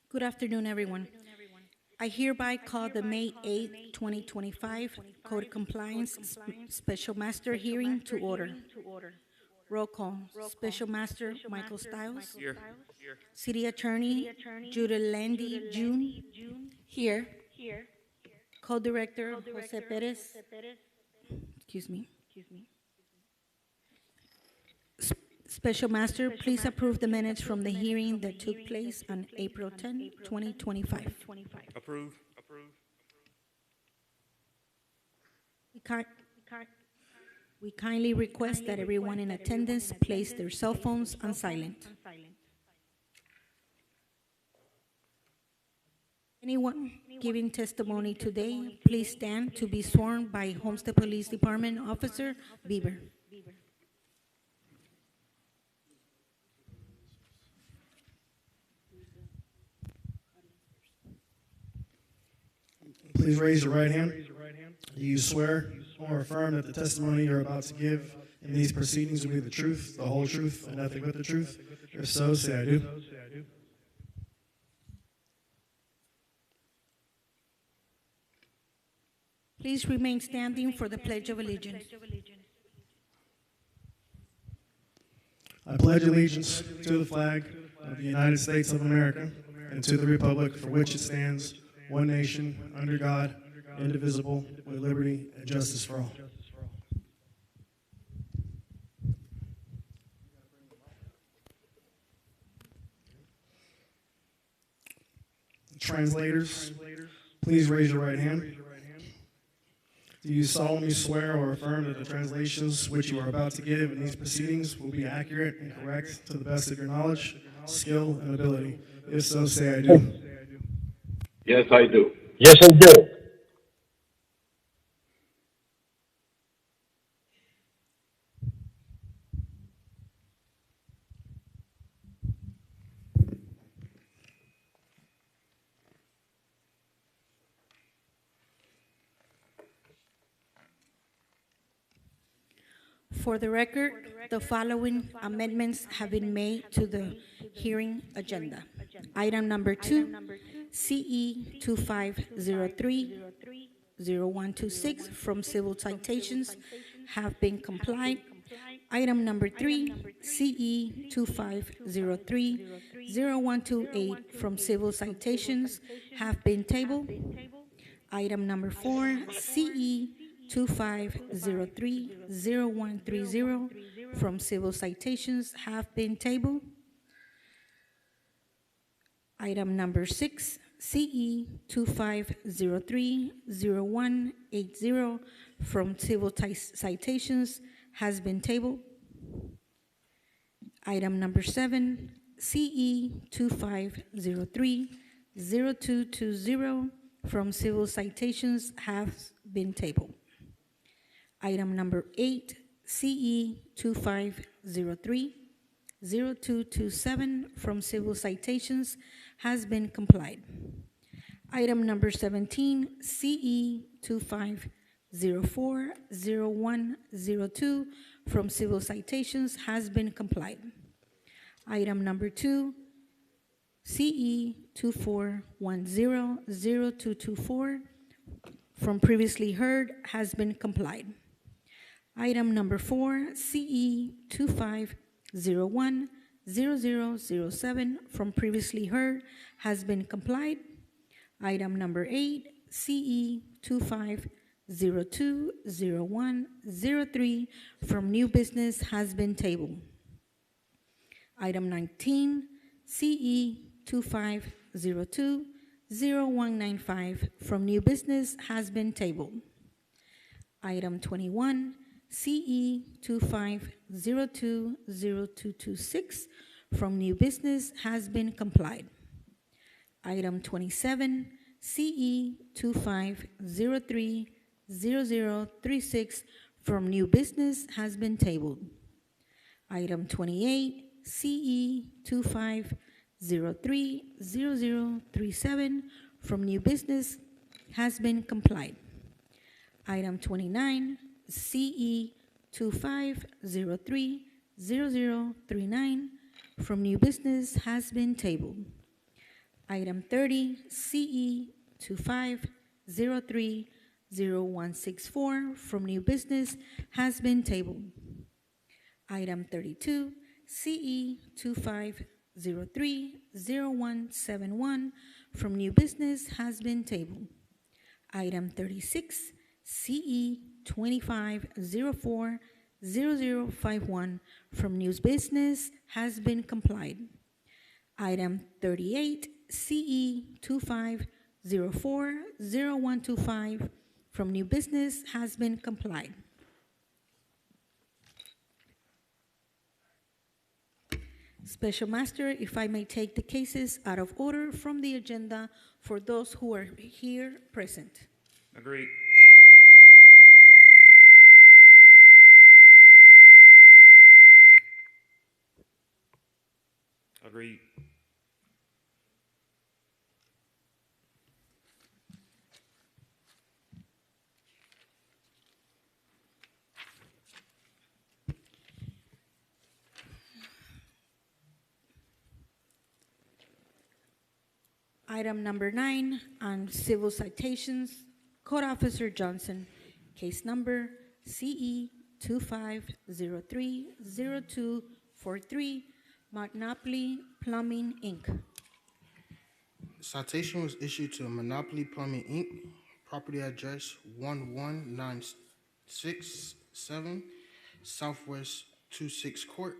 Good afternoon, everyone. I hereby call the May 8th, 2025 Code Compliance Special Master hearing to order. Roll call. Special Master Michael Stiles. Here. City Attorney Judah Landy June. Here. Co-Director Jose Perez. Excuse me. Special Master, please approve the minutes from the hearing that took place on April 10, 2025. Approve. We kindly request that everyone in attendance place their cell phones on silent. Anyone giving testimony today, please stand to be sworn by Homestead Police Department Officer Bieber. Please raise your right hand. Do you swear or affirm that the testimony you're about to give in these proceedings will be the truth, the whole truth, and nothing but the truth? If so, say I do. Please remain standing for the Pledge of Allegiance. I pledge allegiance to the flag of the United States of America and to the republic for which it stands, one nation, under God, indivisible, with liberty and justice for all. Translators, please raise your right hand. Do you solemnly swear or affirm that the translations which you are about to give in these proceedings will be accurate and correct to the best of your knowledge, skill, and ability? If so, say I do. Yes, I do. Yes, I do. For the record, the following amendments have been made to the hearing agenda. Item number 2, CE 2503-0126 from civil citations have been complied. Item number 3, CE 2503-0128 from civil citations have been tabled. Item number 4, CE 2503-0130 from civil citations have been tabled. Item number 6, CE 2503-0180 from civil citations has been tabled. Item number 7, CE 2503-0220 from civil citations has been tabled. Item number 8, CE 2503-0227 from civil citations has been complied. Item number 17, CE 2504-0102 from civil citations has been complied. Item number 2, CE 2410-0224 from previously heard has been complied. Item number 4, CE 2501-0007 from previously heard has been complied. Item number 8, CE 2502-0103 from new business has been tabled. Item 19, CE 2502-0195 from new business has been tabled. Item 21, CE 2502-0226 from new business has been complied. Item 27, CE 2503-0036 from new business has been tabled. Item 28, CE 2503-0037 from new business has been complied. Item 29, CE 2503-0039 from new business has been tabled. Item 30, CE 25030164 from new business has been tabled. Item 32, CE 25030171 from new business has been tabled. Item 36, CE 25040051 from news business has been complied. Item 38, CE 25040125 from new business has been complied. Special Master, if I may take the cases out of order from the agenda for those who are here present. Agreed. Agreed. Item number 9 on civil citations, Code Officer Johnson, case number CE 25030243, Monopoly Plumbing, Inc. Citation was issued to Monopoly Plumbing, Inc., property address 11967 Southwest 26 Court.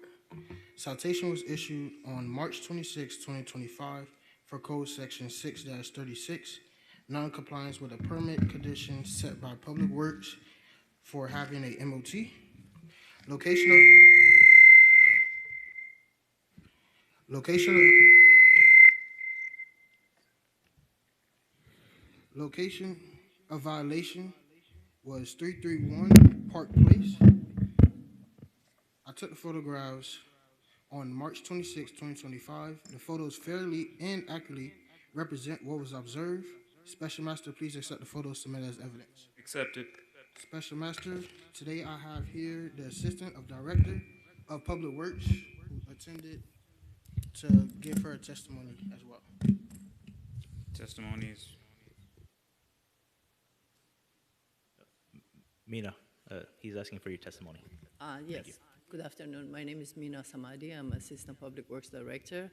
Citation was issued on March 26, 2025 for Code Section 6-36, non-compliance with a permit condition set by Public Works for having a MOT. Location of violation was 331 Park Place. I took the photographs on March 26, 2025. The photos fairly and accurately represent what was observed. Special Master, please accept the photos submitted as evidence. Accepted. Special Master, today I have here the Assistant of Director of Public Works who attended to give her testimony as well. Testimonies. Mina, he's asking for your testimony. Yes. Good afternoon. My name is Mina Samadi. I'm Assistant Public Works Director.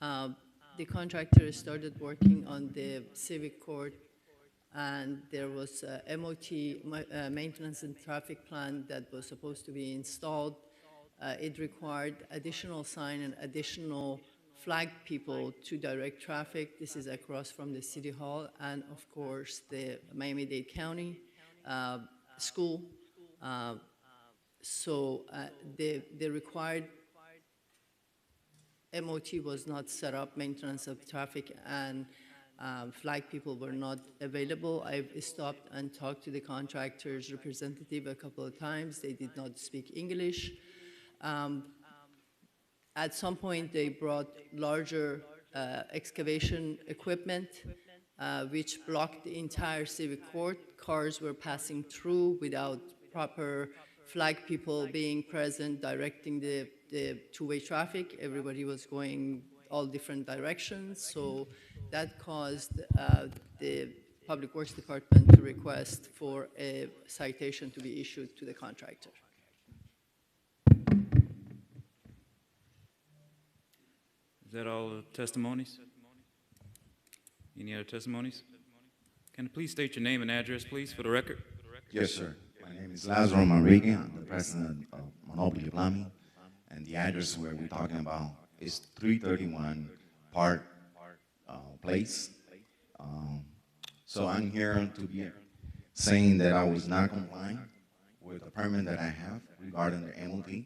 The contractor started working on the civic court, and there was a MOT, maintenance and traffic plan, that was supposed to be installed. It required additional sign and additional flag people to direct traffic. This is across from the City Hall and, of course, the Miami-Dade County school. So the required MOT was not set up, maintenance of traffic and flag people were not available. I've stopped and talked to the contractor's representative a couple of times. They did not speak English. At some point, they brought larger excavation equipment, which blocked the entire civic court. Cars were passing through without proper flag people being present, directing the two-way traffic. Everybody was going all different directions. So that caused the Public Works Department to request for a citation to be issued to the contractor. Is that all the testimonies? Any other testimonies? Can you please state your name and address, please, for the record? Yes, sir. My name is Lazaro Manrique. I'm the president of Monopoly Plumbing, and the address where we're talking about is 331 Park Place. So I'm here to be saying that I was not complying with the permit that I have regarding the MOT,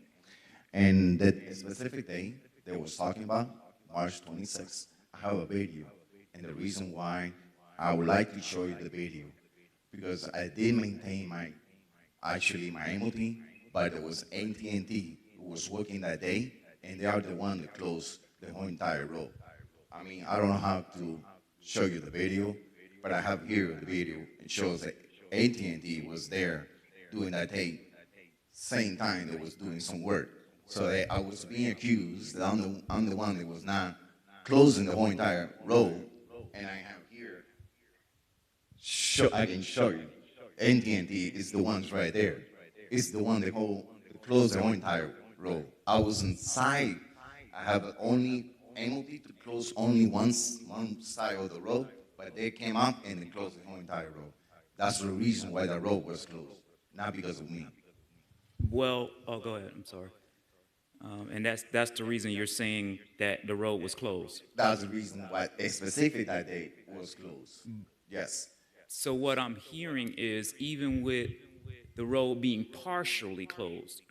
and that specific day they was talking about, March 26th, I have a video, and the reason why I would like to show you the video, because I did maintain my MOT, but it was AT&T who was working that day, and they are the one that closed the whole entire road. I mean, I don't know how to show you the video, but I have here the video. It shows that AT&T was there doing that day, same time they was doing some work. So I was being accused that I'm the one that was not closing the whole entire road, and I have here, I can show you. NTNT is the ones right there. It's the one that closed the whole entire road. I was inside. I have only MOT to close only one side of the road, but they came up and they closed the whole entire road. That's the reason why the road was closed, not because of me. Well, oh, go ahead, I'm sorry. And that's the reason you're saying that the road was closed. That's the reason why specific that day was closed. Yes, So what I'm hearing is even with the road being partially closed,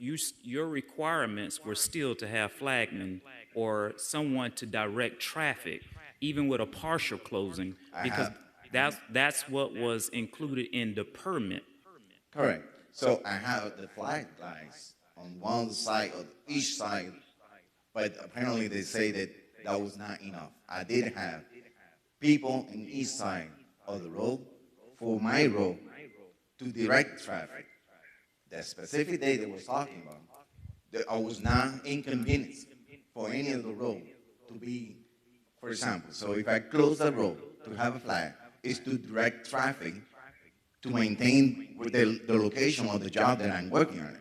your requirements were still to have flagmen or someone to direct traffic, even with a partial closing, because that's what was included in the permit. correct. So I have the flag lights on one side of each side, but apparently they say that that was not enough. I did have people in each side of the road for my road to direct traffic. The specific day they was talking about, that I was not inconvenienced for any of the road to be, for example, so if I close the road to have a flag, is to direct traffic to maintain with the location of the job that I'm working on.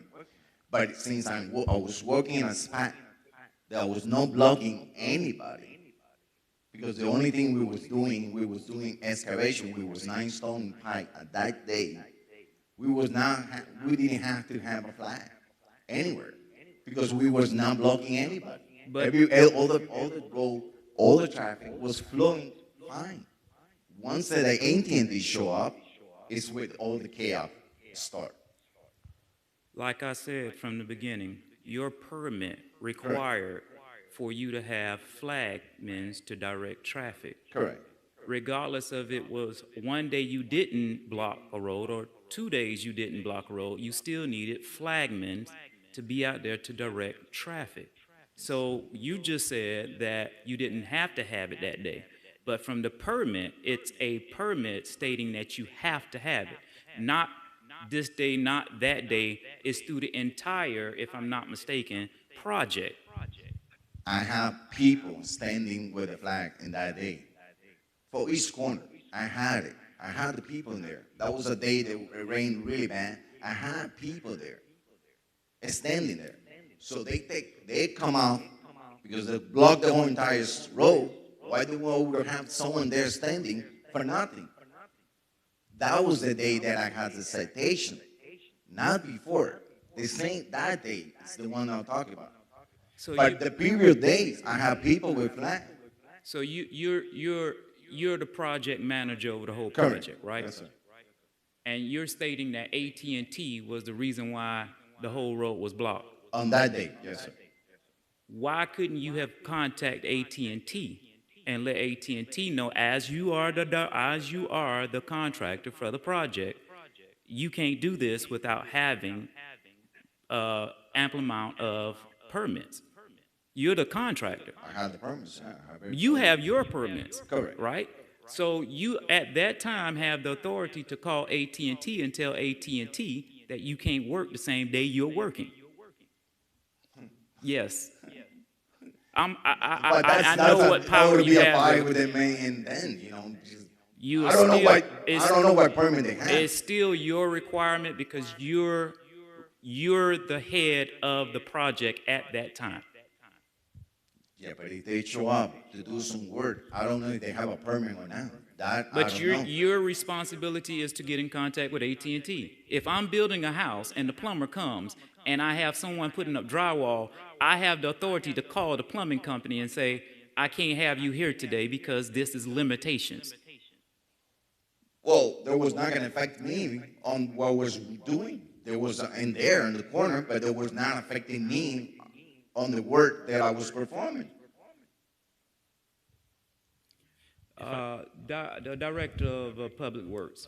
But since I was working in a spot that was not blocking anybody, because the only thing we was doing excavation, we was 9 stone pipe at that day. We didn't have to have a flag anywhere because we was not blocking anybody. But All the road, all the traffic was flowing fine. Once the AT&T show up, it's with all the chaos start. like I said from the beginning, your permit required for you to have flagmen to direct traffic. Correct. Regardless of it was one day you didn't block a road or 2 days you didn't block a road, you still needed flagmen to be out there to direct traffic. So you just said that you didn't have to have it that day. But from the permit, it's a permit stating that you have to have it. Not this day, not that day. It's through the entire, if I'm not mistaken, project. I have people standing with a flag in that day. For each corner, I had it. I had the people in there. That was a day that it rained really bad. I had people there, standing there. So they come out because they block the whole entire road. Why do we have someone there standing for nothing? That was the day that I had the citation, not before. The same that day is the one I'm talking about. So But the previous days, I have people with flag. so you're the project manager over the whole Correct. project, right? Yes, sir. And you're stating that AT&T was the reason why the whole road was blocked. On that day, yes, sir. Why couldn't you have contacted AT&T and let AT&T know, as you are the contractor for the project, you can't do this without having ample amount of permits. You're the contractor. I had the permits. I have everything. You have your permits, Correct. right? So you at that time have the authority to call AT&T and tell AT&T that you can't work the same day you're working. Yes. I know what power you a have. fight with them, and then just, You I don't know still- I don't know what permit they have. It's still your requirement because you're the head of the project at that time. Yeah, but if they show up to do some work, I don't know if they have a permit or not. That I But don't your know. your responsibility is to get in contact with AT&T. If I'm building a house and the plumber comes and I have someone putting up drywall, I have the authority to call the plumbing company and say, I can't have you here today because this is limitations. Well, there was not going to affect me on what I was doing. There was in there in the corner, but it was not affecting me on the work that I was performing. The director of Public Works,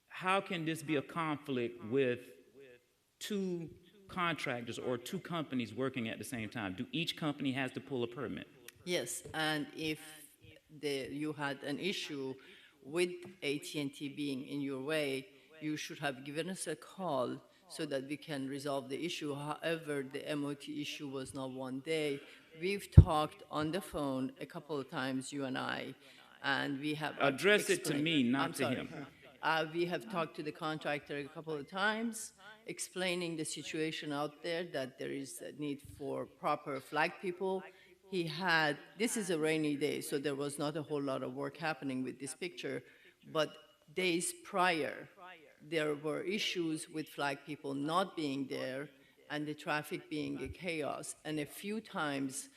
how can this be a conflict with two contractors or two companies working at the same time? Do each company has to pull a permit? Yes, and if you had an issue with AT&T being in your way, you should have given us a call so that we can resolve the issue. However, the MOT issue was not one day. We've talked on the phone a couple of times, you and I, and we have Address it to explained. me, not I'm to sorry. him. We have talked to the contractor a couple of times, explaining the situation out there, that there is a need for proper flag people. This is a rainy day, so there was not a whole lot of work happening with this picture, but days prior, there were issues with flag people not being there and the traffic being a chaos. And a few times,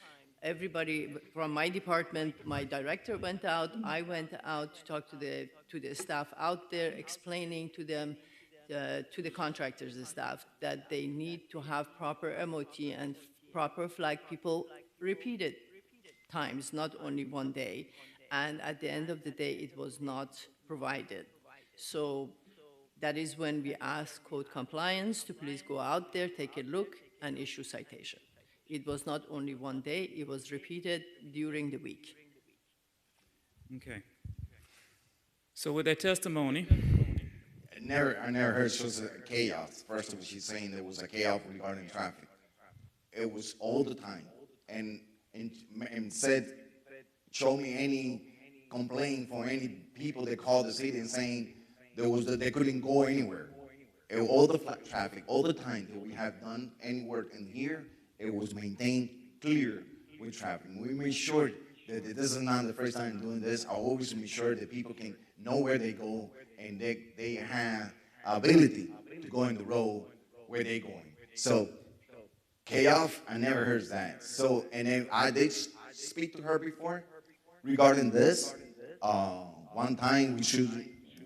everybody from my department, my director went out, I went out to talk to the staff out there, explaining to them, to the contractors and staff, that they need to have proper MOT and proper flag people repeated times, not only one day. And at the end of the day, it was not provided. So that is when we asked code compliance to please go out there, take a look, and issue citation. It was not only one day, it was repeated during the week. Okay. So with that testimony, I never heard she was a chaos. First of all, she's saying there was a chaos regarding traffic. It was all the time. And said, show me any complaint from any people that called the city and saying they couldn't go anywhere. All the traffic, all the time that we have done any work in here, it was maintained clear with traffic. We made sure that this is not the first time doing this. I always make sure that people can know where they go and they have ability to go in the road where they're going. So chaos, I never heard that. So, and then I did speak to her before regarding this. One time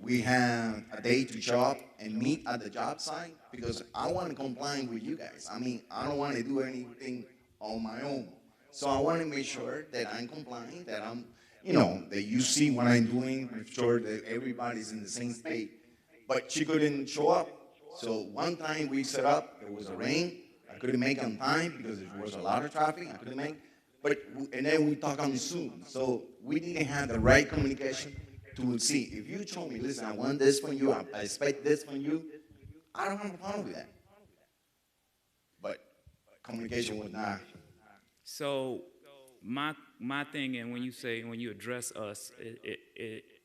we have a day to show up and meet at the job site because I want to comply with you guys. I mean, I don't want to do anything on my own. So I want to make sure that I'm complying, that that you see what I'm doing, make sure that everybody's in the same state. But she couldn't show up. So one time we set up, there was a rain. I couldn't make on time because there was a lot of traffic. I couldn't make. And then we talk on Zoom. So we didn't have the right communication to see. If you told me, listen, I want this from you, I expect this from you, I don't have a problem with that. But communication was not. so my thing, and when you address us,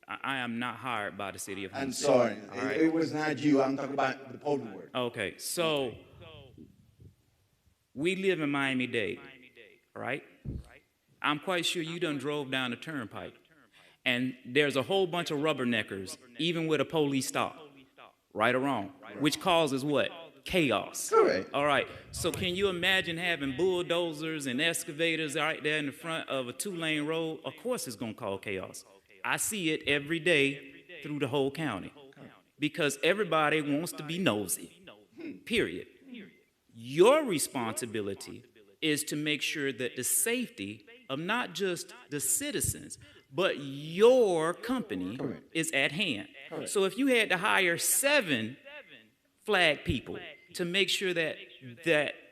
I am not hired by the city of I'm Homestead. sorry. All right? It was not you. I'm talking about the public work. Okay, so we live in Miami-Dade, right? I'm quite sure you done drove down the turnpike, and there's a whole bunch of rubberneckers, even with a police stop, right or wrong, which causes what? Chaos. Correct. All right, so can you imagine having bulldozers and excavators right there in the front of a two-lane road? Of course it's gonna cause chaos. I see it every day through the whole county because everybody wants to be nosy, period. Your responsibility is to make sure that the safety of not just the citizens, but your company is at hand. So if you had to hire 7 flag people to make sure that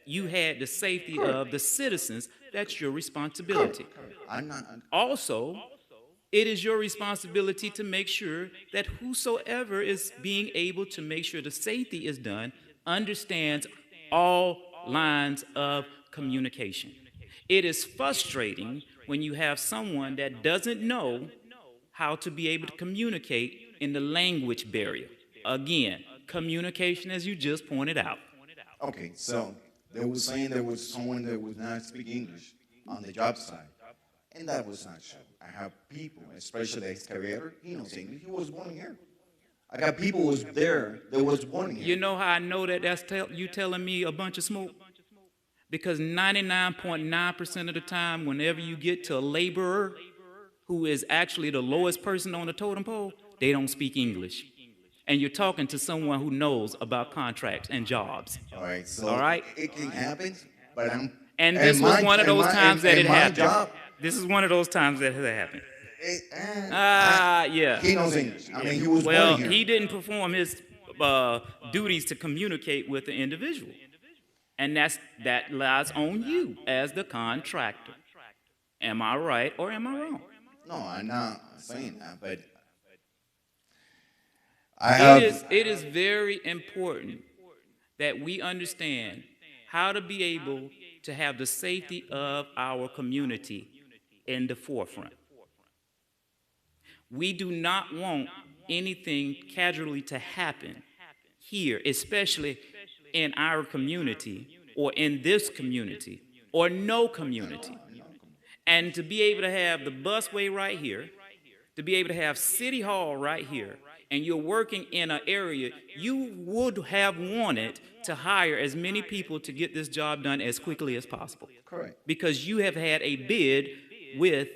you had the safety of the citizens, that's your responsibility. Also, it is your responsibility to make sure that whosoever is being able to make sure the safety is done understands all lines of communication. It is frustrating when you have someone that doesn't know how to be able to communicate in the language barrier. Again, communication, as you just pointed out. Okay, so they were saying there was someone that was not speaking English on the job site, and that was not true. I have people, especially the excavator, he knows English. He was born here. I got people who was there that was born here. You know how I know that that's you telling me a bunch of smoke? Because 99.9% of the time, whenever you get to a laborer who is actually the lowest person on the totem pole, they don't speak English. And you're talking to someone who knows about contracts and jobs. All right, so All right? it can happen, but And this was one of those times that it happened. Job, This is one of those times that it happened. Yeah. He knows English. I mean, he was Well, born here. he didn't perform his duties to communicate with the individual. And that lies on you as the contractor. Am I right or am I wrong? No, I'm not saying that, but I have. It is very important that we understand how to be able to have the safety of our community in the forefront. We do not want anything casually to happen here, especially in our community or in this community or no community. And to be able to have the busway right here, to be able to have City Hall right here, and you're working in an area, you would have wanted to hire as many people to get this job done as quickly as possible. Correct. Because you have had a bid with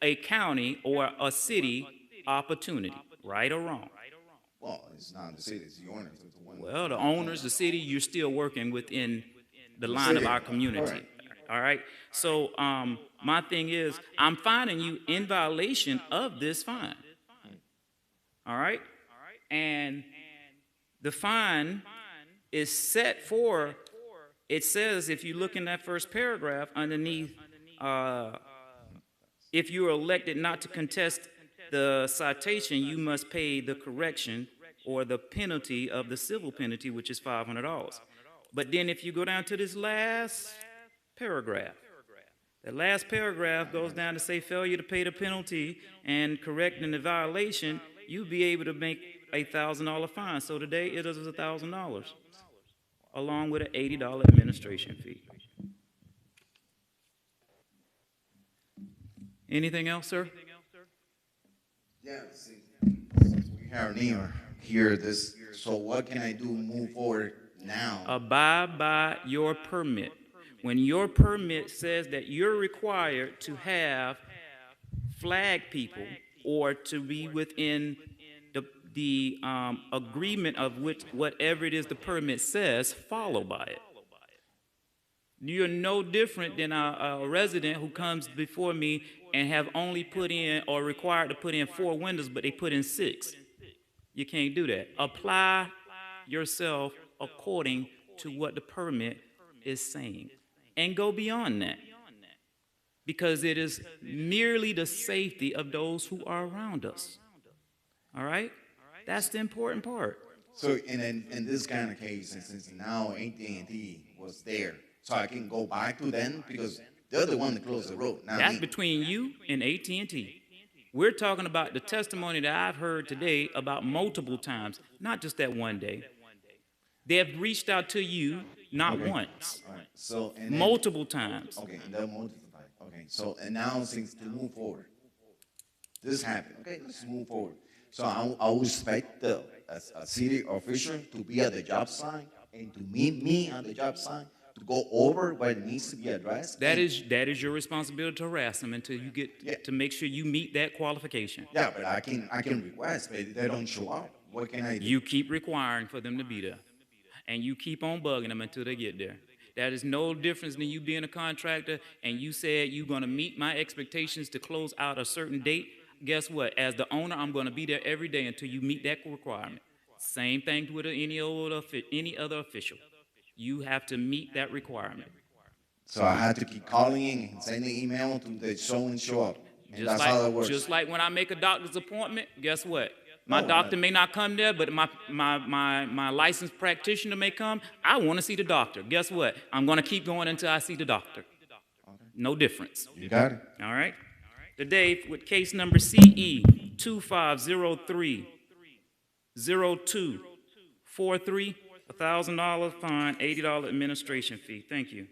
a county or a city opportunity, right or wrong. Well, it's not the city, it's the owners. It's the one. Well, the owners, the city, you're still working within the line of our community. All right. So my thing is, I'm fining you in violation of this fine. All right. And the fine is set for, it says, if you look in that first paragraph underneath, if you are elected not to contest the citation, you must pay the correction or the penalty of the civil penalty, which is $500. But then if you go down to this last paragraph, the last paragraph goes down to say failure to pay the penalty and correcting the violation, you'll be able to make a $1,000 fine. So today it is $1,000, along with an $80 administration fee. Anything else, sir? Yeah, see, since we have near here this, so what can I do move forward now? Abide by your permit. When your permit says that you're required to have flag people or to be within the agreement of which whatever it is the permit says, follow by it. You're no different than a resident who comes before me and have only put in or required to put in 4 windows, but they put in 6. You can't do that. Apply yourself according to what the permit is saying. And go beyond that. Because it is merely the safety of those who are around us. All right? That's the important part. So in this kind of case, since now AT&T was there, so I can go back to them because they're the one that closed the road. Not That's me. between you and AT&T. We're talking about the testimony that I've heard today about multiple times, not just that one day. They have reached out to you not Okay. once, All right. So and then, multiple times. Okay, and then multiple times. Okay, so and now since to move forward, this happened. Okay, let's move forward. So I will expect a city official to be at the job site and to meet me at the job site to go over what it needs to be addressed. That and- is your responsibility to harass them until you get Yeah. to make sure you meet that qualification. Yeah, but I can request, but they don't show up. What can I do? You keep requiring for them to be there. And you keep on bugging them until they get there. That is no difference than you being a contractor and you said you're going to meet my expectations to close out a certain date. Guess what? As the owner, I'm going to be there every day until you meet that requirement. Same thing with any other official. You have to meet that requirement. So I had to keep calling and sending email to the show up. And that's how that works. Just like when I make a doctor's appointment, guess what? My No, doctor may not come there, but my licensed practitioner may come. I want to see the doctor. Guess what? I'm going to keep going until I see the doctor. No difference. You got it. All right? Today, with case number CE 2503 0243, $1,000 fine, $80 administration fee. Thank you.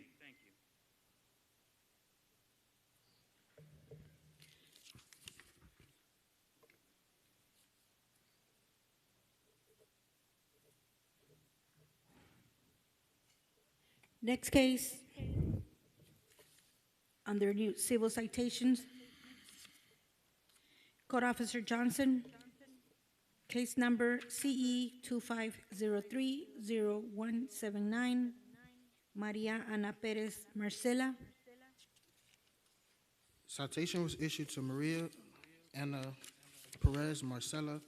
Next case, under new civil citations, Code Officer Johnson, case number CE 25030179, Maria Ana Perez Marcela. Citation was issued to Maria Ana Perez Marcela,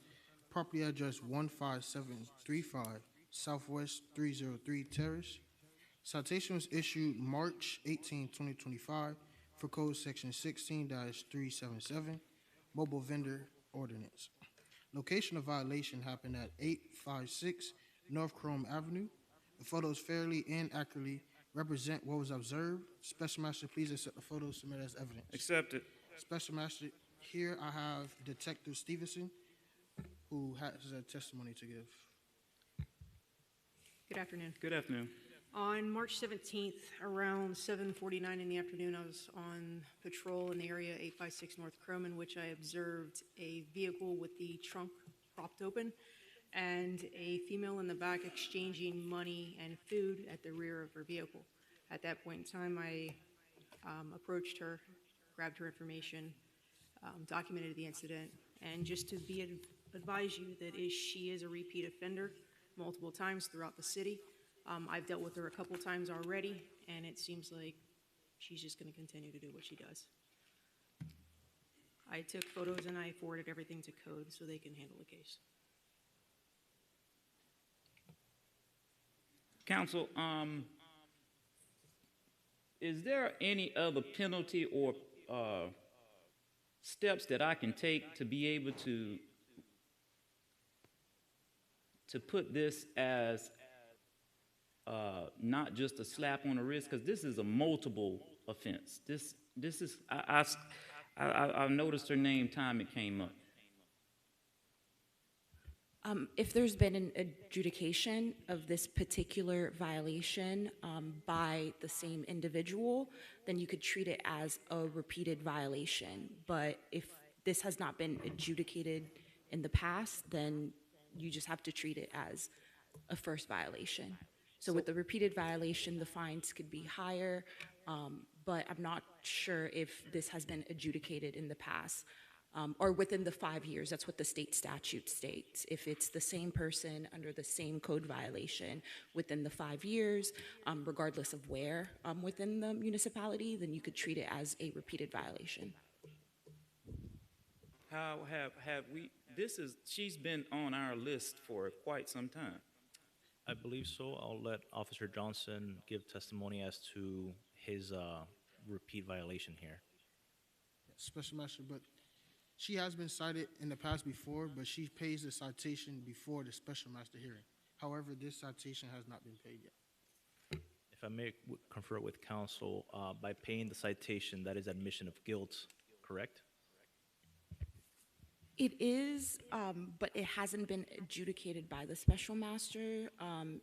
property address 15735 Southwest 303 Terrace. Citation was issued March 18, 2025 for code section 16-377, mobile vendor ordinance. Location of violation happened at 856 North Chrome Avenue. The photos fairly and accurately represent what was observed. Special Master, please accept the photos submitted as evidence. Accepted. Special Master, here I have Detective Stevenson, who has a testimony to give. Good afternoon. Good afternoon. On March 17th, around 7:49 in the afternoon, I was on patrol in the area 856 North Chrome, in which I observed a vehicle with the trunk propped open and a female in the back exchanging money and food at the rear of her vehicle. At that point in time, I approached her, grabbed her information, documented the incident, and just to advise you that she is a repeat offender multiple times throughout the city. I've dealt with her a couple times already, and it seems like she's just going to continue to do what she does. I took photos and I forwarded everything to code so they can handle the case. Counsel, is there any other penalty or steps that I can take to be able to put this as not just a slap on the wrist, because this is a multiple offense. This is I noticed her name time it came up. If there's been an adjudication of this particular violation by the same individual, then you could treat it as a repeated violation. But if this has not been adjudicated in the past, then you just have to treat it as a first violation. So with the repeated violation, the fines could be higher, but I'm not sure if this has been adjudicated in the past. Or within the 5 years. That's what the state statute states. If it's the same person under the same code violation within the 5 years, regardless of where within the municipality, then you could treat it as a repeated violation. How have we, she's been on our list for quite some time. I believe so. I'll let Officer Johnson give testimony as to his repeat violation here. Special Master, but she has been cited in the past before, but she pays the citation before the Special Master hearing. However, this citation has not been paid yet. If I may confer with counsel, by paying the citation, that is admission of guilt, correct? It is, but it hasn't been adjudicated by the special master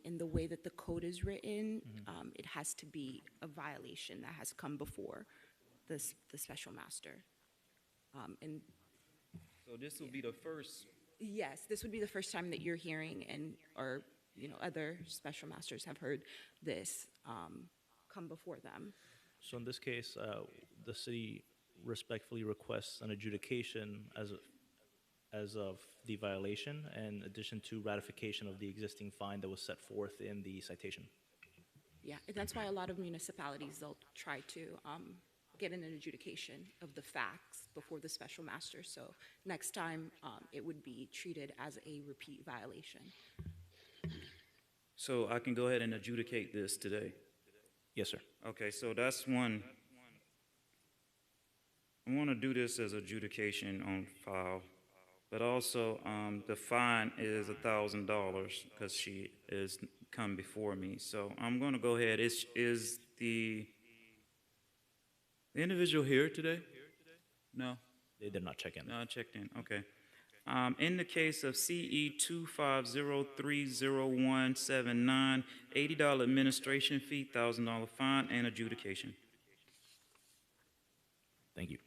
in the way that the code is written. It has to be a violation that has come before the special master. And So this will be the first. yes, this would be the first time that you're hearing, or other special masters have heard this come before them. So in this case, the city respectfully requests an adjudication as of the violation, in addition to ratification of the existing fine that was set forth in the citation. Yeah, and that's why a lot of municipalities, they'll try to get an adjudication of the facts before the special master. So next time, it would be treated as a repeat violation. So I can go ahead and adjudicate this today. Yes, sir. Okay, so that's one. I want to do this as adjudication on file, but also the fine is $1,000 because she is come before me. So I'm going to go ahead. Is the individual here today? No. They did not check in. No, I checked in. Okay. In the case of CE 250300179, $80 administration fee, $1,000 fine, and adjudication. Thank you.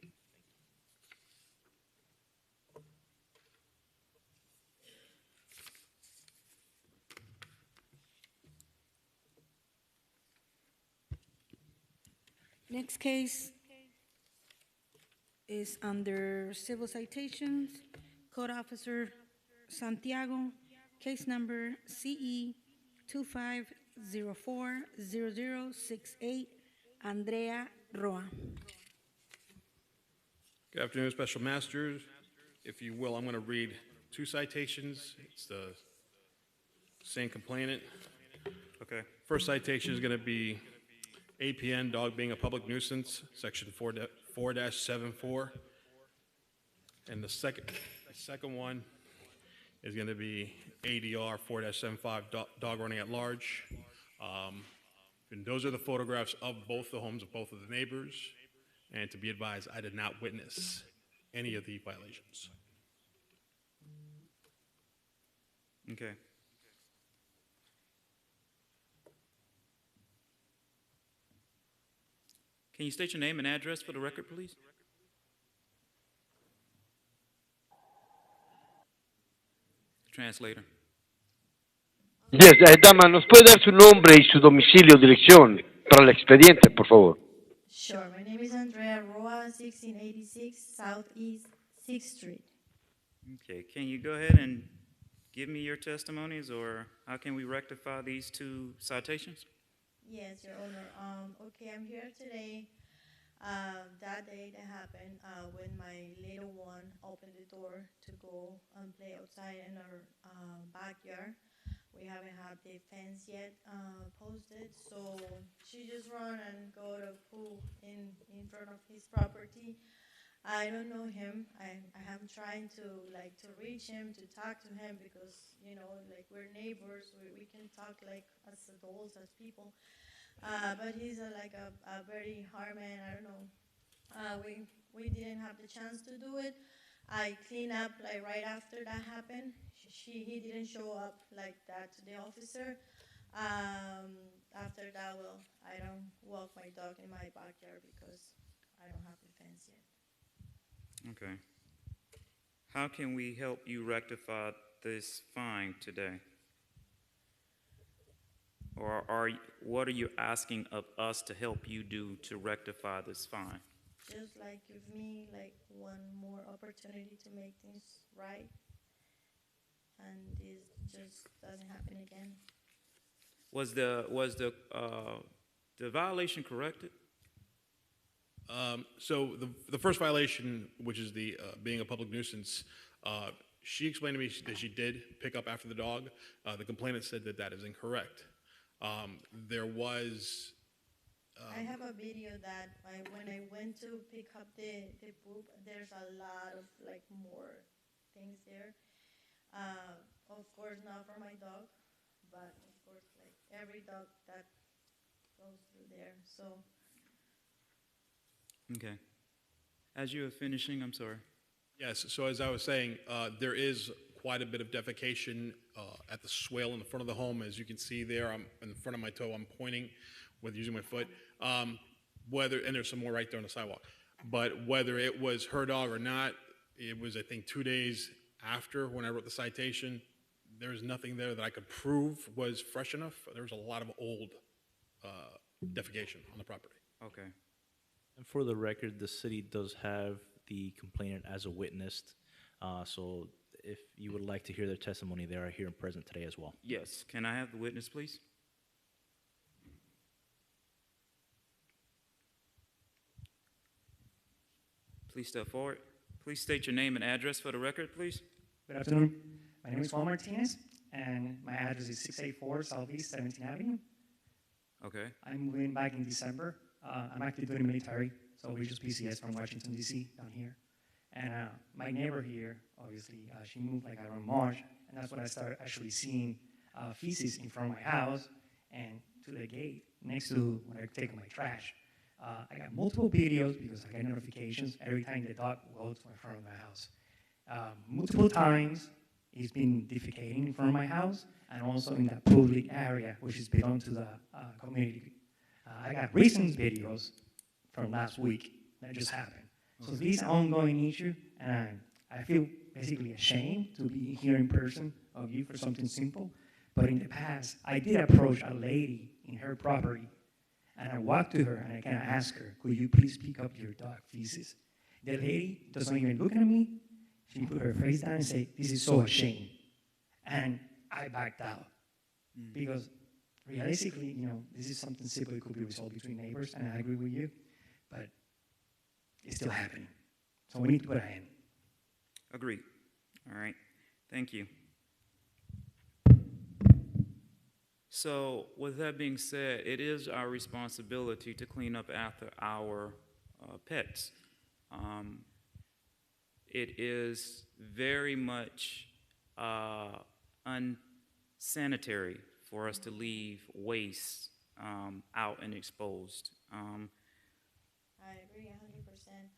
Next case is under civil citations, Code Officer Santiago, case number CE 25040068, Andrea Roa. Good afternoon, Special Masters. If you will, I'm going to read two citations. It's the same complainant. Okay. First citation is going to be APN, dog being a public nuisance, section 4-74. And the second one is going to be ADR 4-75, dog running at large. And those are the photographs of both the homes of both of the neighbors. And to be advised, I did not witness any of the violations. Okay. Can you state your name and address for the record, please? Translator. Yes, dama, ¿nos puede dar su nombre y su domicilio o dirección para el expediente, por favor? Sure. My name is Andrea Roa, 1686 Southeast 6th Street. Okay, can you go ahead and give me your testimonies, or how can we rectify these two citations? Yes, Your Honor. Okay, I'm here today. That day that happened, when my little one opened the door to go and play outside in our backyard. We haven't had the fence yet posted, so she just run and go to pool in front of his property. I don't know him. I am trying to reach him, to talk to him, because like we're neighbors. We can talk like as adults, as people. But he's like a very hard man. I don't know. We didn't have the chance to do it. I cleaned up like right after that happened. He didn't show up like that to the officer. After that, well, I don't walk my dog in my backyard because I don't have the fence yet. Okay. How can we help you rectify this fine today? Or what are you asking of us to help you do to rectify this fine? Just like give me like one more opportunity to make things right, and this just doesn't happen again. Was the violation corrected? So the first violation, which is the being a public nuisance, she explained to me that she did pick up after the dog. The complainant said that that is incorrect. There was. I have a video that when I went to pick up the poop, there's a lot of like more things there. Of course, not for my dog, but of course, like every dog that goes through there. So. Okay. As you were finishing, I'm sorry. Yes, so as I was saying, there is quite a bit of defecation at the swale in the front of the home. As you can see there, I'm in front of my toe, I'm pointing with using my foot. And there's some more right there on the sidewalk. But whether it was her dog or not, it was, I think, 2 days after when I wrote the citation. There's nothing there that I could prove was fresh enough. There was a lot of old defecation on the property. Okay. And for the record, the city does have the complainant as a witness. So if you would like to hear their testimony, they are here and present today as well. Yes. Can I have the witness, please? Please step forward. Please state your name and address for the record, please. Good afternoon. My name is Juan Martinez, and my address is 684 Southeast 17th Avenue. Okay. I'm moving back in December. I'm actually doing military, so we just PCS from Washington, D.C. down here. And my neighbor here, obviously, she moved like around March, and that's when I started actually seeing feces in front of my house and to the gate next to when I take my trash. I got multiple videos because I got notifications every time the dog goes in front of my house. Multiple times, he's been defecating in front of my house and also in the public area, which is belong to the community. I got recent videos from last week that just happened. So this is an ongoing issue, and I feel basically ashamed to be here in person of you for something simple. But in the past, I did approach a lady in her property, and I walked to her and I kind of asked her, could you please pick up your dog feces? The lady doesn't even look at me. She put her face down and said, this is so ashamed. And I backed out because realistically, this is something simple. It could be resolved between neighbors, and I agree with you, but it's still happening. So we need to put an end. Agreed. All right. Thank you. So with that being said, it is our responsibility to clean up after our pets. It is very much unsanitary for us to leave waste out and exposed. I agree 100%.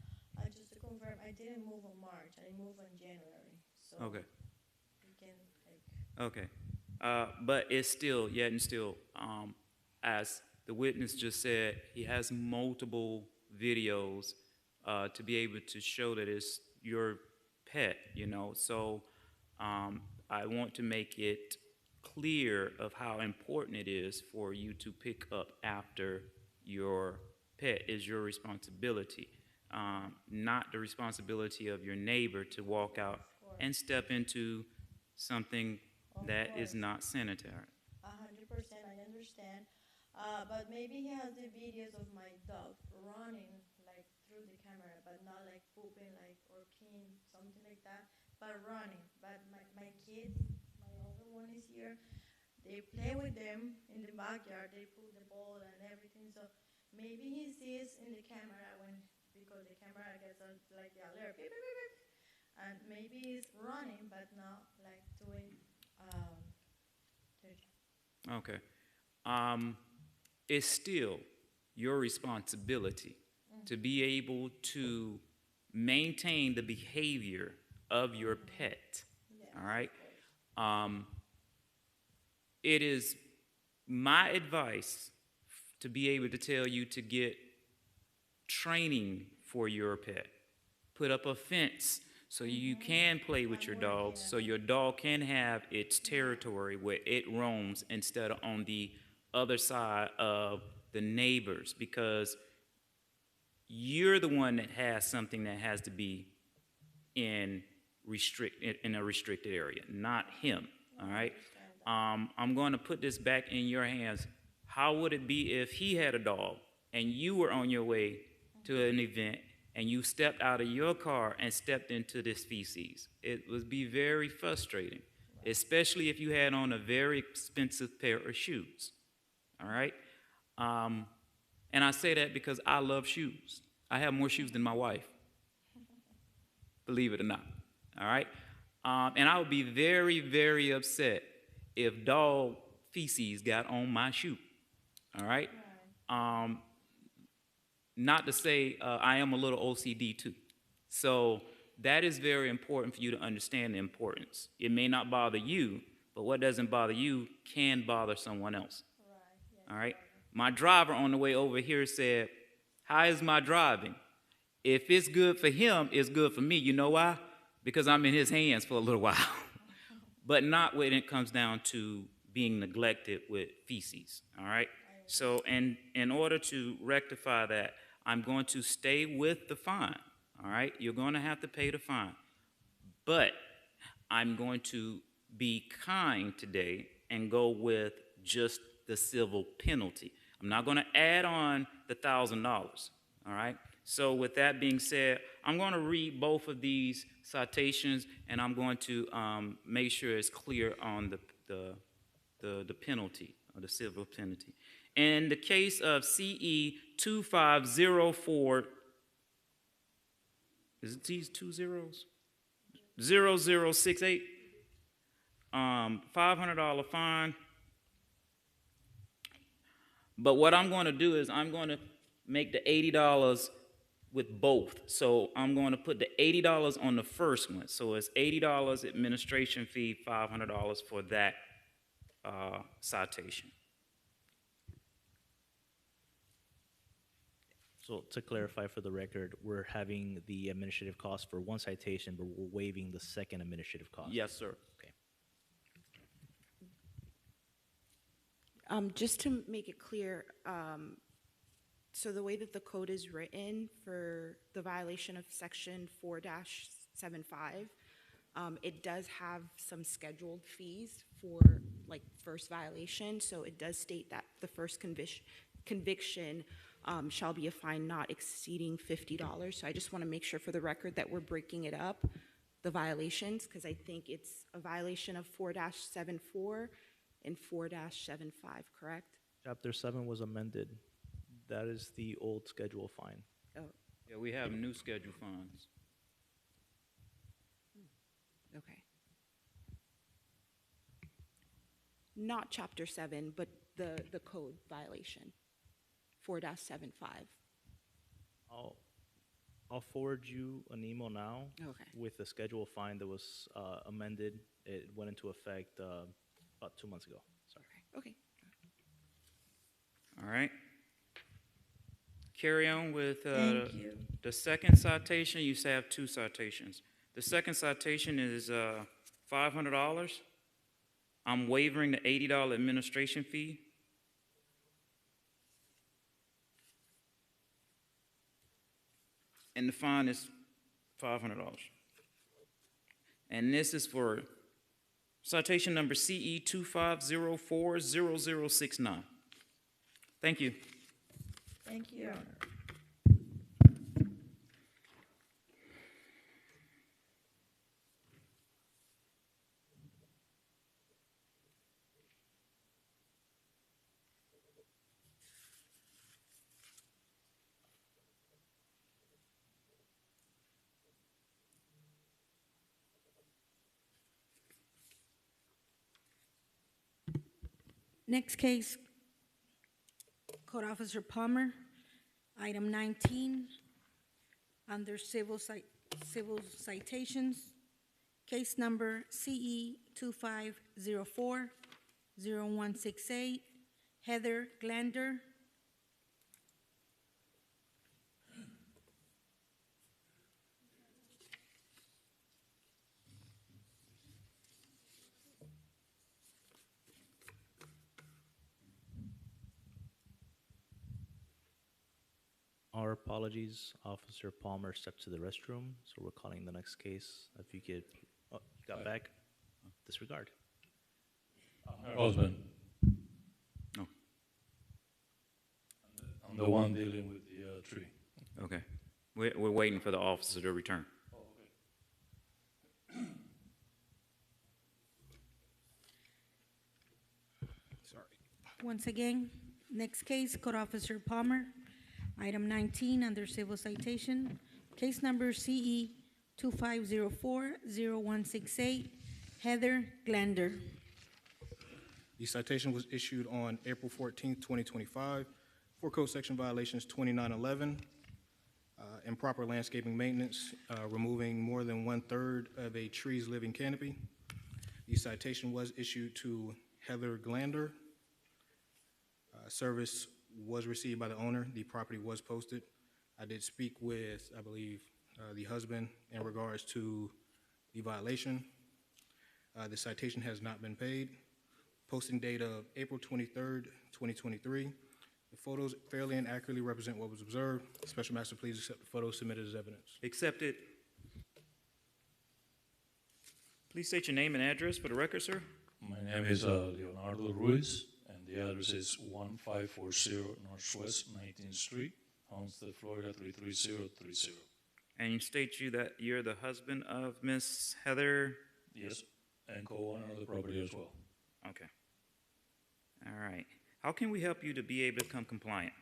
Just to confirm, I didn't move on March. I moved on January. So Okay. we can like. Okay. But it's still, yet and still, as the witness just said, he has multiple videos to be able to show that it's your pet, you know. So I want to make it clear of how important it is for you to pick up after your pet is your responsibility, not the responsibility of your neighbor to walk out and step into something that is not sanitary. 100%, I understand. But maybe he has the videos of my dog running like through the camera, but not like pooping like or peeing, something like that, but running. But my kids, my older one is here. They play with them in the backyard. They put the ball and everything. So maybe he sees in the camera when because the camera gets like the alert, beep, beep, beep, beep, and maybe he's running, but not like doing. Dirty. Okay. It's still your responsibility to be able to maintain the behavior of your pet. All right. It is my advice to be able to tell you to get training for your pet. Put up a fence so you can play with your dog, so your dog can have its territory where it roams instead of on the other side of the neighbors, because you're the one that has something that has to be in a restricted area, not him. All right. I'm going to put this back in your hands. How would it be if he had a dog and you were on your way to an event and you stepped out of your car and stepped into this feces? It would be very frustrating, especially if you had on a very expensive pair of shoes. All right? And I say that because I love shoes. I have more shoes than my wife, believe it or not. All right? And I would be very, very upset if dog feces got on my shoe. All right? Not to say I am a little OCD too. So that is very important for you to understand the importance. It may not bother you, but what doesn't bother you can bother someone else. All right? My driver on the way over here said, "How is my driving?" If it's good for him, it's good for me. You know why? Because I'm in his hands for a little while. But not when it comes down to being neglected with feces. All right? So in order to rectify that, I'm going to stay with the fine. All right? You're going to have to pay the fine. But I'm going to be kind today and go with just the civil penalty. I'm not going to add on the $1,000. All right? So with that being said, I'm going to read both of these citations, and I'm going to make sure it's clear on the penalty, or the civil penalty. In the case of CE 2504, is it these 2 zeros? 0068, $500 fine. But what I'm going to do is I'm going to make the $80 with both. So I'm going to put the $80 on the first one. So it's $80 administration fee, $500 for that citation. So to clarify for the record, we're having the administrative cost for one citation, but we're waiving the second administrative cost. Yes, sir. Okay. Just to make it clear, so the way that the code is written for the violation of section 4-75, it does have some scheduled fees for like first violation. So it does state that the first conviction shall be a fine not exceeding $50. So I just want to make sure for the record that we're breaking it up, the violations, because I think it's a violation of 4-74 and 4-75, correct? Chapter 7 was amended. That is the old schedule fine. Oh, Yeah, we have new schedule fines. okay. not Chapter 7, but the code violation, 4-75. I'll, I'll forward you an email now. Okay. With the schedule fine that was amended. It went into effect about 2 months ago. Sorry. Okay. All right. Carry on with Thank you. the second citation. You have two citations. The second citation is $500. I'm waiving the $80 administration fee. And the fine is $500. And this is for citation number CE 25040069. Thank you. Thank you, Your Honor. Next case, Code Officer Palmer, item 19, under civil citations, case number CE 2504-0168, Heather Glander. Our apologies. Officer Palmer stepped to the restroom, so we're calling the next case. If you could, oh, you got back. Disregard. Her husband. Oh. I'm the one dealing with the tree. Okay. We're waiting for the officer to return. Sorry. Once again, next case, Code Officer Palmer, item 19, under civil citation, case number CE 2504-0168, Heather Glander. The citation was issued on April 14th, 2025, for code section violations 2911, improper landscaping maintenance, removing more than 1/3 of a tree's living canopy. The citation was issued to Heather Glander. Service was received by the owner. The property was posted. I did speak with, I believe, the husband in regards to the violation. The citation has not been paid. Posting date of April 23rd, 2023. The photos fairly and accurately represent what was observed. Special Master, please accept the photos submitted as evidence. Accepted. Please state your name and address for the record, sir. My name is Leonardo Ruiz, and the address is 1540 Northwest 19th Street, Homestead, Florida 33030. And you state that you're the husband of Miss Heather? Yes, and co-owner of the property as well. Okay. All right. How can we help you to be able to become compliant?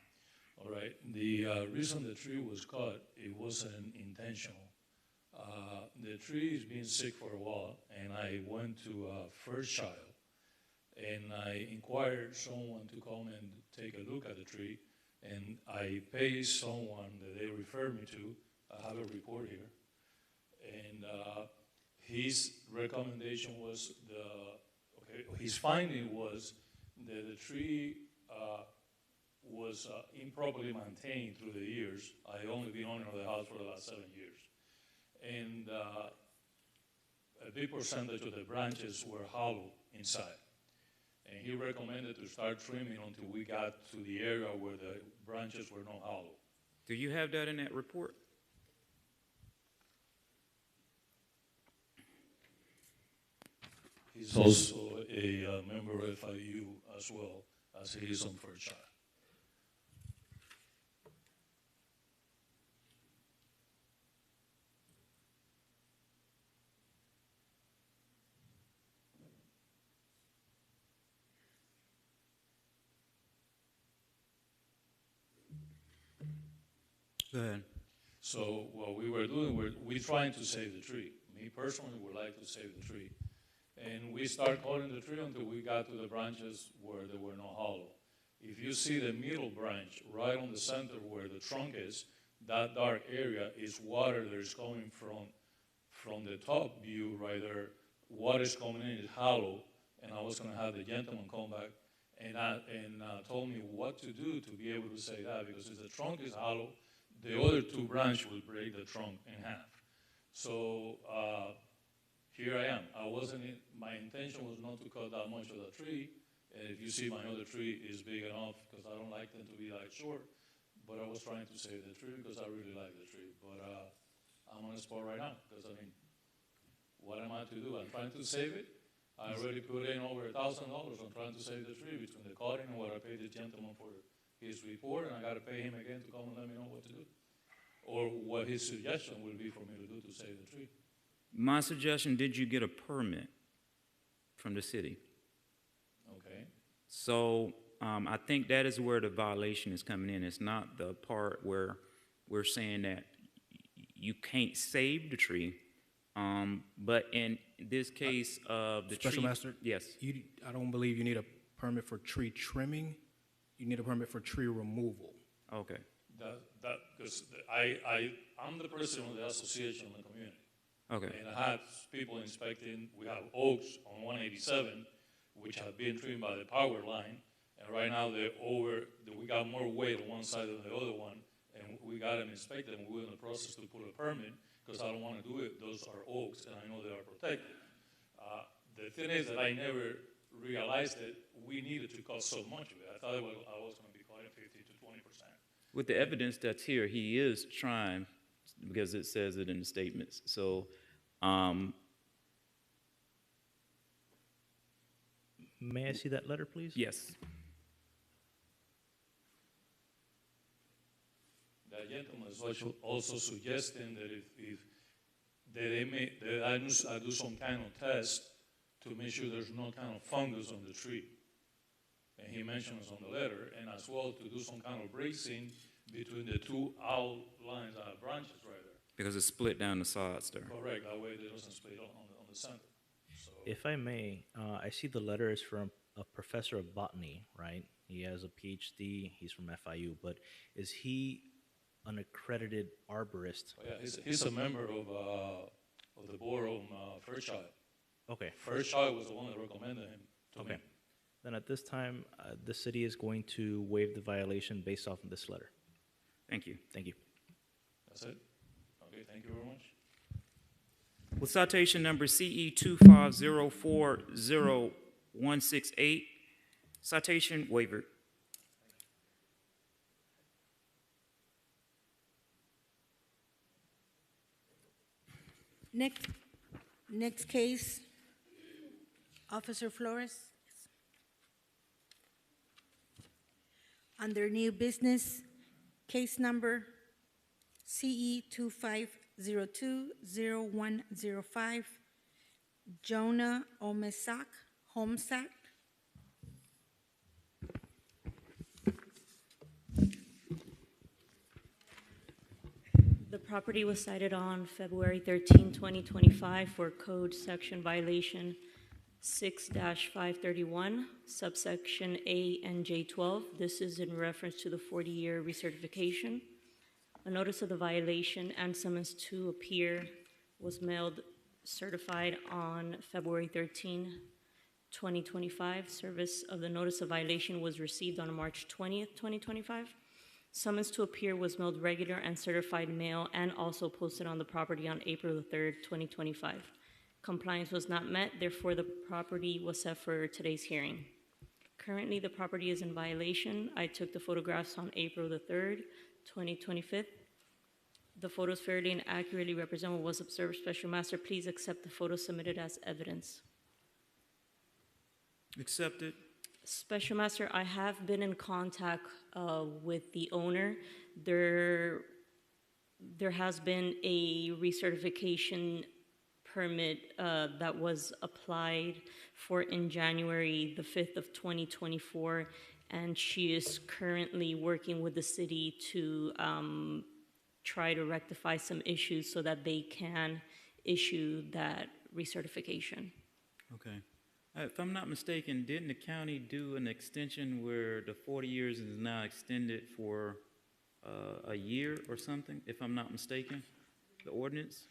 All right. The reason the tree was cut, it wasn't intentional. The tree has been sick for a while, and I went to First Child, and I inquired someone to come and take a look at the tree, and I paid someone that they referred me to. I have a report here, and his recommendation was his finding was that the tree was improperly maintained through the years. I only been owner of the house for the last 7 years. And a big percentage of the branches were hollow inside. And he recommended to start trimming until we got to the area where the branches were not hollow. Do you have that in that report? He's also a member of FIU as well, as he is on First Child. Go ahead. So what we were doing, we're trying to save the tree. Me personally would like to save the tree. And we started cutting the tree until we got to the branches where there were no hollow. If you see the middle branch right on the center where the trunk is, that dark area is water that is coming from the top view right there. Water is coming in, it's hollow, and I was going to have the gentleman come back and told me what to do to be able to say that, because if the trunk is hollow, the other two branches will break the trunk in half. So here I am. My intention was not to cut that much of the tree. And if you see my other tree is big enough, because I don't like them to be like short, but I was trying to save the tree because I really like the tree. But I'm on the spot right now, because I mean, what am I to do? I'm trying to save it. I already put in over $1,000 on trying to save the tree between the cutting and what I paid the gentleman for his report, and I got to pay him again to come and let me know what to do, or what his suggestion will be for me to do to save the tree. My suggestion, did you get a permit from the city? Okay. So I think that is where the violation is coming in. It's not the part where we're saying that you can't save the tree. But in this case of the Special tree, Master? yes. I don't believe you need a permit for tree trimming. You need a permit for tree removal. Okay. Because I'm the president of the association in the community. Okay. And I have people inspecting. We have oaks on 187, which have been trimmed by the power line. And right now we got more weight on one side than the other one. And we got them inspected, and we're in the process to pull a permit, because I don't want to do it. Those are oaks, and I know they are protected. The thing is that I never realized that we needed to cut so much of it. I thought I was going to be cutting 50 to 20%. With the evidence that's here, he is trying, because it says it in the statements. So, May I see that letter, please? yes. That gentleman is also suggesting that that I do some kind of test to make sure there's no kind of fungus on the tree. And he mentions on the letter, and as well to do some kind of bracing between the two outlines that have branches right there. Because it's split down the sides there. Correct, that way it doesn't split on the center. So, If I may, I see the letter is from a professor of botany, right? He has a PhD, he's from FIU, but is he an accredited arborist? yeah, he's a member of the board of Fairchild. Okay. Fairchild was the one that recommended him to me. Then at this time, the city is going to waive the violation based off of this letter. Thank you. Thank you. That's it? Okay, thank you very much. With citation number CE 25040-168, citation waivered. Next case, Officer Flores. Under new business, case number CE 2502-0105, Jonah Homsack. The property was cited on February 13, 2025 for code section violation 6-531, subsection A and J12. This is in reference to the 40-year recertification. A notice of the violation and summons to appear was mailed certified on February 13, 2025. Service of the notice of violation was received on March 20th, 2025. Summons to appear was mailed regular and certified mail and also posted on the property on April the 3rd, 2025. Compliance was not met, therefore the property was set for today's hearing. Currently, the property is in violation. I took the photographs on April the 3rd, 2025. The photos fairly and accurately represent what was observed. Special Master, please accept the photos submitted as evidence. Accepted. Special Master, I have been in contact with the owner. There has been a recertification permit that was applied for in January the 5th of 2024, and she is currently working with the city to try to rectify some issues so that they can issue that recertification. Okay. If I'm not mistaken, didn't the county do an extension where the 40 years is now extended for a year or something, if I'm not mistaken? The ordinance?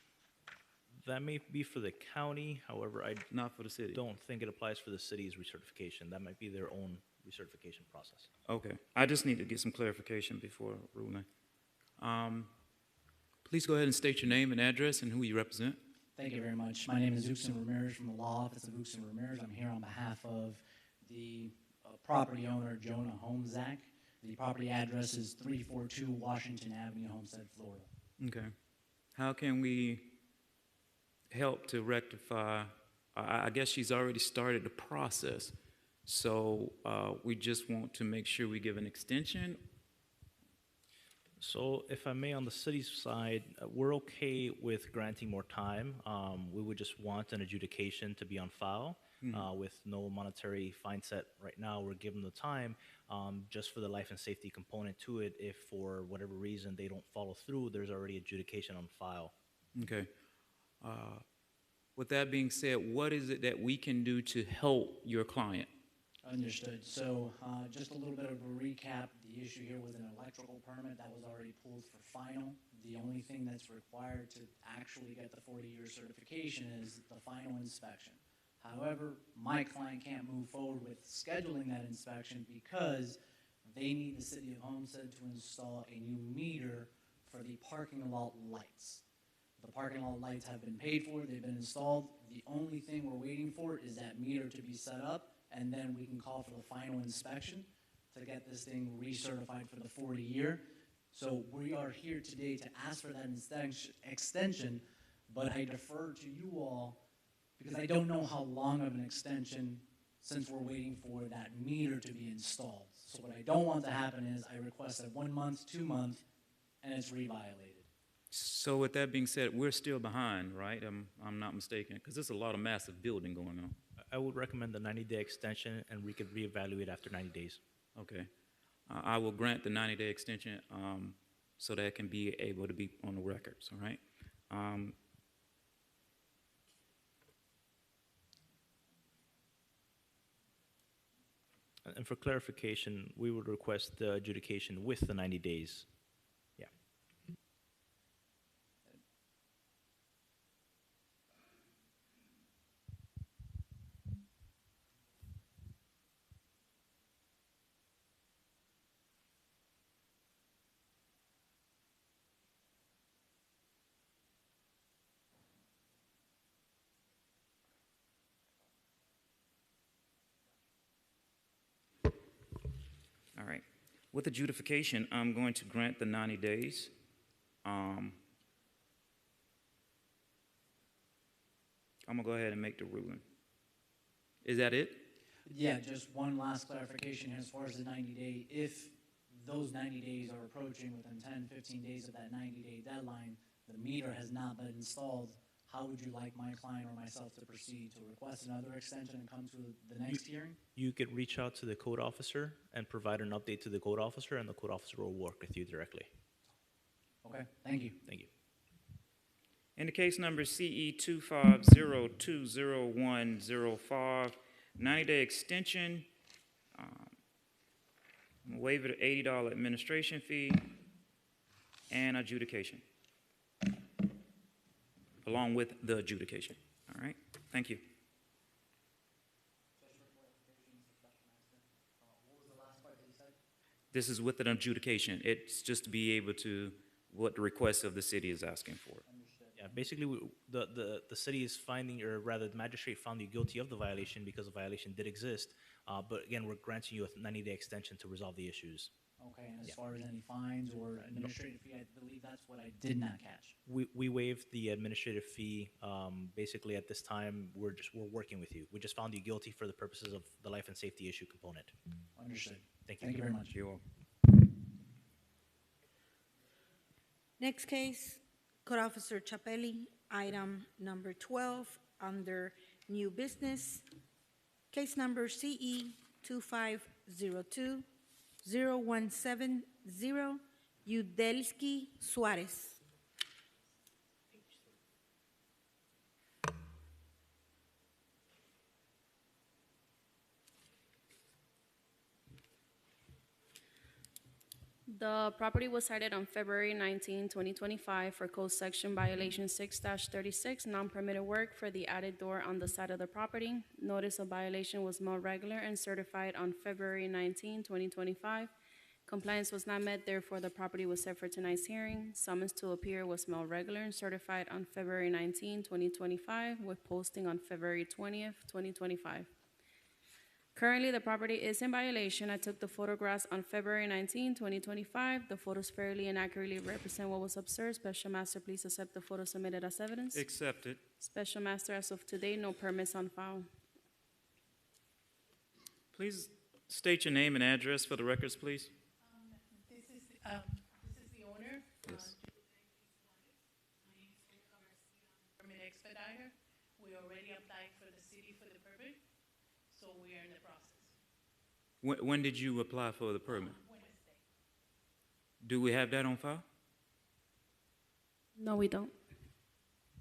That may be for the county, however, I Not for the city? don't think it applies for the city's recertification. That might be their own recertification process. Okay. I just need to get some clarification before ruling. Please go ahead and state your name and address and who you represent. Thank you very much. My name is Uxin Ramirez from the Law Office of Uxin Ramirez. I'm here on behalf of the property owner, Jonah Homzak. The property address is 342 Washington Avenue, Homestead, Florida. Okay. How can we help to rectify? I guess she's already started the process, so we just want to make sure we give an extension. So if I may, on the city's side, we're okay with granting more time. We would just want an adjudication to be on file with no monetary fine set right now. We're given the time just for the life and safety component to it. If for whatever reason they don't follow through, there's already adjudication on file. Okay. With that being said, what is it that we can do to help your client? Understood. So just a little bit of a recap. The issue here was an electrical permit that was already pulled for final. The only thing that's required to actually get the 40-year certification is the final inspection. However, my client can't move forward with scheduling that inspection because they need the City of Homestead to install a new meter for the parking lot lights. The parking lot lights have been paid for, they've been installed. The only thing we're waiting for is that meter to be set up, and then we can call for the final inspection to get this thing recertified for the 40-year. So we are here today to ask for that extension, but I defer to you all because I don't know how long of an extension since we're waiting for that meter to be installed. So what I don't want to happen is I request a 1 month, 2 month, and it's reviolated. So with that being said, we're still behind, right? I'm not mistaken, because there's a lot of massive building going on. I would recommend the 90-day extension, and we could reevaluate after 90 days. Okay. I will grant the 90-day extension so that it can be able to be on the records, all right? And for clarification, we would request the adjudication with the 90 days. Yeah. All right. With adjudication, I'm going to grant the 90 days. I'm going to go ahead and make the ruling. Is that it? Yeah, just one last clarification as far as the 90-day. If those 90 days are approaching within 10, 15 days of that 90-day deadline, the meter has not been installed, how would you like my client or myself to proceed? To request another extension and come to the next hearing? You could reach out to the code officer and provide an update to the code officer, and the code officer will work with you directly. Okay, thank you. Thank you. In the case number CE 250-20105, 90-day extension, waiver of $80 administration fee, and adjudication, along with the adjudication. All right, thank you. This is with an adjudication. It's just to be able to, what the request of the city is asking for. Yeah, basically, the city is finding, or rather, the magistrate found you guilty of the violation because the violation did exist. But again, we're granting you a 90-day extension to resolve the issues. Okay, and as far as any fines or administrative fee, I believe that's what I did not catch. We waived the administrative fee. Basically, at this time, we're working with you. We just found you guilty for the purposes of the life and safety issue component. Understood. Thank you. Thank you very much. You're welcome. Next case, Code Officer Chapelli, item number 12, under new business. Case number CE 2502-0170, Udelski Suarez. The property was cited on February 19, 2025 for code section violation 6-36, non-permitted work for the added door on the side of the property. Notice of violation was mailed regular and certified on February 19, 2025. Compliance was not met, therefore the property was set for tonight's hearing. Summons to appear was mailed regular and certified on February 19, 2025, with posting on February 20th, 2025. Currently, the property is in violation. I took the photographs on February 19, 2025. The photos fairly and accurately represent what was observed. Special Master, please accept the photos submitted as evidence. Accepted. Special Master, as of today, no permits on file. Please state your name and address for the records, please. This is the owner. Yes. Permit expediter. We already applied for the city for the permit, so we are in the process. When did you apply for the permit? Wednesday. Do we have that on file? No, we don't.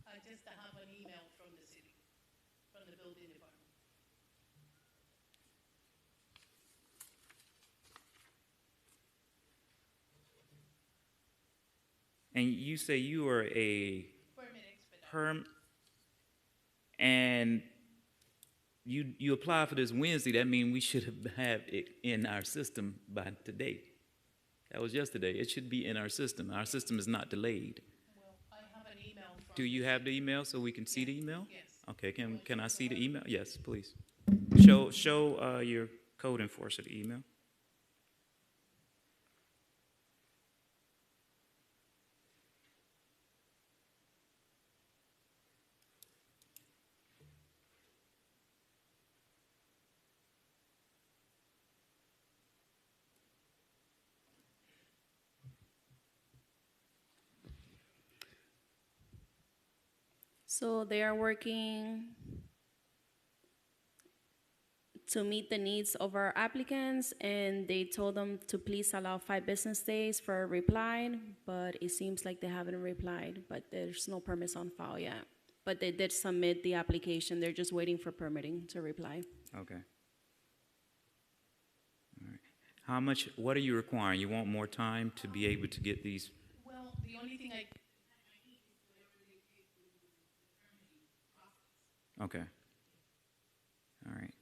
I just have an email from the city, from the building department. And you say you are a Permit expediter. and you apply for this Wednesday. That means we should have it in our system by today. That was yesterday. It should be in our system. Our system is not delayed. Well, I have an email from. Do you have the email so we can see the email? Yes. Okay. Can I see the email? Yes, please. Show your code enforcer the email. So they are working to meet the needs of our applicants, and they told them to please allow 5 business days for a reply, but it seems like they haven't replied, but there's no permits on file yet. But they did submit the application. They're just waiting for permitting to reply. Okay. All right. What are you requiring? You want more time to be able to get these? Well, the only thing I. Okay. All right.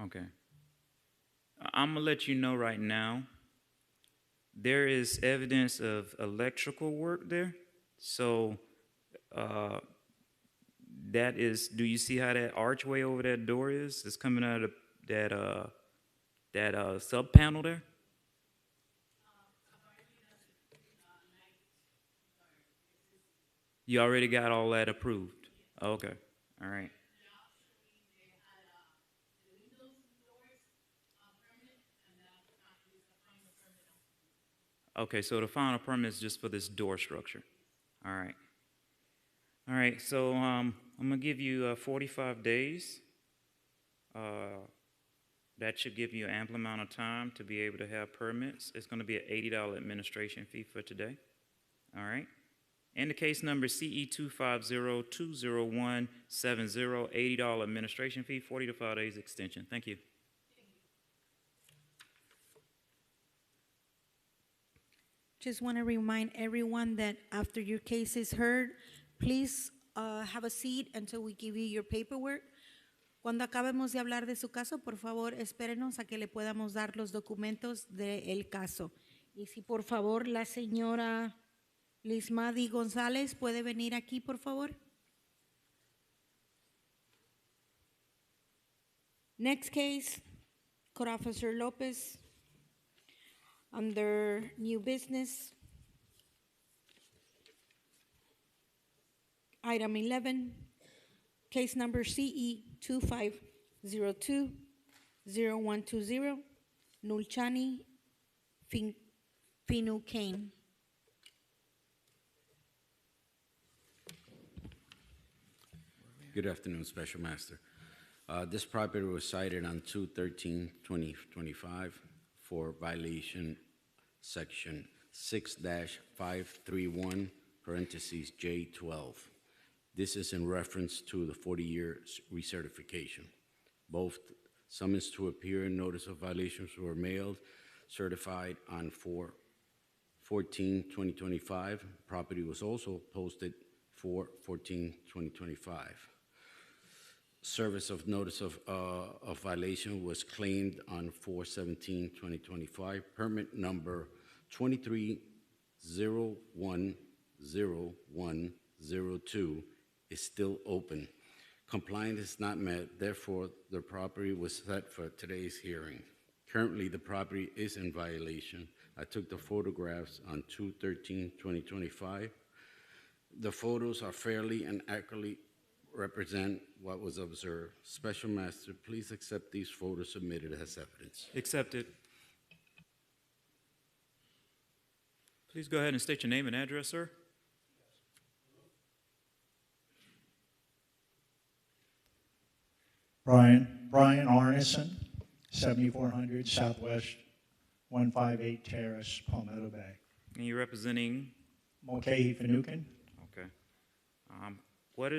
Okay. I'm gonna let you know right now. There is evidence of electrical work there. So that is, do you see how that archway over that door is? It's coming out of that sub panel there? You already got all that approved? Okay. All right. Okay, so the final permit is just for this door structure. All right. All right, so I'm gonna give you 45 days. That should give you an ample amount of time to be able to have permits. It's gonna be an $80 administration fee for today. All right. And the case number CE 250-20170, $80 administration fee, 40 to 5 days extension. Thank you. Just want to remind everyone that after your case is heard, please have a seat until we give you your paperwork. Cuando acabemos de hablar de su caso, por favor, espérenos a que le podamos dar los documentos del caso. Y si por favor la señora Lismadi González puede venir aquí, por favor. Next case, Code Officer Lopez. Under new business, item 11, case number CE 2502-0120, Nulchani Finucane. Good afternoon, Special Master. This property was cited on 2/13/2025 for violation section 6-531, parentheses J12. This is in reference to the 40-year recertification. Both summons to appear and notice of violations were mailed, certified on 4/14/2025. Property was also posted 4/14/2025. Service of notice of violation was claimed on 4/17/2025. Permit number 23010102 is still open. Compliance is not met, therefore the property was set for today's hearing. Currently, the property is in violation. I took the photographs on 2/13/2025. The photos are fairly and accurately represent what was observed. Special Master, please accept these photos submitted as evidence. Accepted. Please go ahead and state your name and address, sir. Brian Arneson, 7400 Southwest 158 Terrace, Palmetto Bay. And you're representing? Mulcahy Finucane. Okay. What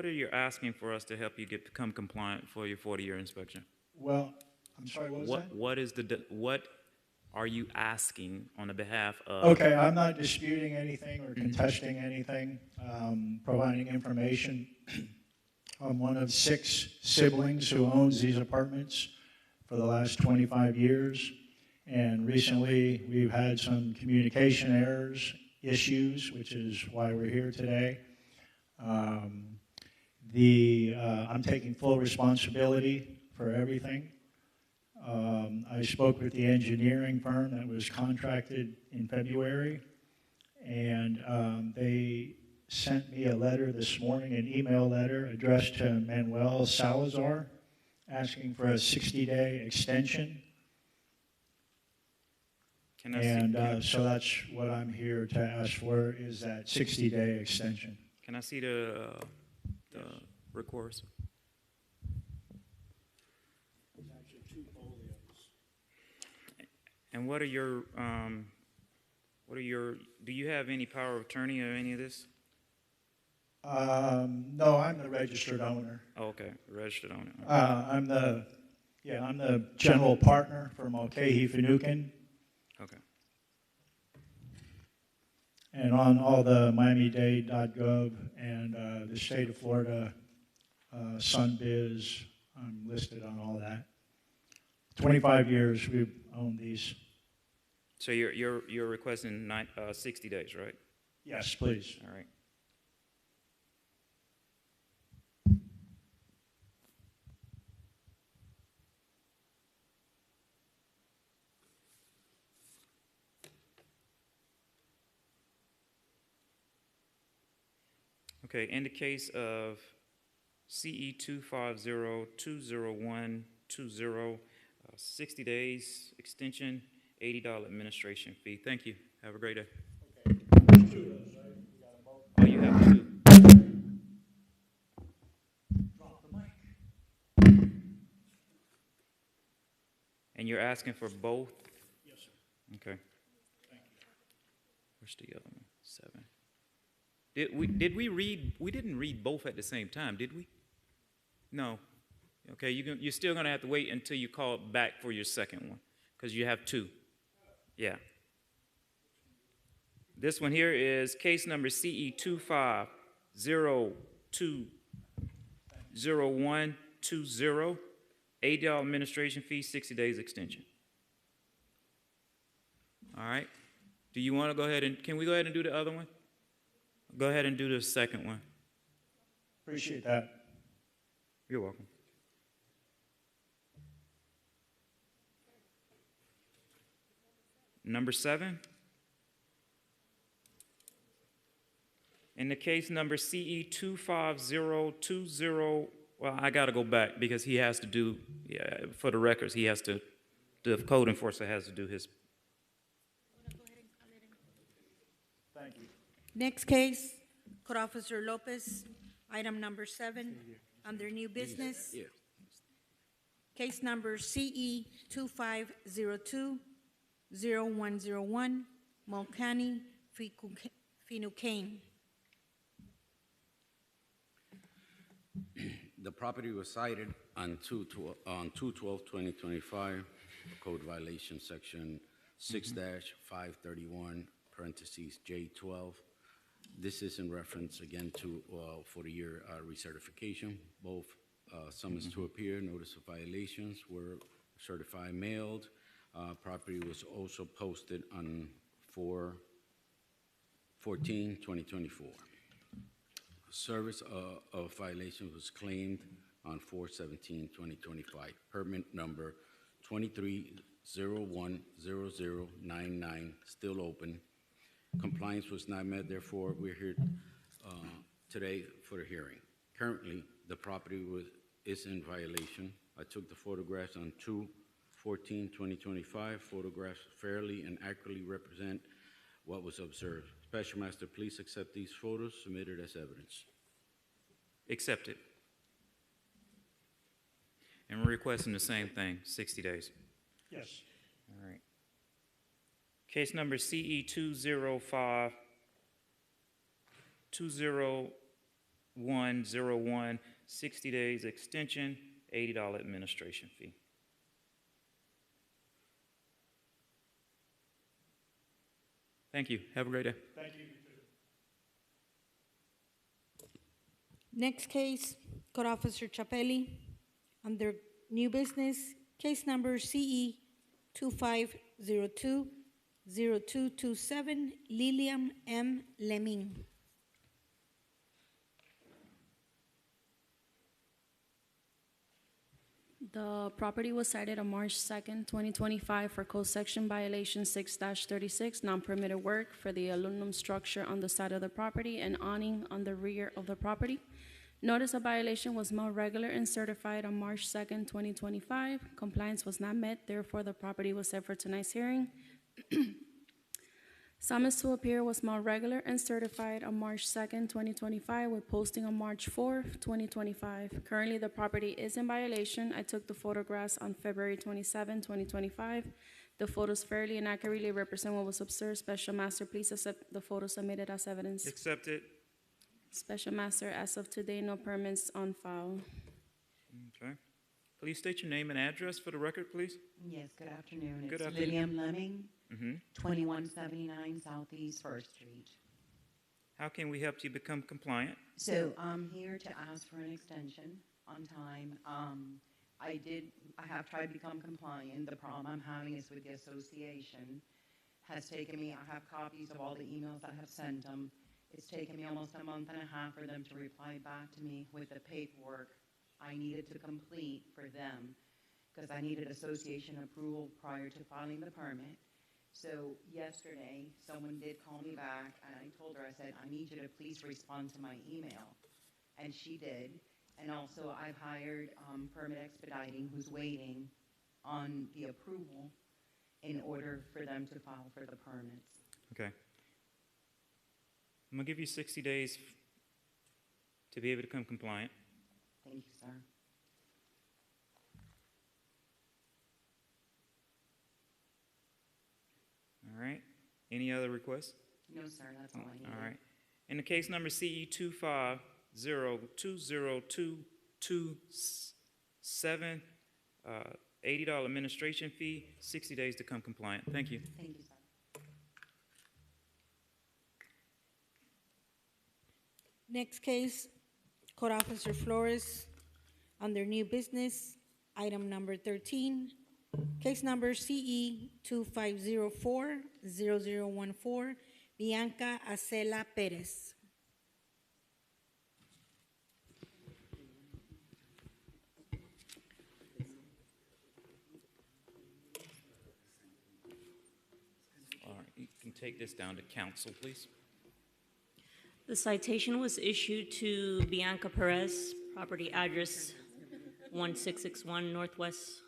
are you asking for us to help you become compliant for your 40-year inspection? Well, I'm sorry, what was that? What are you asking on the behalf of? Okay, I'm not disputing anything or contesting anything, providing information. I'm one of 6 siblings who owns these apartments for the last 25 years. And recently, we've had some communication errors, issues, which is why we're here today. I'm taking full responsibility for everything. I spoke with the engineering firm that was contracted in February, and they sent me a letter this morning, an email letter addressed to Manuel Salazar, asking for a 60-day extension. So that's what I'm here to ask for, is that 60-day extension. Can I see the records? And what are your, do you have any power of attorney or any of this? No, I'm the registered owner. Oh, okay, registered owner. I'm the general partner for Mulcahy Finucane. Okay. And on all the miami-dade.gov and the state of Florida SunBiz, I'm listed on all that. 25 years we've owned these. So you're requesting 60 days, right? Yes, please. All right. Okay, in the case of CE 250-20120, 60 days extension, $80 administration fee. Thank you. Have a great day. Okay. Oh, you have 2. Drop the mic. And you're asking for both? Yes, sir. Okay. Thank you. Where's the other one? 7. Did we read? We didn't read both at the same time, did we? No. Okay, you're still going to have to wait until you call back for your second one, because you have 2. Yeah. This one here is case number CE 250-20120, $80 administration fee, 60 days extension. All right. Do you want to go ahead and, can we go ahead and do the other one? Go ahead and do the second one. Appreciate that. You're welcome. Number 7. In the case number CE 25020, well, I got to go back because he has to do, for the records, he has to, the code enforcer has to do his. Thank you. Next case, Code Officer Lopez, item number 7, under new business. Yeah. Case number CE 2502-0101, Mulcahy Finucane. The property was cited on 2/12/2025, code violation section 6-531, parentheses J12. This is in reference again to 40-year recertification. Both summons to appear, notice of violations were certified mailed. Property was also posted on 4/14/2024. Service of violation was claimed on 4/17/2025. Permit number 23010099 still open. Compliance was not met, therefore we're here today for the hearing. Currently, the property is in violation. I took the photographs on 2/14/2025. Photographs fairly and accurately represent what was observed. Special Master, please accept these photos submitted as evidence. Accepted. And we're requesting the same thing, 60 days. Yes. All right. Case number CE 205-20101, 60 days extension, $80 administration fee. Thank you. Have a great day. Thank you. Next case, Code Officer Chapelli, under new business, case number CE 2502-0227, Lilian M. Leming. The property was cited on March 2nd, 2025 for code section violation 6-36, non-permitted work for the aluminum structure on the side of the property and awning on the rear of the property. Notice of violation was mailed regular and certified on March 2nd, 2025. Compliance was not met, therefore the property was set for tonight's hearing. Summons to appear was mailed regular and certified on March 2nd, 2025, with posting on March 4th, 2025. Currently, the property is in violation. I took the photographs on February 27, 2025. The photos fairly and accurately represent what was observed. Special Master, please accept the photos submitted as evidence. Accepted. Special Master, as of today, no permits on file. Okay. Please state your name and address for the record, please. Yes, good afternoon. Good It's afternoon. Lillian Lemming, Mm-hmm. 2179 Southeast First Street. How can we help you become compliant? So I'm here to ask for an extension on time. I have tried to become compliant. The problem I'm having is with the association has taken me, I have copies of all the emails I have sent them. It's taken me almost a month and a half for them to reply back to me with the paperwork I needed to complete for them, because I needed association approval prior to filing the permit. So yesterday, someone did call me back, and I told her, I said, I need you to please respond to my email. And she did. And also, I've hired Permit Expediting, who's waiting on the approval in order for them to file for the permits. Okay. I'm going to give you 60 days to be able to become compliant. Thank you, sir. All right. Any other requests? No, sir, that's all I need. All right. In the case number CE 250-20227, $80 administration fee, 60 days to come compliant. Thank you. Thank you, sir. Next case, Code Officer Flores, under new business, item number 13, case number CE 2504-0014, Bianca Acela Perez. All right. You can take this down to council, please. The citation was issued to Bianca Perez, property address 1661 Northwest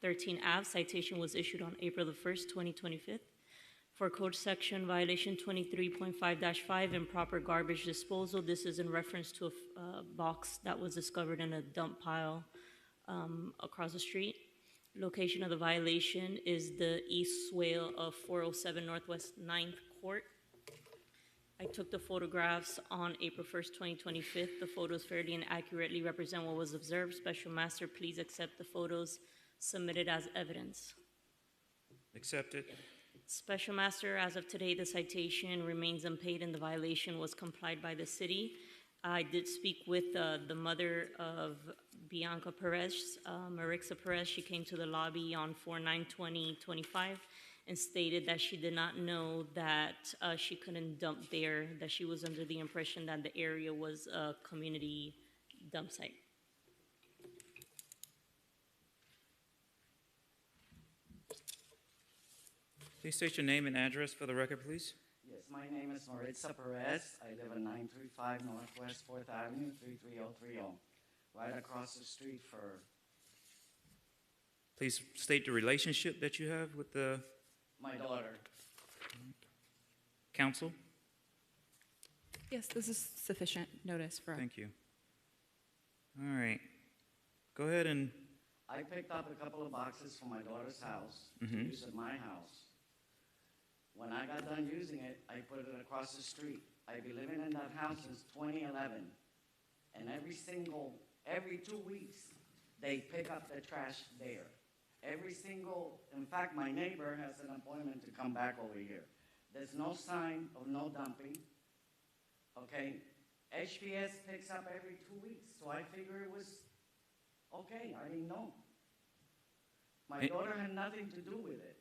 13 Ave. Citation was issued on April the 1st, 2025, for code section violation 23.5-5, improper garbage disposal. This is in reference to a box that was discovered in a dump pile across the street. Location of the violation is the east swale of 407 Northwest 9th Court. I took the photographs on April 1st, 2025. The photos fairly and accurately represent what was observed. Special Master, please accept the photos submitted as evidence. Accepted. Special Master, as of today, the citation remains unpaid and the violation was complied by the city. I did speak with the mother of Bianca Perez, Marixa Perez. She came to the lobby on 4/9/2025 and stated that she did not know that she couldn't dump there, that she was under the impression that the area was a community dump site. Please state your name and address for the record, please. Yes, my name is Maritza Perez. I live at 935 Northwest 4th Avenue, 33030, right across the street for... Please state the relationship that you have with the my daughter. council. Yes, this is sufficient notice for. Thank you. All right. Go ahead and... I picked up a couple of boxes from my daughter's house to use at my house. When I got done using it, I put it across the street. I've been living in that house since 2011. And every 2 weeks, they pick up the trash there. In fact, my neighbor has an appointment to come back over here. There's no sign of no dumping, okay? HPS picks up every 2 weeks, so I figure it was okay, I didn't know. My daughter had nothing to do with it.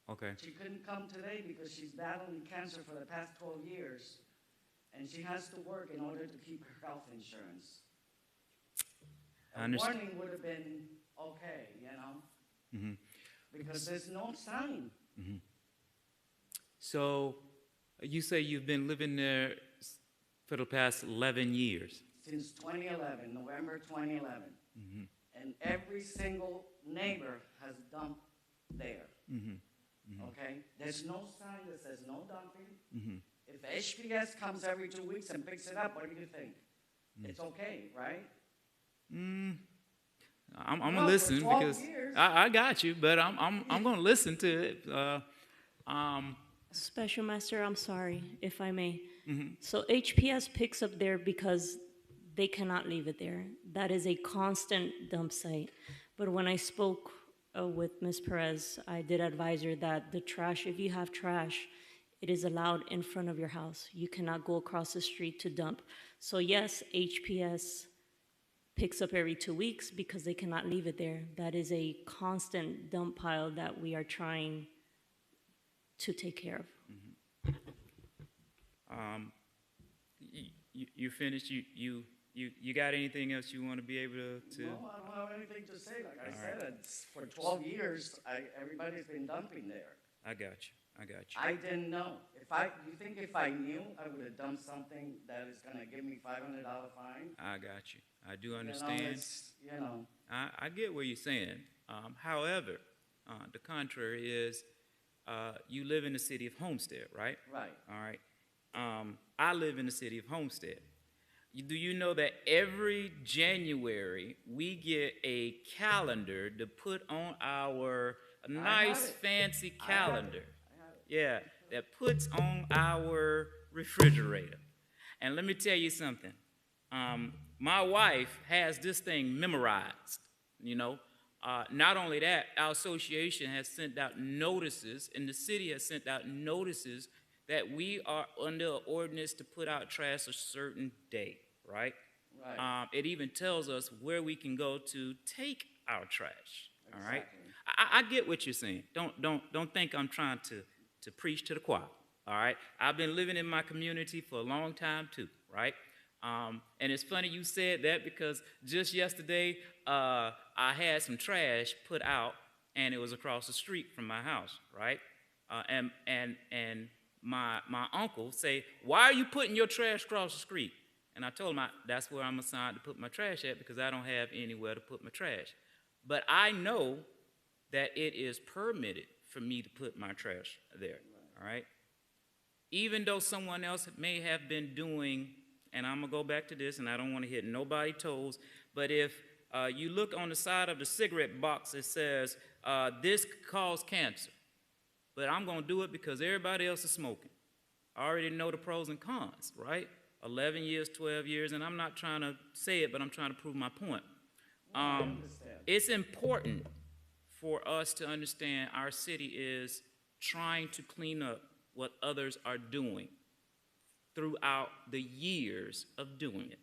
Okay. She couldn't come today because she's battling cancer for the past 12 years, and she has to work in order to keep her health insurance. I understand. A warning would have been okay, you know? Mm-hmm. Because there's no sign. Mm-hmm. So, you say you've been living there for the past 11 years? Since 2011, November 2011. Mm-hmm. And every single neighbor has dumped there. Mm-hmm. Mm-hmm. Okay? There's no sign that says no dumping. Mm-hmm. If HPS comes every 2 weeks and picks it up, what do you think? It's okay, right? I'm No, gonna listen for 12 because years. I got you, but I'm gonna listen to it. Special Master, I'm sorry, if I may. Mhm. So HPS picks up there because they cannot leave it there. That is a constant dump site. But when I spoke with Ms. Perez, I did advise her that the trash, if you have trash, it is allowed in front of your house. You cannot go across the street to dump. So yes, HPS picks up every 2 weeks because they cannot leave it there. That is a constant dump pile that we are trying to take care of. You finished? You got anything else you want to be able to? No, I don't have anything to say. Like I All said, right. it's for 12 years, everybody's been dumping there. I got you. I didn't know. You think if I knew, I would have done something that is gonna give me $500 fine? I got you. I do understand. You know. I get what you're saying. However, the contrary is, you live in the city of Homestead, right? Right. All right. I live in the city of Homestead. Do you know that every January we get a calendar to put on our nice fancy calendar? Yeah, that puts on our refrigerator. And let me tell you something. My wife has this thing memorized, you know. Not only that, our association has sent out notices, and the city has sent out notices that we are under an ordinance to put out trash a certain day, right? Right. It even tells us where we can go to take our trash, all right? I get what you're saying. Don't think I'm trying to preach to the choir, all right? I've been living in my community for a long time too, right? And it's funny you said that because just yesterday I had some trash put out and it was across the street from my house, right? And my uncle say, "Why are you putting your trash across the street?" And I told him that's where I'm assigned to put my trash at because I don't have anywhere to put my trash. But I know that it is permitted for me to put my trash there, all right? Even though someone else may have been doing, and I'm gonna go back to this, and I don't wanna hit nobody's toes, but if you look on the side of the cigarette box, it says, this could cause cancer, but I'm gonna do it because everybody else is smoking. I already know the pros and cons, right? 11 years, 12 years, and I'm not trying to say it, but I'm trying to prove my point. It's important for us to understand our city is trying to clean up what others are doing throughout the years of doing it.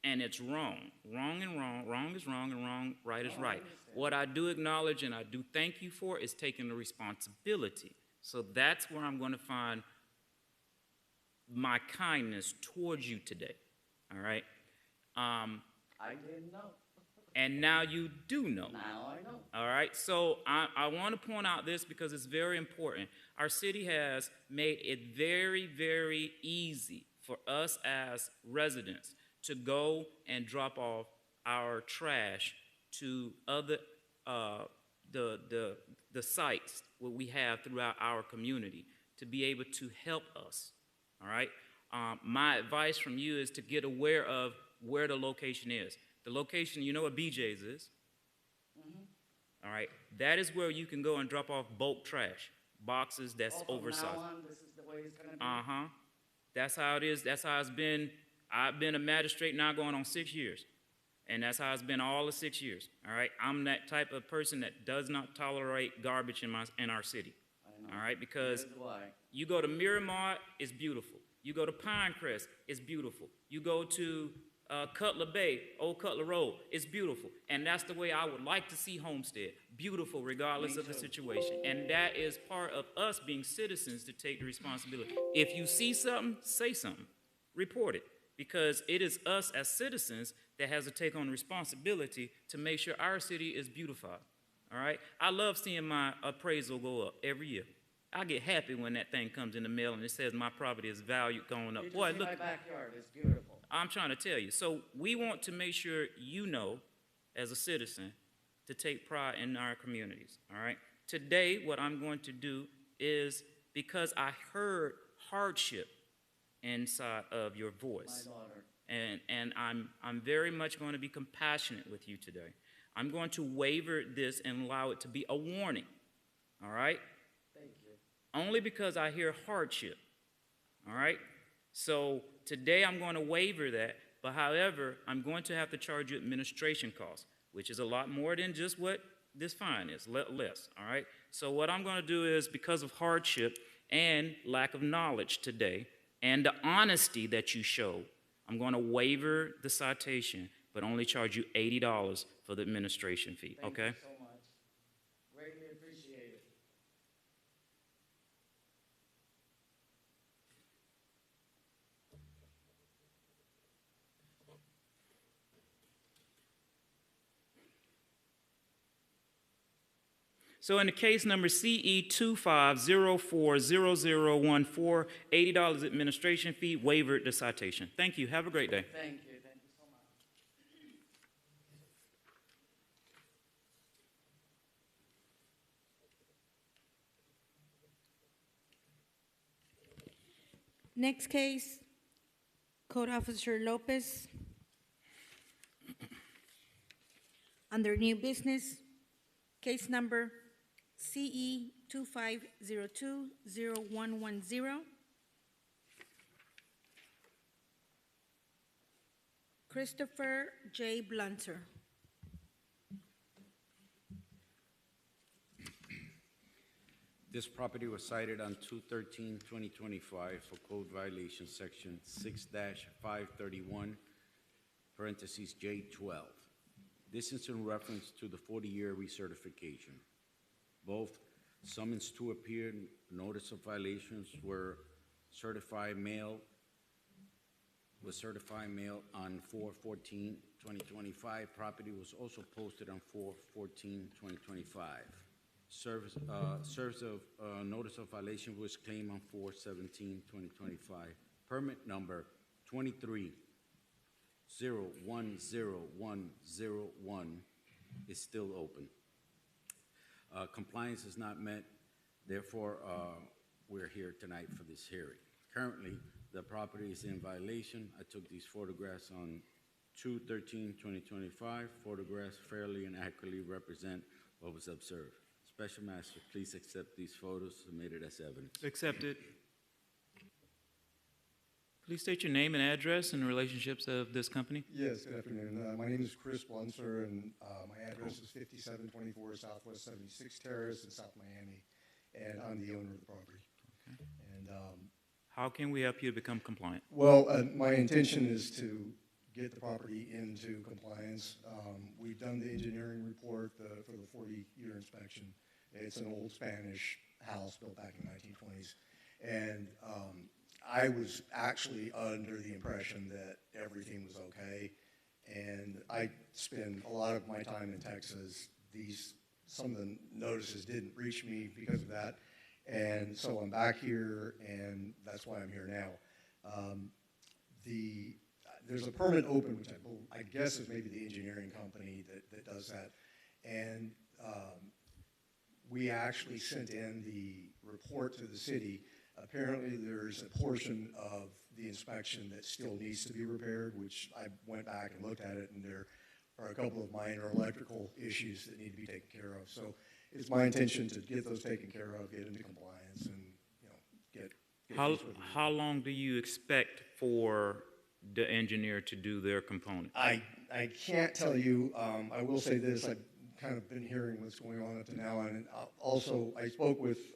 And it's wrong. Wrong and wrong. Wrong is wrong and wrong, right is right. What I do acknowledge and I do thank you for is taking the responsibility. So that's where I'm going to find my kindness towards you today. All right? I didn't know. And now you do know. Now I know. All right? So I want to point out this because it's very important. Our city has made it very, very easy for us as residents to go and drop off our trash to other the sites what we have throughout our community to be able to help us. All right. My advice from you is to get aware of where the location is. The location, you know what BJ's is? Mm-hmm. All right. That is where you can go and drop off bulk trash, boxes that's From oversized. now on, this is the way it's going to be? Uh-huh. That's how it is. That's how it's been. I've been a magistrate now going on 6 years. And that's how it's been all the 6 years. All right. I'm that type of person that does not tolerate garbage in our city. I know. All right. Because Here's why. you go to Miramar, it's beautiful. You go to Pinecrest, it's beautiful. You go to Cutler Bay, Old Cutler Road, it's beautiful. And that's the way I would like to see Homestead. Beautiful regardless of the situation. And that is part of us being citizens to take the responsibility. If you see something, say something. Report it. Because it is us as citizens that has to take on the responsibility to make sure our city is beautified. All right? I love seeing my appraisal go up every year. I get happy when that thing comes in the mail and it says my property is valued going up. You Boy, just see look, my backyard. It's beautiful. I'm trying to tell you. So we want to make sure you know, as a citizen, to take pride in our communities. All right? Today, what I'm going to do is, because I heard hardship inside of your voice. My daughter. And I'm very much going to be compassionate with you today. I'm going to waiver this and allow it to be a warning. All right? Thank you. Only because I hear hardship. All right? So today I'm going to waiver that, but however, I'm going to have to charge you administration costs, which is a lot more than just what this fine is, less. All right? So what I'm going to do is, because of hardship and lack of knowledge today, and the honesty that you show, I'm going to waiver the citation, but only charge you $80 for the administration fee, okay? Thank you so much. Greatly appreciate it. So in the case number CE 25040014, $80 administration fee, waivered the citation. Thank you. Have a great day. Thank you. Thank you so much. Next case, Code Officer Lopez. Under new business, case number CE 25020110. Christopher J. Blunter. This property was cited on 2/13/2025 for code violation section 6-531, parentheses J12. This is in reference to the 40-year recertification. Both summons to appear, notice of violations were certified mail on 4/14/2025. Property was also posted on 4/14/2025. Service of notice of violation was claimed on 4/17/2025. Permit number 23010101 is still open. Compliance is not met, therefore we're here tonight for this hearing. Currently, the property is in violation. I took these photographs on 2/13/2025. Photographs fairly and accurately represent what was observed. Special Master, please accept these photos submitted as evidence. Accepted. Please state your name and address and relationships of this company. Yes, good afternoon. My name is Chris Blunser, and my address is 5724 Southwest 76 Terrace in South Miami, and I'm the owner of the property. And How can we help you to become compliant? well, my intention is to get the property into compliance. We've done the engineering report for the 40-year inspection. It's an old Spanish house built back in the 1920s, and I was actually under the impression that everything was okay, and I spend a lot of my time in Texas. Some of the notices didn't reach me because of that, and so I'm back here, and that's why I'm here now. There's a permit open, which I guess is maybe the engineering company that does that, and we actually sent in the report to the city. Apparently, there's a portion of the inspection that still needs to be repaired, which I went back and looked at it, and there are a couple of minor electrical issues that need to be taken care of. So it's my intention to get those taken care of, get into compliance, and get How long do you expect for the engineer to do their component? I can't tell you. I will say this. I've kind of been hearing what's going on up to now, and also I spoke with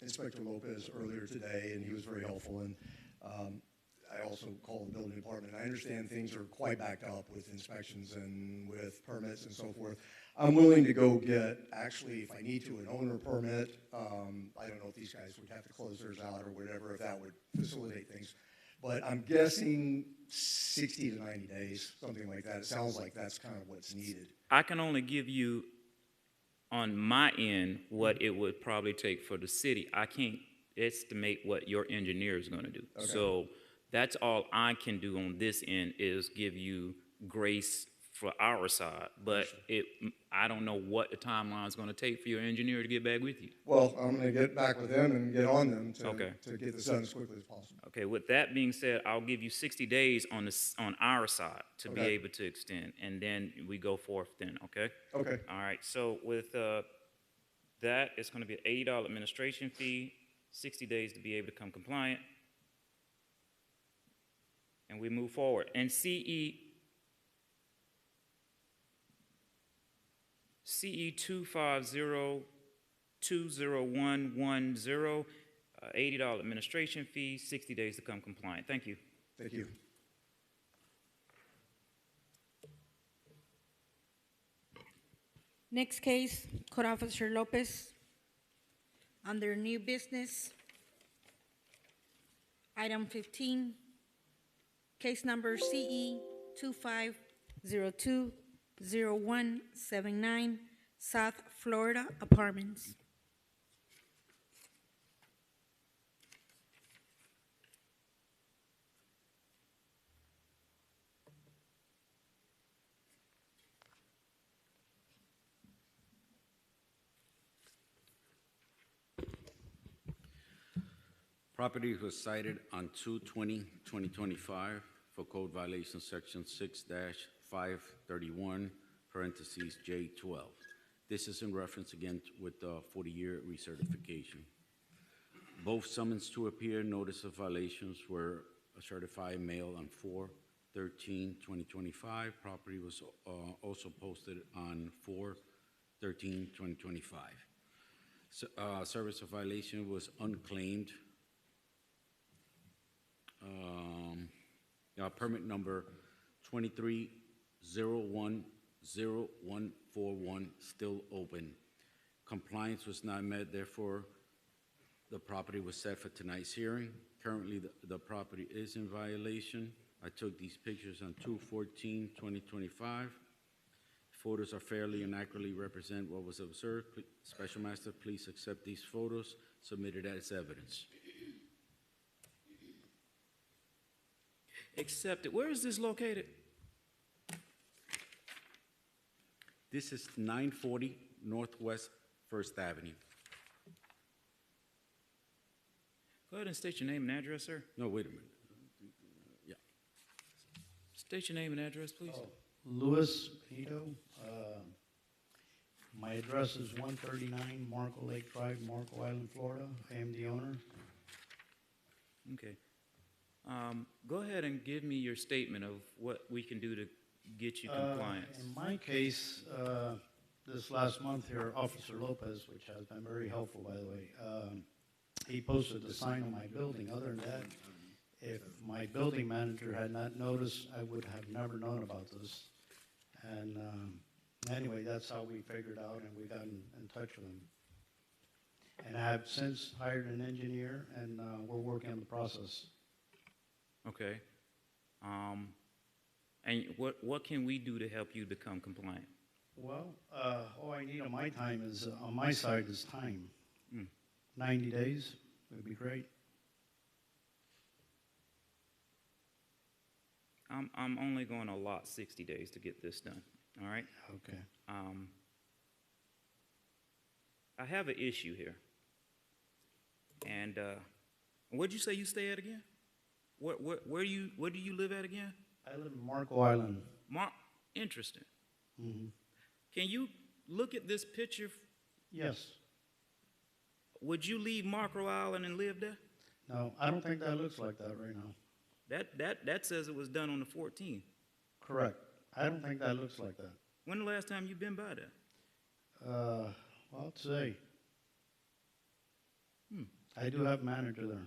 Inspector Lopez earlier today, and he was very helpful. And I also called the building department. I understand things are quite backed up with inspections and with permits and so forth. I'm willing to go get, actually, if I need to, an owner permit. I don't know if these guys would have to close theirs out or whatever, if that would facilitate things. But I'm guessing 60 to 90 days, something like that. It sounds like that's kind of what's needed. I can only give you, on my end, what it would probably take for the city. I can't estimate what your engineer is going to do. Okay. So that's all I can do on this end, is give you grace for our side. But I don't know what the timeline is going to take for your engineer to get back with you. Well, I'm going to get back with them and get on them to get this done as quickly as possible. Okay, with that being said, I'll give you 60 days on our side to be able to extend, and then we go forth then, okay? Okay. All right, so with that, it's going to be an $80 administration fee, 60 days to be able to become compliant, and we move forward. And CE 250-20110, $80 administration fee, 60 days to become compliant. Thank you. Thank you. Next case, Code Officer Lopez. Under new business, item 15, case number CE 25020179, South Florida Apartments. Property was cited on 2/20/2025 for code violation section 6-531, parentheses J12. This is in reference again with the 40-year recertification. Both summons to appear, notice of violations were certified mail on 4/13/2025. Property was also posted on 4/13/2025. Service of violation was unclaimed. Permit number 23010141 still open. Compliance was not met, therefore the property was set for tonight's hearing. Currently the property is in violation. I took these pictures on 2/14/2025. Photos are fairly and accurately represent what was observed. Special Master, please accept these photos submitted as evidence. Accepted. Where is this located? This is 940 Northwest First Avenue. Go ahead and state your name and address, sir. No, wait a minute. Yeah. State your name and address, please. Louis Benito. My address is 139 Marco Lake Drive, Marco Island, Florida. I am the owner. Okay. Go ahead and give me your statement of what we can do to get you compliance. In my case, this last month here, Officer Lopez, which has been very helpful, by the way, he posted the sign on my building. Other than that, if my building manager had not noticed, I would have never known about this. And anyway, that's how we figured out, and we got in touch with him. And I have since hired an engineer, and we're working on the process. Okay. And what can we do to help you become compliant? Well, all I need on my time is, on my side is time. Mm. 90 days would be great. I'm only going to allot 60 days to get this done, all right? Okay. I have an issue here. And where'd you say you stay at again? Where do you live at again? I live in Marco Island. Interesting. Mm-hmm. Can you look at this picture? Yes. Would you leave Marco Island and live there? No, I don't think that looks like that right now. That says it was done on the 14th. Correct. I don't think that looks like that. When the last time you been by there? Well, today. I do have a manager there.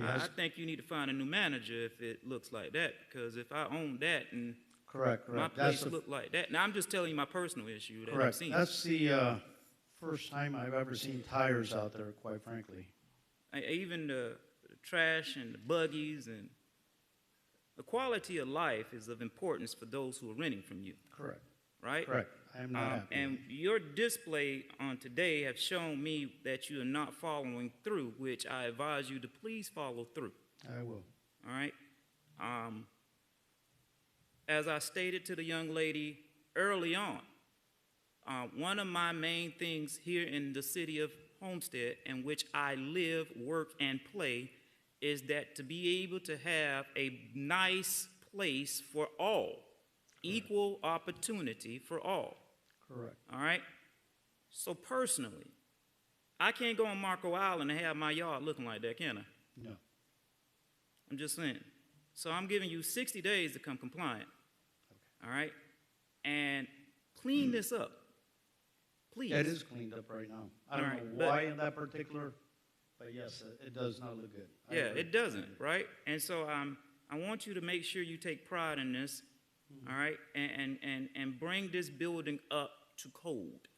I think you need to find a new manager if it looks like that, because if I own that and Correct. my place look like that. Now, I'm just telling you my personal issue that I've Correct. seen. That's the first time I've ever seen tires out there, quite frankly. Even the trash and the buggies and the quality of life is of importance for those who are renting from you. Correct. Right? Correct. I am not happy. And your display on today have shown me that you are not following through, which I advise you to please follow through. I will. All right? As I stated to the young lady early on, one of my main things here in the city of Homestead, in which I live, work, and play, is that to be able to have a nice place for all, equal opportunity for all. Correct. All right? So personally, I can't go on Marco Island and have my yard looking like that, can I? No. I'm just saying. So I'm giving you 60 days to come compliant. Okay. All right? And clean this up. Please. It is cleaned up right now. I don't know why in that particular, but yes, it does not look good. Yeah, it doesn't, right? And so I want you to make sure you take pride in this, all right, and bring this building up to code.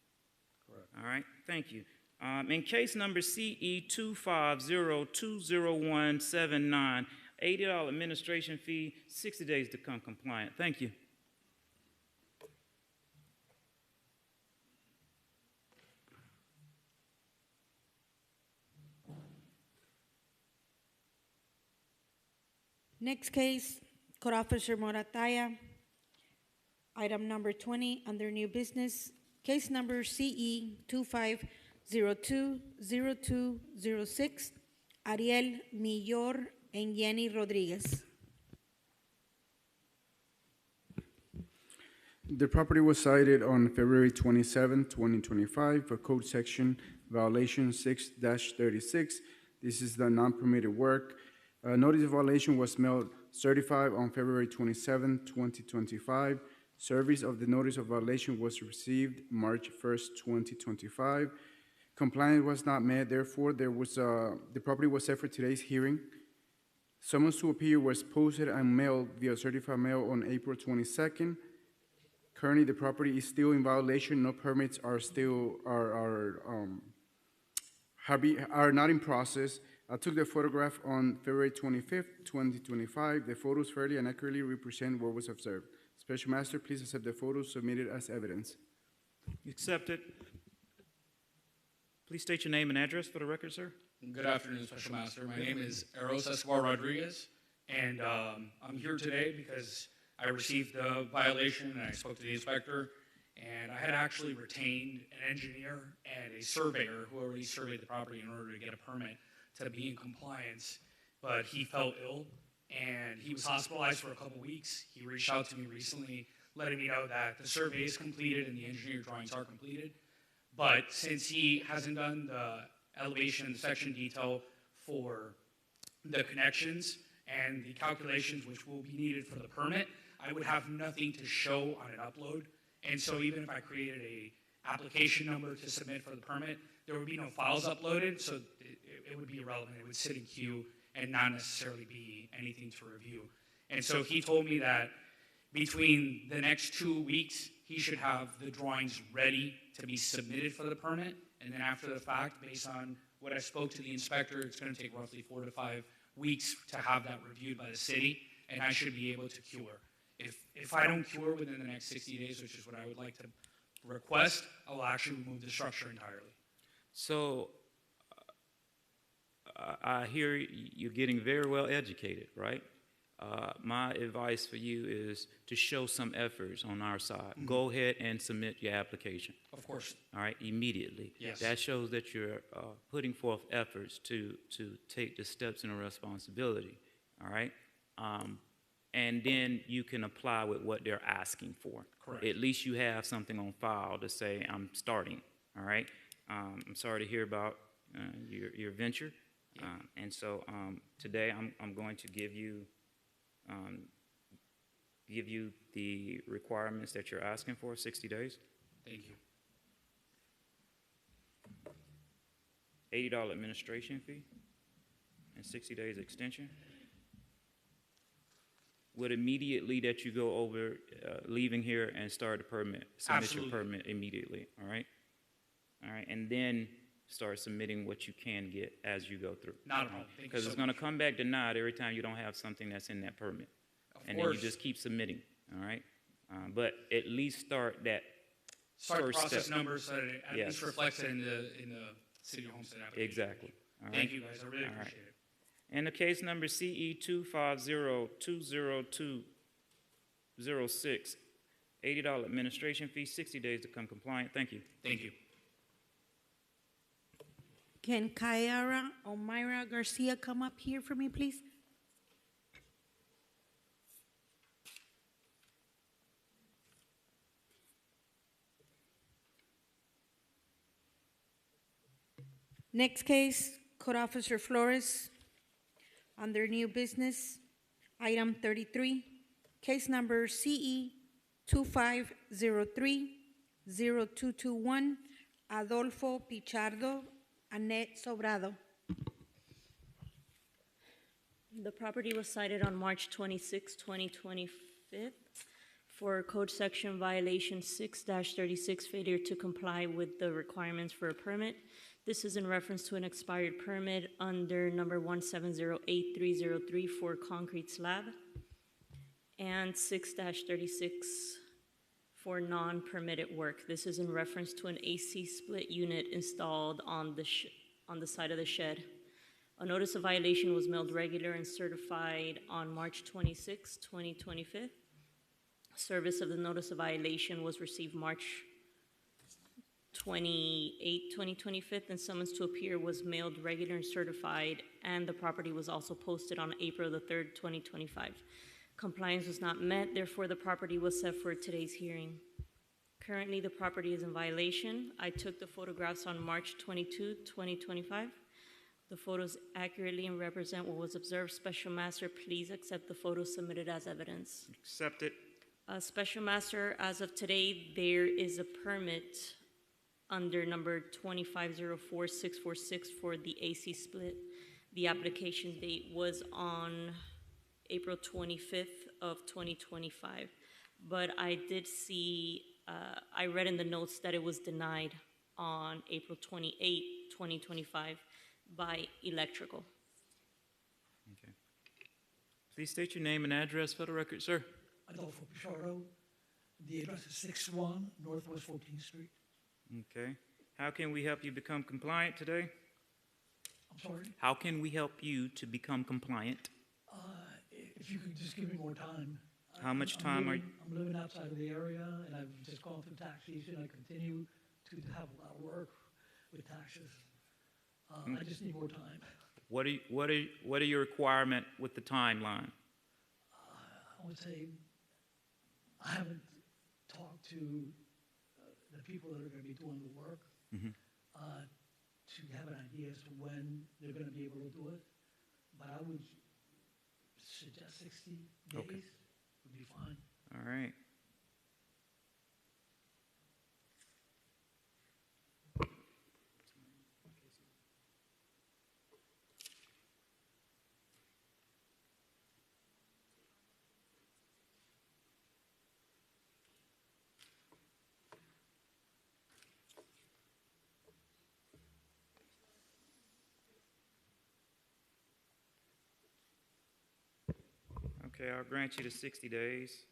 Correct. All right, thank you. In case number CE 250-20179, $80 administration fee, 60 days to come compliant. Thank you. Next case, Code Officer Morataya. Item number 20 under new business. Case number CE 25020206. Ariel Millor and Jenny Rodriguez. The property was cited on February 27, 2025 for code section violation 6-36. This is the non-permitted work. Notice of violation was mailed certified on February 27, 2025. Service of the notice of violation was received March 1st, 2025. Compliance was not met, therefore, the property was set for today's hearing. Summons to appear was posted and mailed via certified mail on April 22nd. Currently, the property is still in violation. No permits are not in process. I took the photograph on February 25th, 2025. The photos fairly and accurately represent what was observed. Special Master, please accept the photos submitted as evidence. Accepted. Please state your name and address for the record, sir. Good afternoon, Special Master. My name is Eros Escobar Rodriguez, and I'm here today because I received a violation and I spoke to the inspector, and I had actually retained an engineer and a surveyor who already surveyed the property in order to get a permit to be in compliance, but he fell ill and he was hospitalized for a couple weeks. He reached out to me recently letting me know that the survey is completed and the engineer drawings are completed, but since he hasn't done the elevation and section detail for the connections and the calculations which will be needed for the permit, I would have nothing to show on an upload. And so even if I created a application number to submit for the permit, there would be no files uploaded, so it would be irrelevant. It would sit in queue and not necessarily be anything to review. And so he told me that between the next 2 weeks, he should have the drawings ready to be submitted for the permit. And then after the fact, based on what I spoke to the inspector, it's going to take roughly 4 to 5 weeks to have that reviewed by the city, and I should be able to cure. If I don't cure within the next 60 days, which is what I would like to request, I will actually remove the structure entirely. So I hear you're getting very well educated, right? My advice for you is to show some efforts on our side. Mm-hmm. Go ahead and submit your application. Of course. All right, immediately. Yes. That shows that you're putting forth efforts to take the steps and the responsibility. All right. And then you can apply with what they're asking for. Correct. At least you have something on file to say, I'm starting. All right. I'm sorry to hear about your venture. Yeah. And so today I'm going to give you the requirements that you're asking for, 60 days. Thank you. $80 administration fee and 60 days extension. Would immediately that you go over, leaving here and start the permit, submit Absolutely. your permit immediately, all right? All right, and then start submitting what you can get as you go through. Not a problem. Thank you Because so it's gonna much. come back denied every time you don't have something that's in that permit. And then you course. just keep submitting, all right? But at least start that Start the first process step. numbers so that it at Yes. least reflects it in the city homestead application. Exactly. All right? Thank you, guys. I really All right. appreciate it. And the case number CE 250-20206, $80 administration fee, 60 days to come compliant. Thank you. Thank you. Can Kyara Omaira Garcia come up here for me, please? Next case, Code Officer Flores, under new business, item 33, case number CE 2503-0221, Adolfo Pichardo, Annette Sobrado. The property was cited on March 26, 2025 for code section violation 6-36, failure to comply with the requirements for a permit. This is in reference to an expired permit under number 1708303 for concrete slab, and 6-36 for non-permitted work. This is in reference to an AC split unit installed on the side of the shed. A notice of violation was mailed regular and certified on March 26, 2025. Service of the notice of violation was received March 28, 2025, and summons to appear was mailed regular and certified, and the property was also posted on April the 3rd, 2025. Compliance was not met, therefore the property was set for today's hearing. Currently, the property is in violation. I took the photographs on March 22, 2025. The photos accurately and represent what was observed. Special Master, please accept the photos submitted as evidence. Accept it. Special Master, as of today, there is a permit under number 2504646 for the AC split. The application date was on April 25th of 2025. But I did see, I read in the notes that it was denied on April 28, 2025 by electrical. Okay. Please state your name and address for the record, sir. Adolfo Pichardo. The address is 61 Northwest 14th Street. Okay. How can we help you become compliant today? I'm sorry? How can we help you to become compliant? If you could just give me more time. How much time are you? I'm living outside of the area, and I've just gone through tax season. I continue to have a lot of work with taxes. I just need more time. What are your requirement with the timeline? I would say I haven't talked to the people that are going to be doing the work to have an idea as to when they're going to be able to do it. but I would suggest 60 days Okay. would be fine. All right. Okay, I'll grant you the 60 days.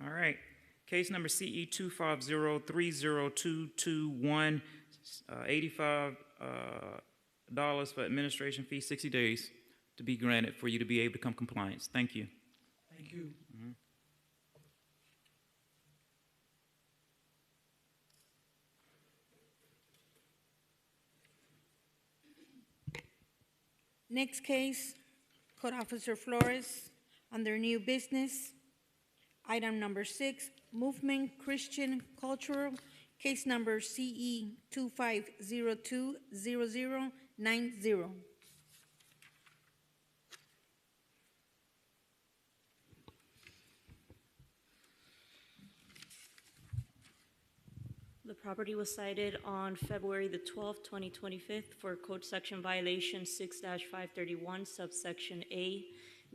All right. Case number CE 250302221, $85 for administration fee, 60 days to be granted for you to be able to become compliant. Thank you. Thank you. Next case, Code Officer Flores, under new business. Item number 6, Movement Christian Cultural, case number CE 25020090. The property was cited on February the 12th, 2025 for code section violation 6-531 subsection A,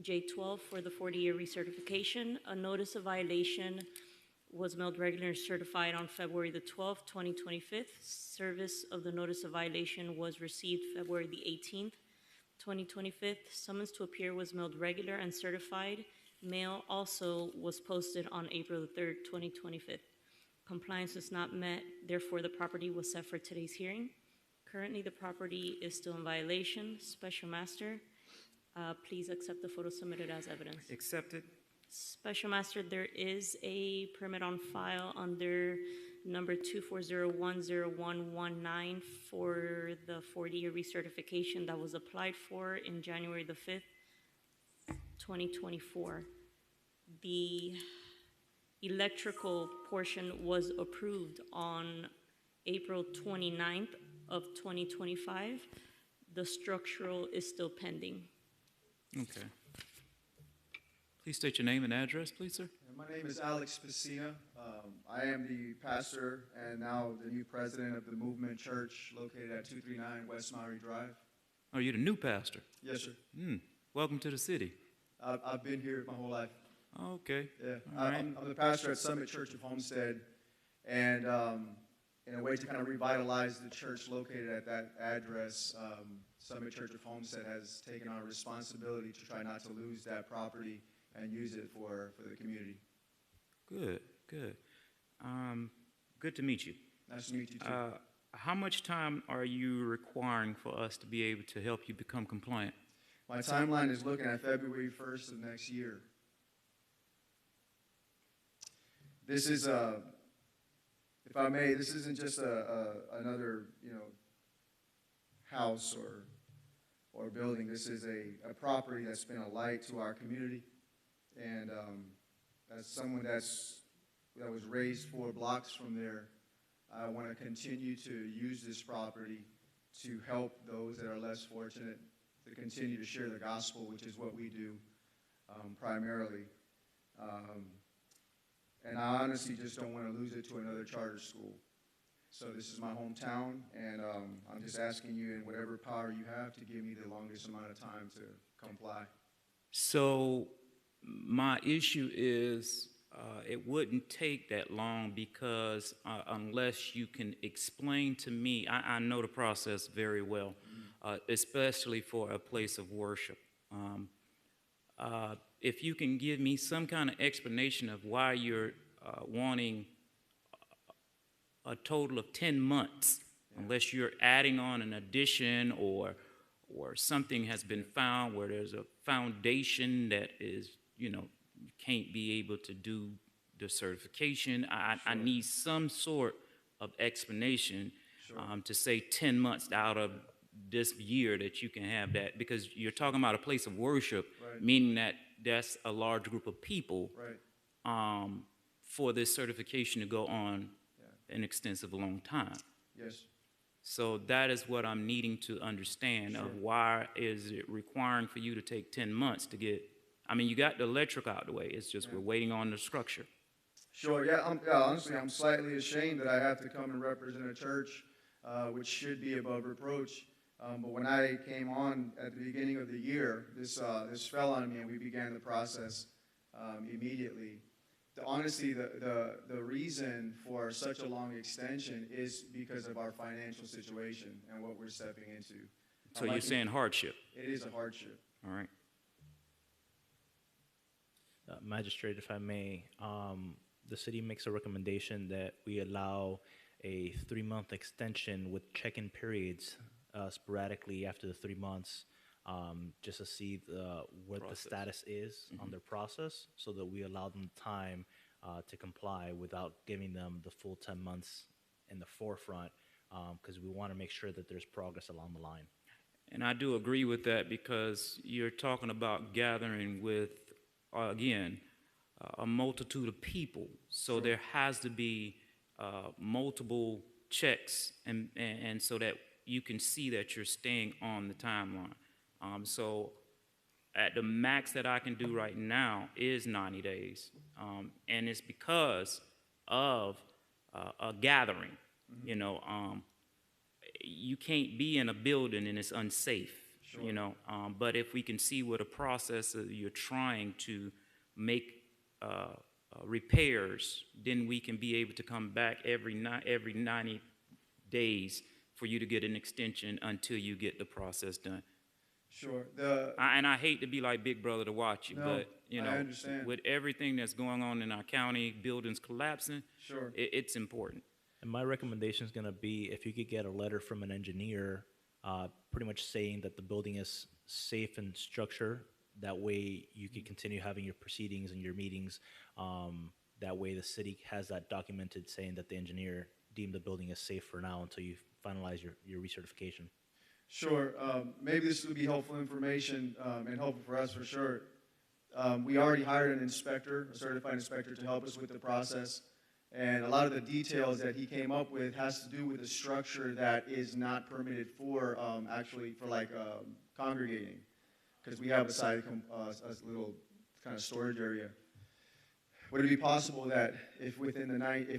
J12 for the 40-year recertification. A notice of violation was mailed regular and certified on February the 12th, 2025. Service of the notice of violation was received February the 18th, 2025. Summons to appear was mailed regular and certified. Mail also was posted on April the 3rd, 2025. Compliance was not met, therefore the property was set for today's hearing. Currently, the property is still in violation. Special Master, please accept the photo submitted as evidence. Accepted. Special Master, there is a permit on file under number 240101119 for the 40-year recertification that was applied for in January the 5th, 2024. The electrical portion was approved on April 29th of 2025. The structural is still pending. Okay. Please state your name and address, please, sir. My name is Alex Pacina. I am the pastor and now the new president of the Movement Church located at 239 West Maury Drive. Oh, you're the new pastor? Yes, sir. Welcome to the city. I've been here my whole life. Okay. Yeah, All right. I'm the pastor at Summit Church of Homestead, and in a way to kind of revitalize the church located at that address, Summit Church of Homestead has taken on responsibility to try not to lose that property and use it for the community. Good, good. Good to meet you. Nice to meet you, too. How much time are you requiring for us to be able to help you become compliant? My timeline is looking at February 1st of next year. This is, if I may, this isn't just another, house or building. This is a property that's been a light to our community. And as someone that was raised 4 blocks from there, I want to continue to use this property to help those that are less fortunate, to continue to share the gospel, which is what we do primarily. And I honestly just don't want to lose it to another charter school. So this is my hometown, and I'm just asking you in whatever power you have to give me the longest amount of time to comply. So my issue is it wouldn't take that long because unless you can explain to me, I know the process very well, especially for a place of worship. If you can give me some kind of explanation of why you're wanting a total of 10 months, unless you're adding on an addition or something has been found where there's a foundation that is, you can't be able to do the certification. I need some sort of explanation to say 10 months out of this year that you can have that, because you're talking about a place of worship, Right. meaning that that's a large group of people. Right. for this certification to go on an extensive long time. Yes. So that is what I'm needing to understand of why is it requiring for you to take 10 months to get, I mean, you got the electric out the way, it's just we're waiting on the structure. Sure, yeah, honestly, I'm slightly ashamed that I have to come and represent a church which should be above reproach. But when I came on at the beginning of the year, this fell on me and we began the process immediately. Honestly, the reason for such a long extension is because of our financial situation and what we're stepping into. So you're saying hardship? It is a hardship. All right. Magistrate, if I may, the city makes a recommendation that we allow a 3-month extension with check-in periods sporadically after the 3 months, just to see what the status is on their process, so that we allow them time to comply without giving them the full 10 months in the forefront, because we want to make sure that there's progress along the line. And I do agree with that, because you're talking about gathering with, again, a multitude of people. So there has to be multiple checks, and so that you can see that you're staying on the timeline. So at the max that I can do right now is 90 days. And it's because of a gathering. You know, you can't be in a building and it's unsafe, you know. But if we can see what a process you're trying to make repairs, then we can be able to come back every 90 days for you to get an extension until you get the process done. Sure. And I hate to be like Big Brother to watch you, but you know, I understand. with everything that's going on in our county, buildings collapsing, sure, it's important. And my recommendation is going to be if you could get a letter from an engineer, pretty much saying that the building is safe and structured. That way you can continue having your proceedings and your meetings. That way the city has that documented, saying that the engineer deemed the building as safe for now until you finalize your recertification. Sure. Maybe this would be helpful information and helpful for us for sure. We already hired an inspector, a certified inspector, to help us with the process. And a lot of the details that he came up with has to do with a structure that is not permitted for actually for like congregating, because we have a side, a little kind of storage area. Would it be possible that if within the 90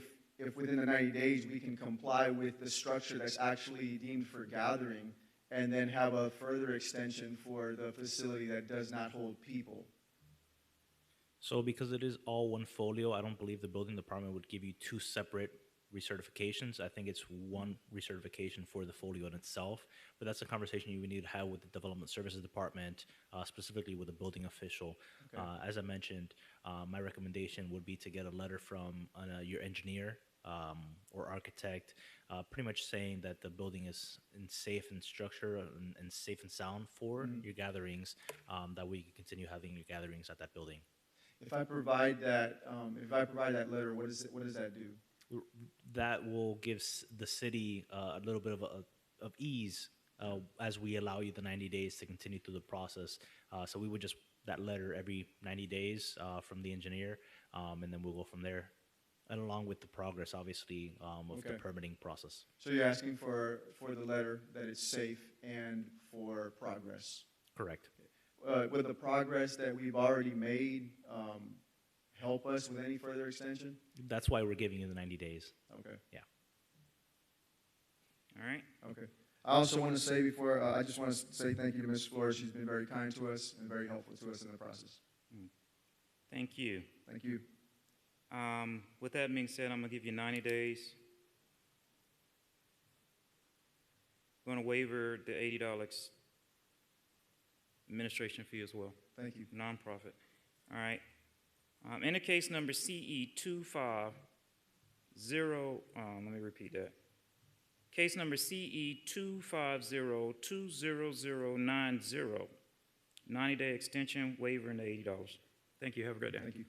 days we can comply with the structure that's actually deemed for gathering, and then have a further extension for the facility that does not hold people? So because it is all one folio, I don't believe the building department would give you 2 separate recertifications. I think it's one recertification for the folio in itself, but that's a conversation you would need to have with the development services department, specifically with the building official. Okay. As I mentioned, my recommendation would be to get a letter from your engineer or architect, pretty much saying that the building is in safe and structure and safe and sound for your gatherings, that way you can continue having your gatherings at that building. If I provide that letter, what does that do? That will give the city a little bit of ease as we allow you the 90 days to continue through the process. So we would just that letter every 90 days from the engineer, and then we'll go from there, and along with the progress, obviously, of the permitting process. So you're asking for the letter that it's safe and for progress? Correct. Would the progress that we've already made help us with any further extension? That's why we're giving you the 90 days. Okay. Yeah. All right. Okay. I also want to say before, I just want to say thank you to Ms. Flores. She's been very kind to us and very helpful to us in the process. Thank you. Thank you. With that being said, I'm going to give you 90 days. I'm going to waiver the $80 administration fee as well. Thank you. Nonprofit. All right. In the case number CE 250, let me repeat that. Case number CE 250-20090, 90-day extension, waiver, and the $80. Thank you. Have a great day. Thank you.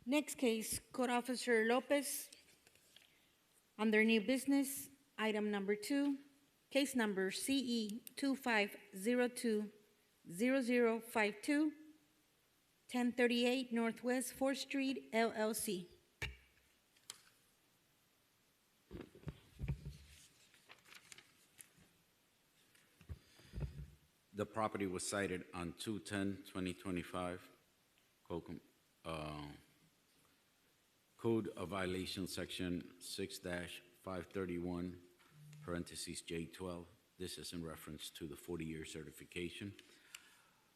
Next case, Code Officer Lopez. Under new business, item number 2, case number CE 25020052, 1038 Northwest 4th Street, LLC. The property was cited on 2/10/2025, Code of Violation Section 6-531, parentheses J12. This is in reference to the 40-year certification.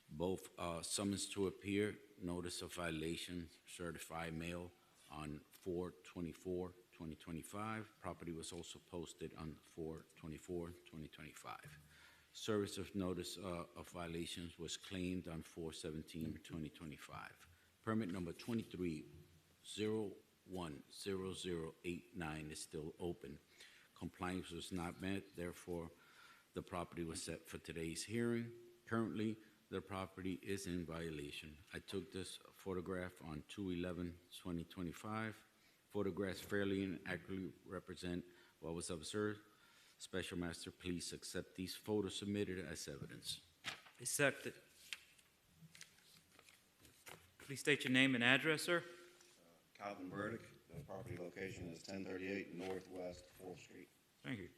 Both summons to appear, notice of violation, certified mail on 4/24/2025. Property was also posted on 4/24/2025. Service of notice of violations was claimed on 4/17/2025. Permit number 23010089 is still open. Compliance was not met, therefore, the property was set for today's hearing. Currently, the property is in violation. I took this photograph on 2/11/2025. Photographs fairly and accurately represent what was observed. Special Master, please accept these photos submitted as evidence. Accepted. Please state your name and address, sir. Calvin Burdick. The property location is 1038 Northwest 4th Street. Thank you.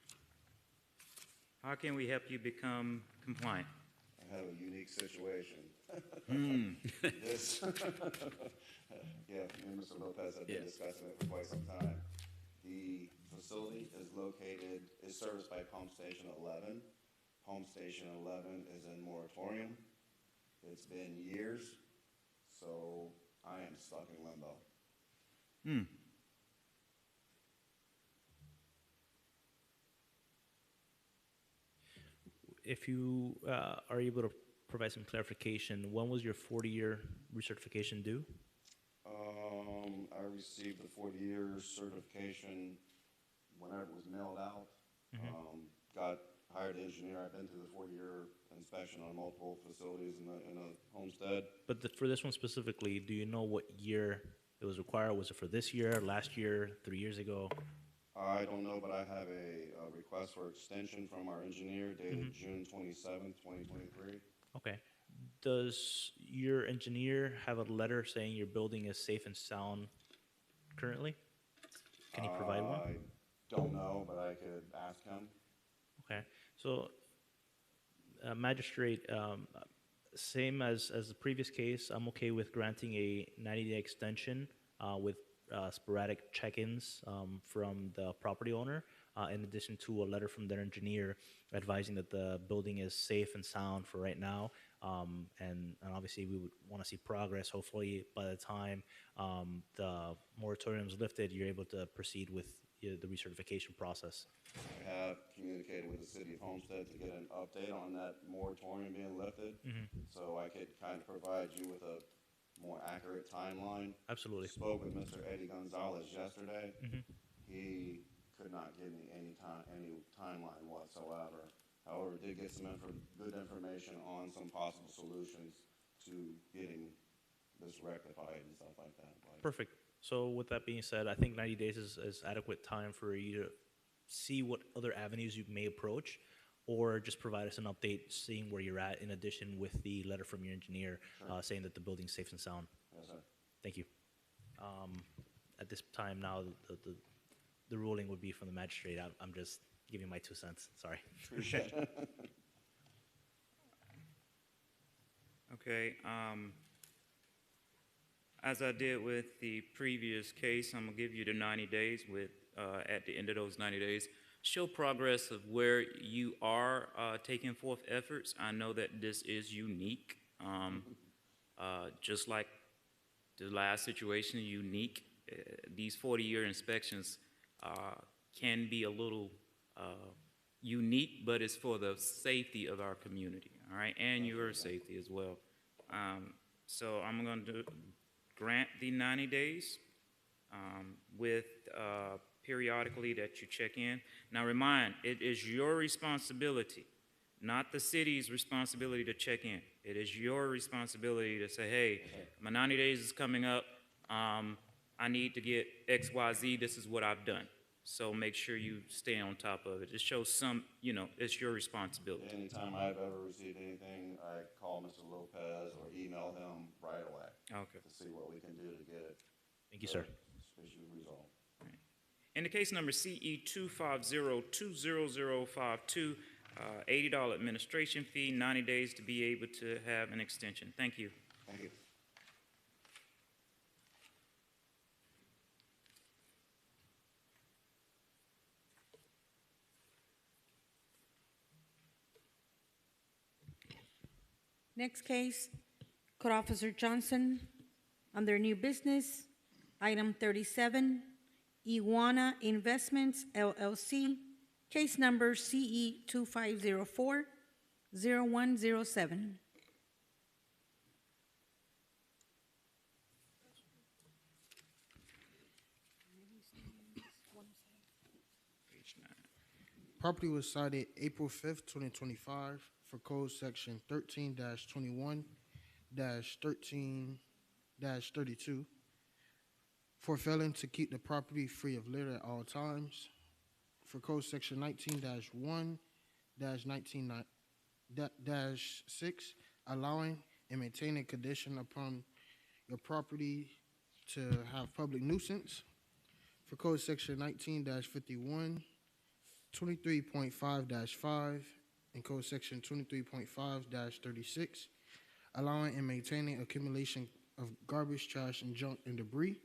How can we help you become compliant? I have a unique situation. This, yeah, me and Mr. Lopez have been discussing it for quite some time. The facility is serviced by Pump Station 11. Pump Station 11 is in moratorium. It's been years, so I am stuck in limbo. If you are able to provide some clarification, when was your 40-year recertification due? I received the 40-year certification whenever it was mailed out. Got hired engineer. I've been through the 40-year inspection on multiple facilities in a homestead. But for this one specifically, do you know what year it was required? Was it for this year, last year, 3 years ago? I don't know, but I have a request for extension from our engineer dated June 27th, 2023. Okay. Does your engineer have a letter saying your building is safe and sound currently? Can you provide one? I don't know, but I could ask him. Okay. So, Magistrate, same as the previous case, I'm okay with granting a 90-day extension with sporadic check-ins from the property owner, in addition to a letter from their engineer advising that the building is safe and sound for right now. And obviously, we would want to see progress. Hopefully, by the time the moratorium is lifted, you're able to proceed with the recertification process. I have communicated with the city of Homestead to get an update on that moratorium being lifted, so I could kind of provide you with a more accurate timeline. Absolutely. Spoke with Mr. Eddie Gonzalez yesterday. He could not give me any timeline whatsoever. However, did get some good information on some possible solutions to getting this rectified and stuff like that. Perfect. So with that being said, I think 90 days is adequate time for you to see what other avenues you may approach, or just provide us an update seeing where you're at, in addition with the letter from your engineer saying that the building's safe and sound. Yes, sir. Thank you. At this time now, the ruling would be from the magistrate. I'm just giving my 2 cents. Sorry. Appreciate it. Okay. As I did with the previous case, I'm gonna give you the 90 days with, at the end of those 90 days, show progress of where you are taking forth efforts. I know that this is unique, just like the last situation, unique. These 40-year inspections can be a little unique, but it's for the safety of our community, all right, and your safety as well. So I'm going to grant the 90 days with periodically that you check in. Now remind, it is your responsibility, not the city's responsibility to check in. It is your responsibility to say, hey, my 90 days is coming up. I need to get XYZ, this is what I've done. So make sure you stay on top of it. It shows some, you know, it's your responsibility. Anytime I've ever received anything, I call Mr. Lopez or email him right away. Okay. To see what we can do to get it. Thank you, sir. Issue resolved. In the case number CE 250-20052, $80 administration fee, 90 days to be able to have an extension. Thank you. Thank you. Next case, Code Officer Johnson, under new business, item 37, Iguana Investments LLC, case number CE 2504-0107. Property was cited April 5th, 2025 for code section 13-21-13-32 for failing to keep the property free of litter at all times. For code section 19-1-19-6, allowing and maintaining condition upon your property to have public nuisance. For code section 19-51, 23.5-5, and code section 23.5-36, allowing and maintaining accumulation of garbage, trash, and junk and debris.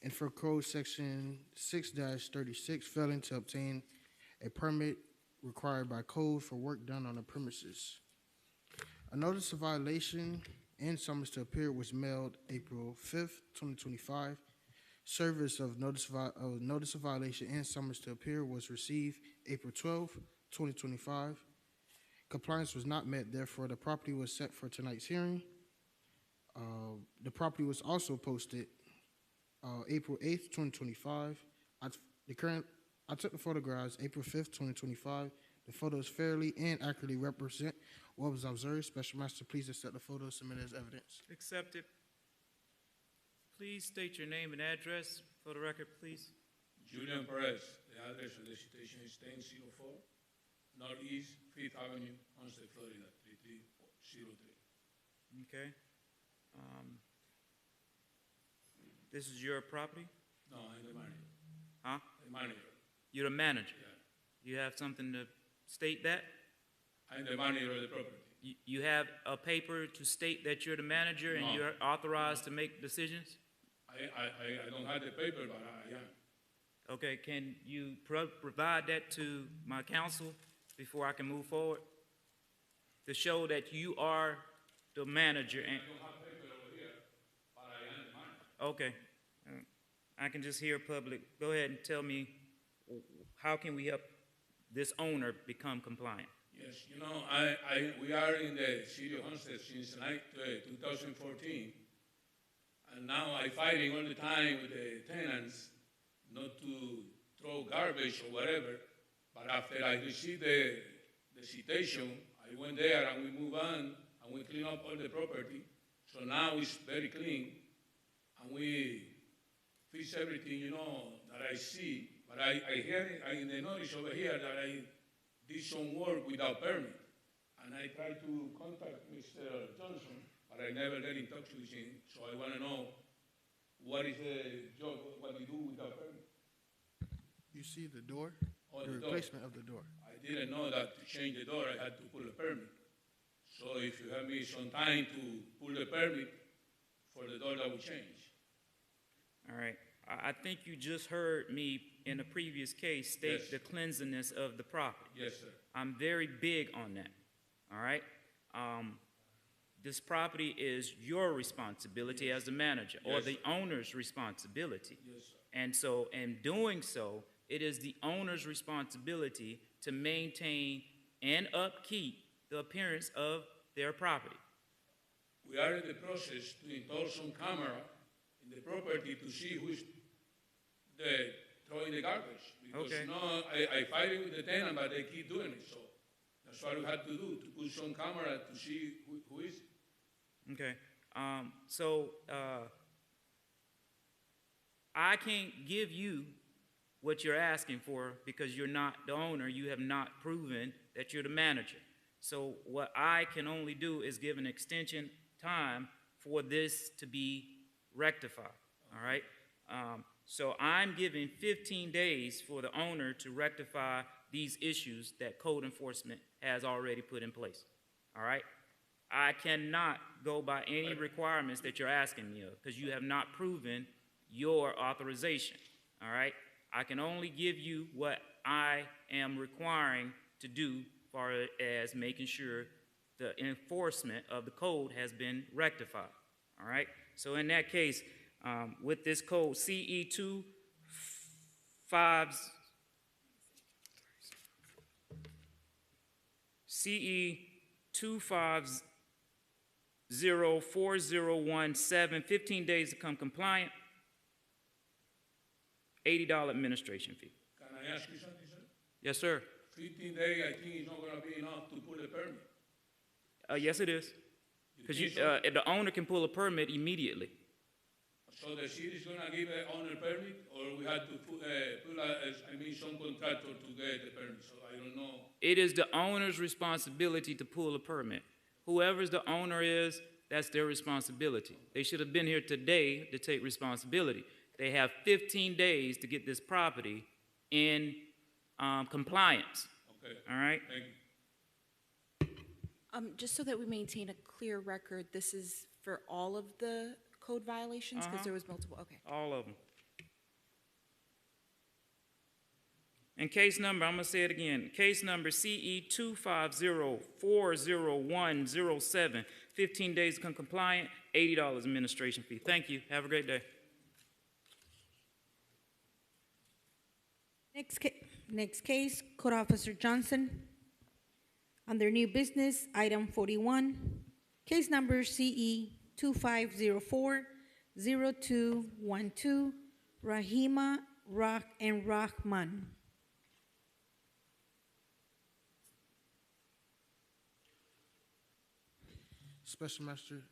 And for code section 6-36, failing to obtain a permit required by code for work done on the premises. A notice of violation and summons to appear was mailed April 5th, 2025. Service of notice of violation and summons to appear was received April 12th, 2025. Compliance was not met, therefore the property was set for tonight's hearing. The property was also posted April 8th, 2025. I took the photographs April 5th, 2025. The photos fairly and accurately represent what was observed. Special Master, please accept the photos submitted as evidence. Accepted. Please state your name and address for the record, please. Julian Perez, the address of the citation is 1004 Northeast 5th Avenue, Homestead, Florida, 3303. Okay. This is your property? No, I'm the manager. Huh? The manager. You're the manager? Yeah. You have something to state that? I'm the manager of the property. You have a paper to state that you're the manager and No. you're authorized to make decisions? I don't have the paper, but I am. Okay, can you provide that to my counsel before I can move forward? To show that you are the manager and... I don't have paper over here, but I am the manager. Okay. I can just hear public. Go ahead and tell me, how can we help this owner become compliant? Yes, you know, we are in the city of Homestead since 2014, and now I'm fighting all the time with the tenants not to throw garbage or whatever, but after I received the citation, I went there and we move on and we clean up all the property, so now it's very clean, and we fix everything, you know, that I see, but I hear in the notice over here that I did some work without permit. And I tried to contact Mr. Johnson, but I never get in touch with him. So I want to know what is the job, what we do without permit. You see the door? Oh, The the door. replacement of the door. I didn't know that to change the door, I had to pull a permit. So if you have me some time to pull the permit for the door that we change. All right. I think you just heard me in a previous case state Yes. the cleanliness of the property. Yes, sir. I'm very big on that. All right. This property is your responsibility as the manager, or Yes, the sir. owner's responsibility. Yes, sir. And so, in doing so, it is the owner's responsibility to maintain and upkeep the appearance of their property. We are in the process to install some camera in the property to see who's throwing the garbage. Because Okay. no, I fighting with the tenant, but they keep doing it. So that's what we had to do, to put some camera to see who is it. Okay. I can't give you what you're asking for because you're not the owner. You have not proven that you're the manager. So what I can only do is give an extension time for this to be rectified, all right? So I'm giving 15 days for the owner to rectify these issues that code enforcement has already put in place, all right? I cannot go by any requirements that you're asking me of because you have not proven your authorization, all right? I can only give you what I am requiring to do as far as making sure the enforcement of the code has been rectified, all right? So in that case, with this code, CE 25404017, 15 days to come compliant, $80 administration fee. Can I ask you something, sir? Yes, sir. 15 days, I think is not gonna be enough to pull a permit. Yes, it is. Because the owner can pull a permit immediately. So the city is gonna give the owner permit, or we have to pull some contractor to get the permit, so I don't know. It is the owner's responsibility to pull a permit. Whoever's the owner is, that's their responsibility. They should have been here today to take responsibility. They have 15 days to get this property in compliance. Okay. All right? Thank you. Just so that we maintain a clear record, this is for all of the code violations? Because there was multiple, okay. All of them. And case number, I'm going to say it again. Case number CE 250-40107. 15 days to come compliant, $80 administration fee. Thank you. Have a great day. Next case, Code Officer Johnson. Under new business, item 41, case number CE 2504-0212, Rahima Rahman. Special Master,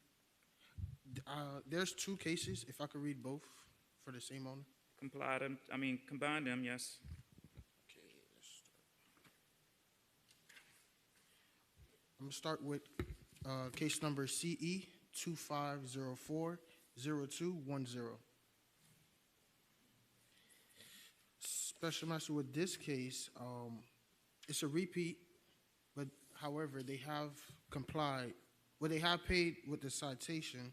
there's two cases, if I could read both for the same owner. Combine them, yes. I'm gonna start with case number CE 2504-0210. Special Master, with this case, it's a repeat, but however, they have complied. Well, they have paid with the citation,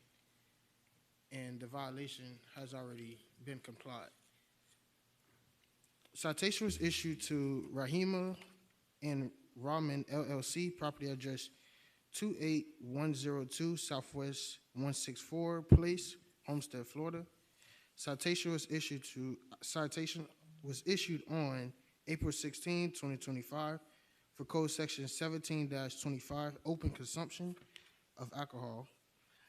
and the violation has already been complied. Citation was issued to Rahima and Rahman LLC, property address 28102 Southwest 164 Place, Homestead, Florida. Citation was issued on April 16, 2025 for code section 17-25, open consumption of alcohol.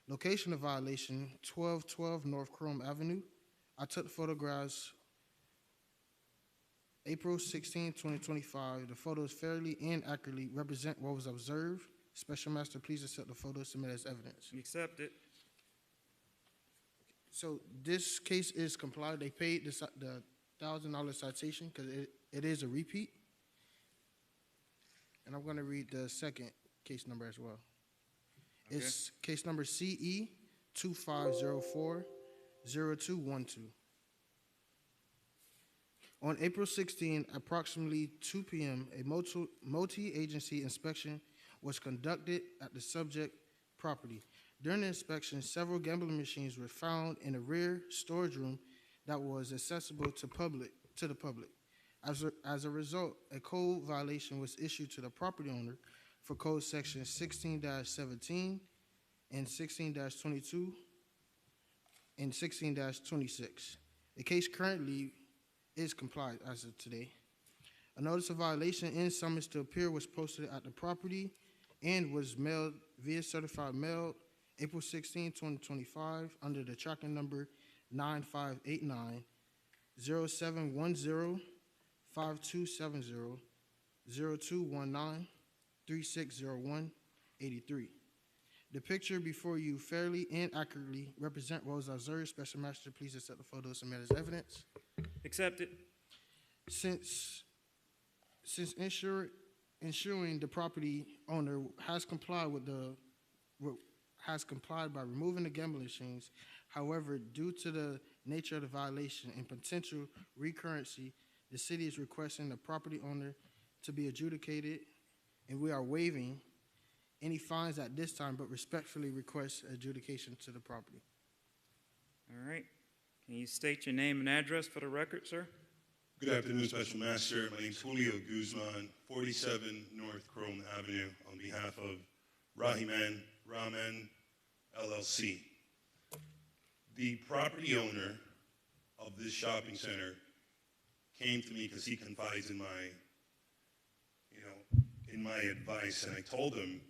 Location of violation, 1212 North Chrome Avenue. I took photographs April 16, 2025. The photos fairly and accurately represent what was observed. Special Master, please accept the photos submitted as evidence. Accept it. So this case is complied. They paid the $1,000 citation because it is a repeat. And I'm going to read the second case number as well. Okay. It's case number CE 2504-0212. On April 16, approximately 2 p.m., a multi-agency inspection was conducted at the subject property. During the inspection, several gambling machines were found in a rear storage room that was accessible to the public. As a result, a code violation was issued to the property owner for code section 16-17 and 16-22 and 16-26. The case currently is complied as of today. A notice of violation and summons to appear was posted at the property and was mailed via certified mail April 16, 2025 under the tracking number 9589 0710 5270 0219 3601 83. The picture before you fairly and accurately represent what was observed. Special Master, please accept the photo submitted as evidence. Accepted. Since ensuring the property owner has complied by removing the gambling machines. However, due to the nature of the violation and potential recurrency, the city is requesting the property owner to be adjudicated, and we are waiving any fines at this time, but respectfully request adjudication to the property. All right. Can you state your name and address for the record, sir? Good afternoon, Special Master. My name is Julio Guzman, 47 North Chrome Avenue, on behalf of Ramen LLC. The property owner of this shopping center came to me because he confides in my advice, and I told him,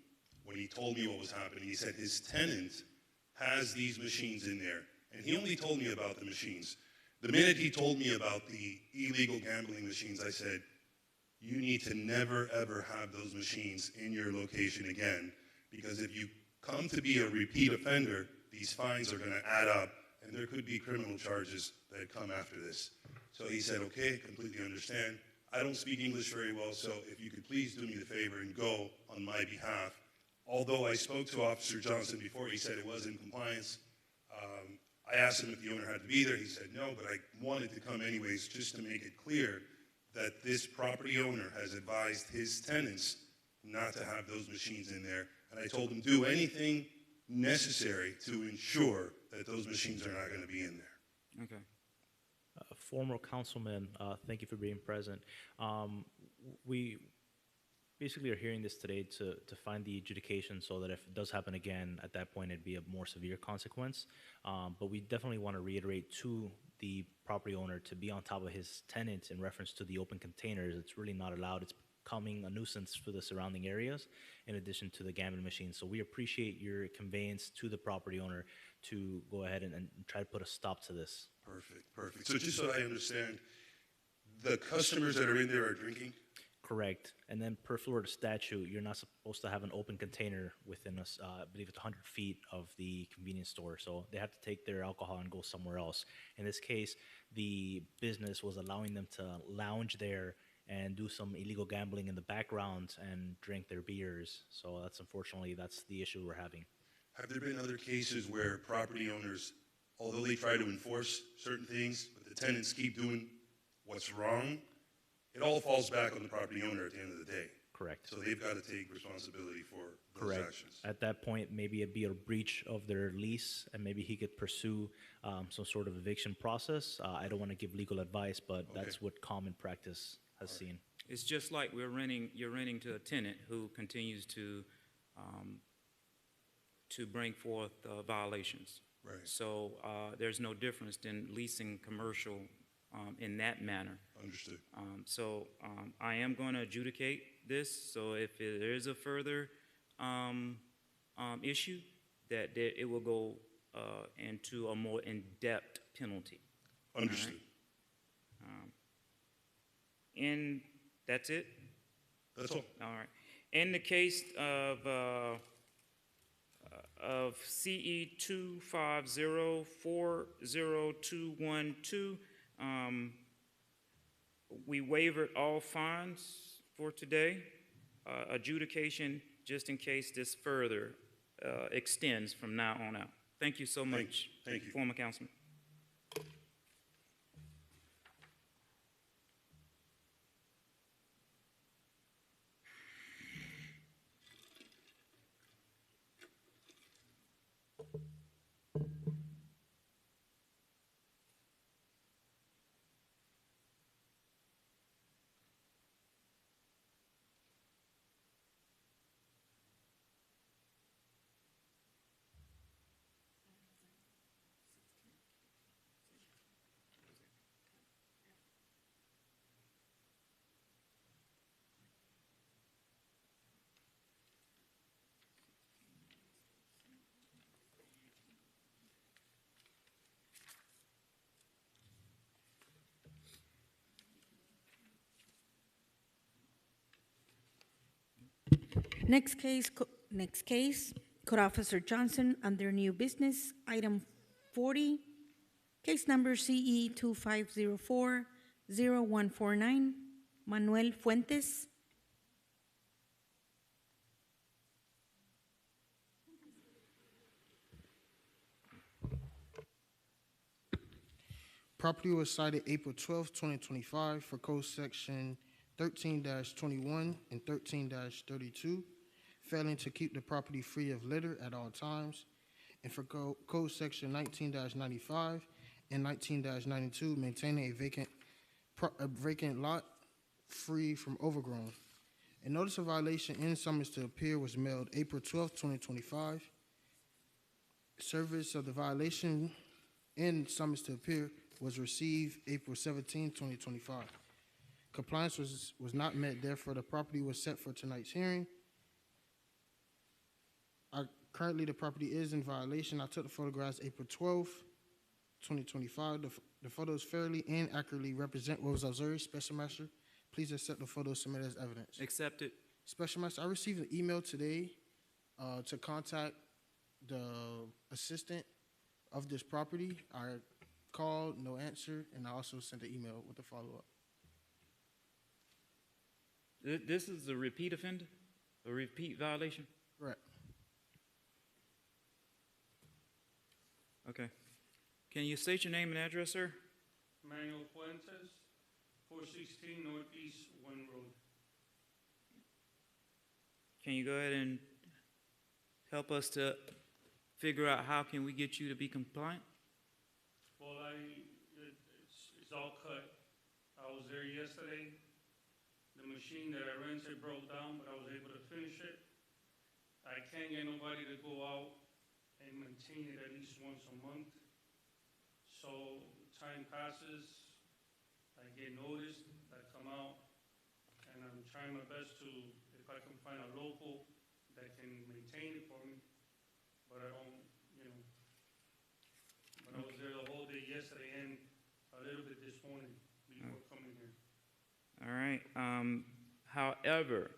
when he told me what was happening, he said his tenant has these machines in there, and he only told me about the machines. The minute he told me about the illegal gambling machines, I said, you need to never, ever have those machines in your location again, because if you come to be a repeat offender, these fines are going to add up, and there could be criminal charges that come after this. So he said, okay, completely understand. I don't speak English very well, so if you could please do me the favor and go on my behalf. Although I spoke to Officer Johnson before, he said it was in compliance. I asked him if the owner had to be there. He said no, but I wanted to come anyways just to make it clear that this property owner has advised his tenants not to have those machines in there. And I told him do anything necessary to ensure that those machines are not going to be in there. Okay. Former councilman, thank you for being present. We basically are hearing this today to find the adjudication so that if it does happen again, at that point it'd be a more severe consequence. But we definitely want to reiterate to the property owner to be on top of his tenants in reference to the open containers. It's really not allowed. It's becoming a nuisance for the surrounding areas in addition to the gambling machines. So we appreciate your conveyance to the property owner to go ahead and try to put a stop to this. Perfect. So just so I understand, the customers that are in there are drinking? Correct. And then per Florida statute, you're not supposed to have an open container within us. I believe it's 100 feet of the convenience store. So they have to take their alcohol and go somewhere else. In this case, the business was allowing them to lounge there and do some illegal gambling in the background and drink their beers. So that's unfortunately, that's the issue we're having. Have there been other cases where property owners, although they try to enforce certain things, but the tenants keep doing what's wrong? It all falls back on the property owner at the end of the day. Correct. So they've got to take responsibility for those Correct. actions. At that point, maybe it'd be a breach of their lease, and maybe he could pursue some sort of eviction process. I don't want to give legal advice, but that's what common practice has seen. It's just like you're renting to a tenant who continues to bring forth violations. Right. So there's no difference in leasing commercial in that manner. Understood. So I am going to adjudicate this. So if there is a further issue, that it will go into a more in-depth penalty. Understood. And that's it? That's all. All right. In the case of CE 250-40212, we waivered all fines for today. Adjudication, just in case this further extends from now on out. Thank you so much, Thank you. former councilman. Next case, Code Officer Johnson, under new business, item 40, case number CE 2504-0149, Manuel Fuentes. Property was cited April 12, 2025 for code section 13-21 and 13-32, failing to keep the property free of litter at all times, and for code section 19-95 and 19-92, maintaining a vacant lot free from overgrown. A notice of violation and summons to appear was mailed April 12, 2025. Service of the violation and summons to appear was received April 17, 2025. Compliance was not met, therefore the property was set for tonight's hearing. Currently, the property is in violation. I took the photographs April 12, 2025. The photos fairly and accurately represent what was observed. Special Master, please accept the photos submitted as evidence. Accepted. Special Master, I received an email today to contact the assistant of this property. I called, no answer, and I also sent an email with a follow-up. This is a repeat offender? A repeat violation? Correct. Okay. Can you state your name and address, sir? Manuel Fuentes, 416 Northeast 1 Road. Can you go ahead and help us to figure out how can we get you to be compliant? Well, it's all cut. I was there yesterday. The machine that I rented broke down, but I was able to finish it. I can't get nobody to go out and maintain it at least once a month. So time passes, I get noticed, I come out, and I'm trying my best to, if I can find a local that can maintain it for me, but I don't, but I was there the whole day yesterday and a little bit this morning before coming here. All right. However,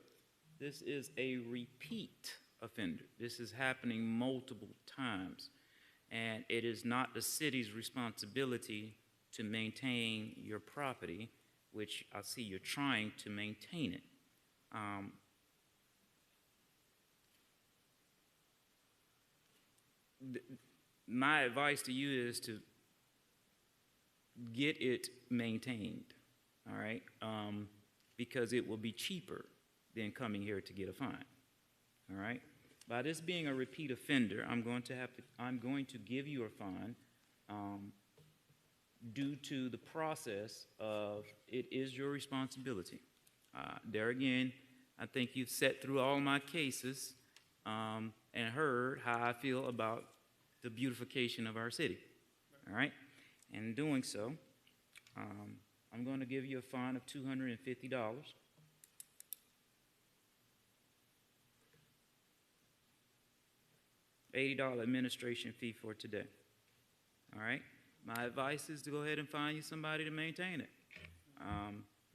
this is a repeat offender. This is happening multiple times, and it is not the city's responsibility to maintain your property, which I see you're trying to maintain it. My advice to you is to get it maintained, all right? Because it will be cheaper than coming here to get a fine, all right? By this being a repeat offender, I'm going to give you a fine due to the process of it is your responsibility. There again, I think you've sat through all my cases and heard how I feel about the beautification of our city, all right? And in doing so, I'm going to give you a fine of $250. $80 administration fee for today. All right? My advice is to go ahead and find you somebody to maintain it.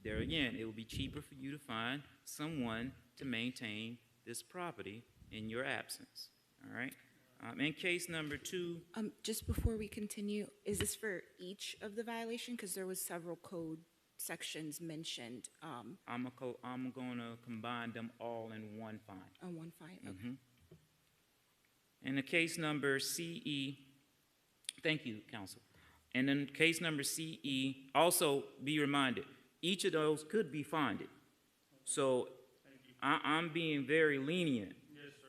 There again, it will be cheaper for you to find someone to maintain this property in your absence. All right? In case number 2. Just before we continue, is this for each of the violation? Because there was several code sections mentioned. I'm going to combine them all in one fine. On one fine? Okay. In the case number CE, thank you, counsel. And in case number CE, also be reminded, each of those could be fined. So I'm being very lenient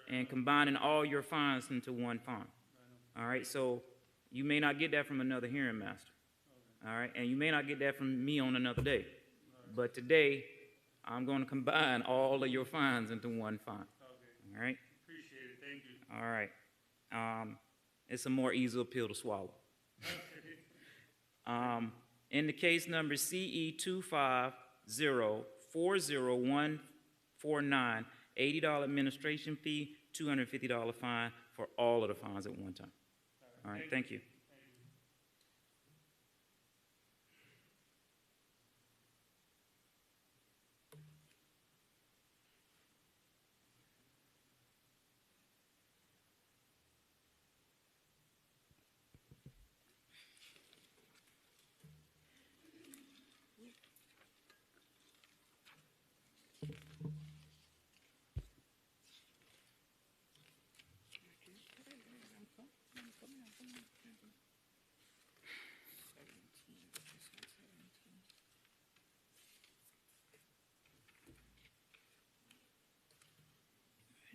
and combining all your fines into one fine. All right, so you may not get that from another hearing master. All right, and you may not get that from me on another day. But today, I'm going to combine all of your fines into one fine. All right? Appreciate it, thank you. All right. It's a more easy pill to swallow. In the case number CE 250-40149, $80 administration fee, $250 fine for all of the fines at one time. All right, thank you.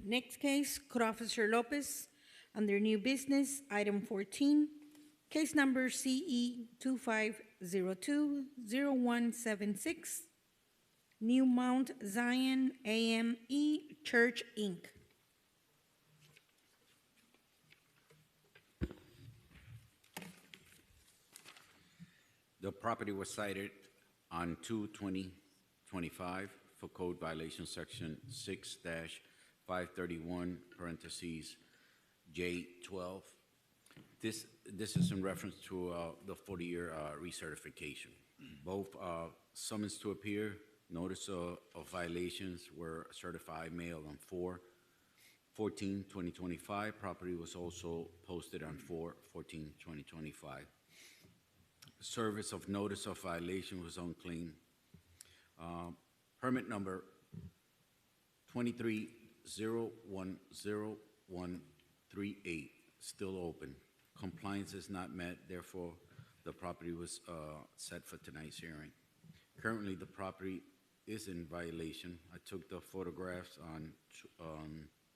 Next case, Code Officer Lopez, under new business, item 14, case number CE 25020176, New Mount Zion AME Church, Inc. The property was cited on 2/20/25 for code violation section 6-531, parentheses, J12. This is in reference to the 40-year recertification. Both summons to appear, notice of violations were certified mailed on 4/14/2025. Property was also posted on 4/14/2025. Service of notice of violation was unclean. Permit number 23010138, still open. Compliance is not met, therefore the property was set for tonight's hearing. Currently, the property is in violation. I took the photographs on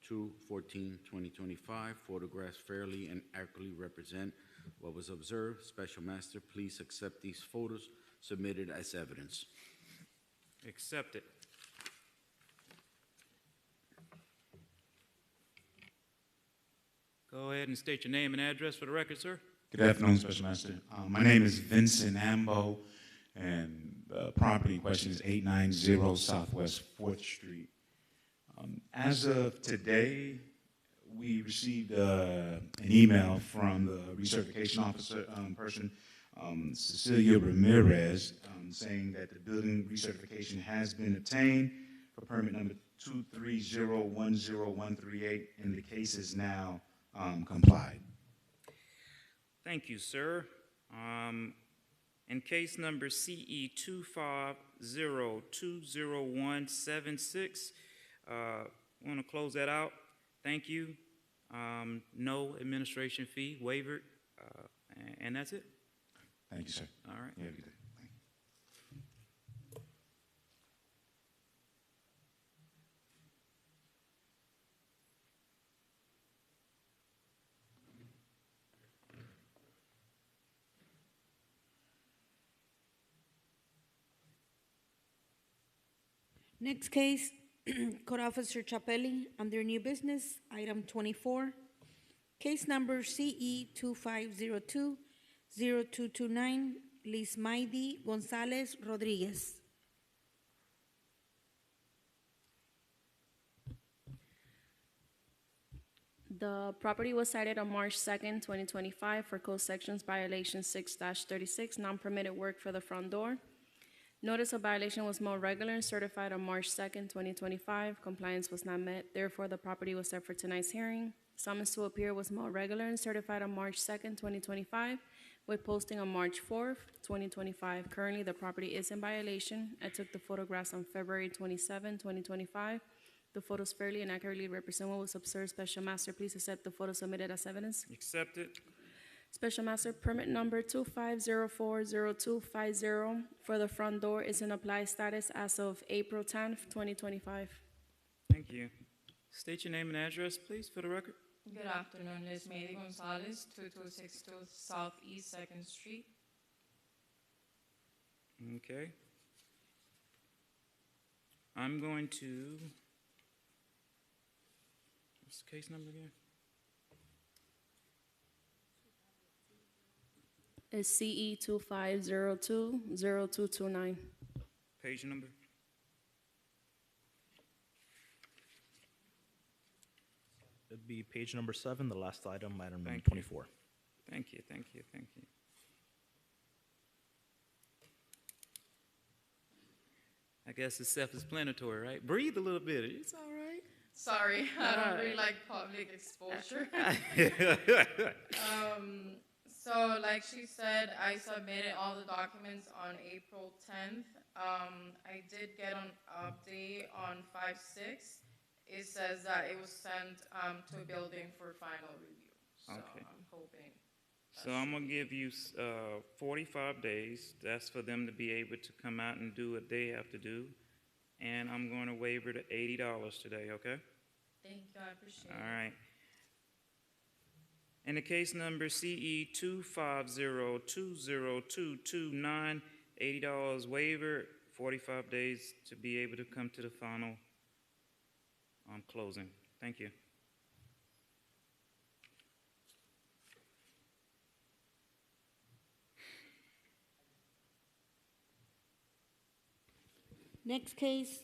2/14/2025. Photographs fairly and accurately represent what was observed. Special Master, please accept these photos submitted as evidence. Accepted. Go ahead and state your name and address for the record, sir. Good afternoon, Special Master. My name is Vincent Ambo, and the property in question is 890 Southwest 4th Street. As of today, we received an email from the recertification officer person, Cecilia Ramirez, saying that the building recertification has been obtained for permit number 230101138, and the case is now complied. Thank you, sir. In case number CE 250200176, want to close that out. Thank you. No administration fee waived, and that's it. Thank you, sir. All right. You have a good day. Thank you. Next case, Code Officer Chapelli, under new business, item 24, case number CE 25020229, Lismaidi Gonzalez Rodriguez. The property was cited on March 2nd, 2025 for code sections violation 6-36, non-permitted work for the front door. Notice of violation was mailed regular and certified on March 2nd, 2025. Compliance was not met. Therefore, the property was set for tonight's hearing. Summons to appear was mailed regular and certified on March 2nd, 2025, with posting on March 4th, 2025. Currently, the property is in violation. I took the photographs on February 27, 2025. The photos fairly and accurately represent what was observed. Special Master, please accept the photos submitted as evidence. Accepted. Special Master, permit number 25040250 for the front door is in applied status as of April 10th, 2025. Thank you. State your name and address, please, for the record. Good afternoon, Lismaidi Gonzalez, 2262 Southeast 2nd Street. Okay. I'm going to, what's the case number again? It's CE 25020229. Page number? It'd be page number 7, the last item, item number Thank 24. Thank you, thank you, thank you. I guess it's self-explanatory, right? Breathe a little bit. It's all right. Sorry, I don't really like public exposure. So like she said, I submitted all the documents on April 10th. I did get an update on 5/6. It says that it was sent to a building for final review. So Okay. I'm hoping. So I'm gonna give you 45 days. That's for them to be able to come out and do what they have to do. And I'm going to waiver to $80 today, okay? Thank you, I appreciate All it. right. And the case number CE 250202229, $80 waiver, 45 days to be able to come to the final closing. Thank you. Next case,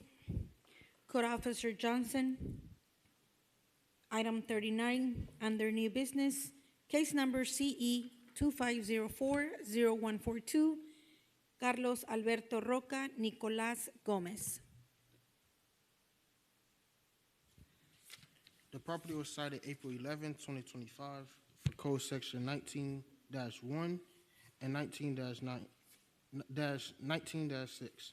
Code Officer Johnson. Item 39, under new business, case number CE 25040142, Carlos Alberto Roca, Nicolás Gómez. The property was cited April 11, 2025 for code section 19-1 and 19-6,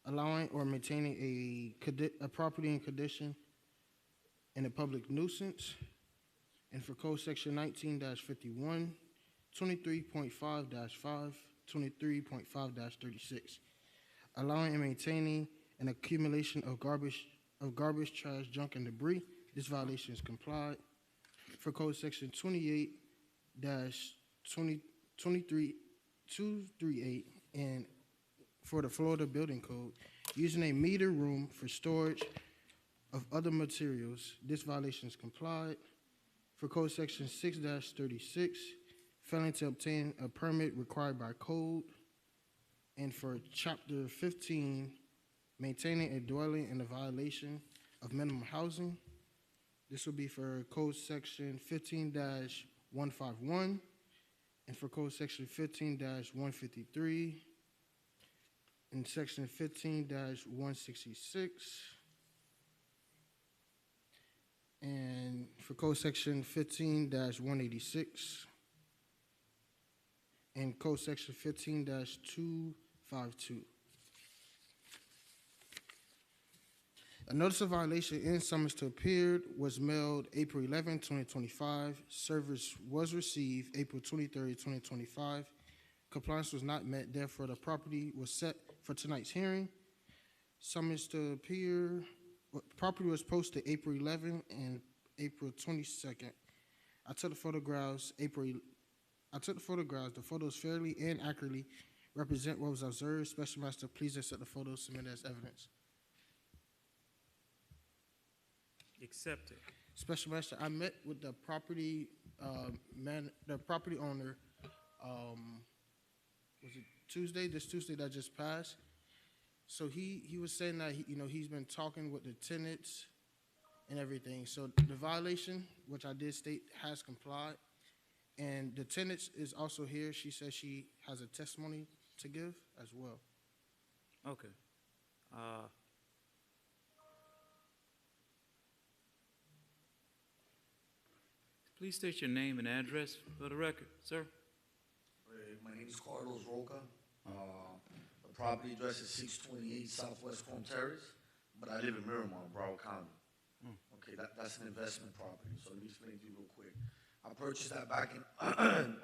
allowing or maintaining a property in condition and a public nuisance, and for code section 19-51, 23.5-5, 23.5-36, allowing and maintaining an accumulation of garbage, trash, junk, and debris. This violation is complied. For code section 28-23238, and for the Florida Building Code, using a meter room for storage of other materials, this violation is complied. For code section 6-36, failing to obtain a permit required by code. And for chapter 15, maintaining a dwelling in a violation of minimum housing. This will be for code section 15-151, and for code section 15-153, and section 15-166, and for code section 15-186, and code section 15-252. A notice of violation and summons to appear was mailed April 11, 2025. Service was received April 23, 2025. Compliance was not met, therefore the property was set for tonight's hearing. Summons to appear, property was posted April 11 and April 22nd. I took the photographs. The photos fairly and accurately represent what was observed. Special Master, please accept the photos submitted as evidence. Accepted. Special Master, I met with the property property owner. Was it Tuesday? This Tuesday that just passed. So he was saying that he's been talking with the tenants and everything. So the violation, which I did state, has complied, and the tenants is also here. She says she has a testimony to give as well. Okay. Please state your name and address for the record, sir. My name is Carlos Roca. The property address is 628 Southwest Chrome Terrace, but I live in Miramar, Broward County. Okay, that's an investment property, so let me explain to you real quick. I purchased that back in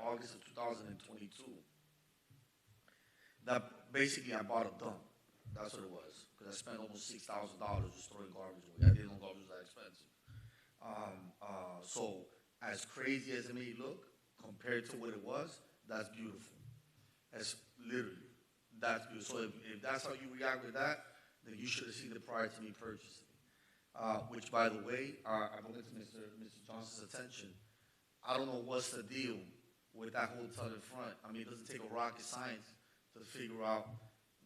August of 2022. That basically I bought a dump. That's what it was, because I spent almost $6,000 just throwing garbage away. I didn't know garbage was that expensive. So as crazy as it may look, compared to what it was, that's beautiful. That's literally, that's beautiful. So if that's how you react with that, then you should have seen it prior to me purchasing it. Which, by the way, I bring it to Mr. Johnson's attention. I don't know what's the deal with that whole tub in front. I mean, it doesn't take a rocket science to figure out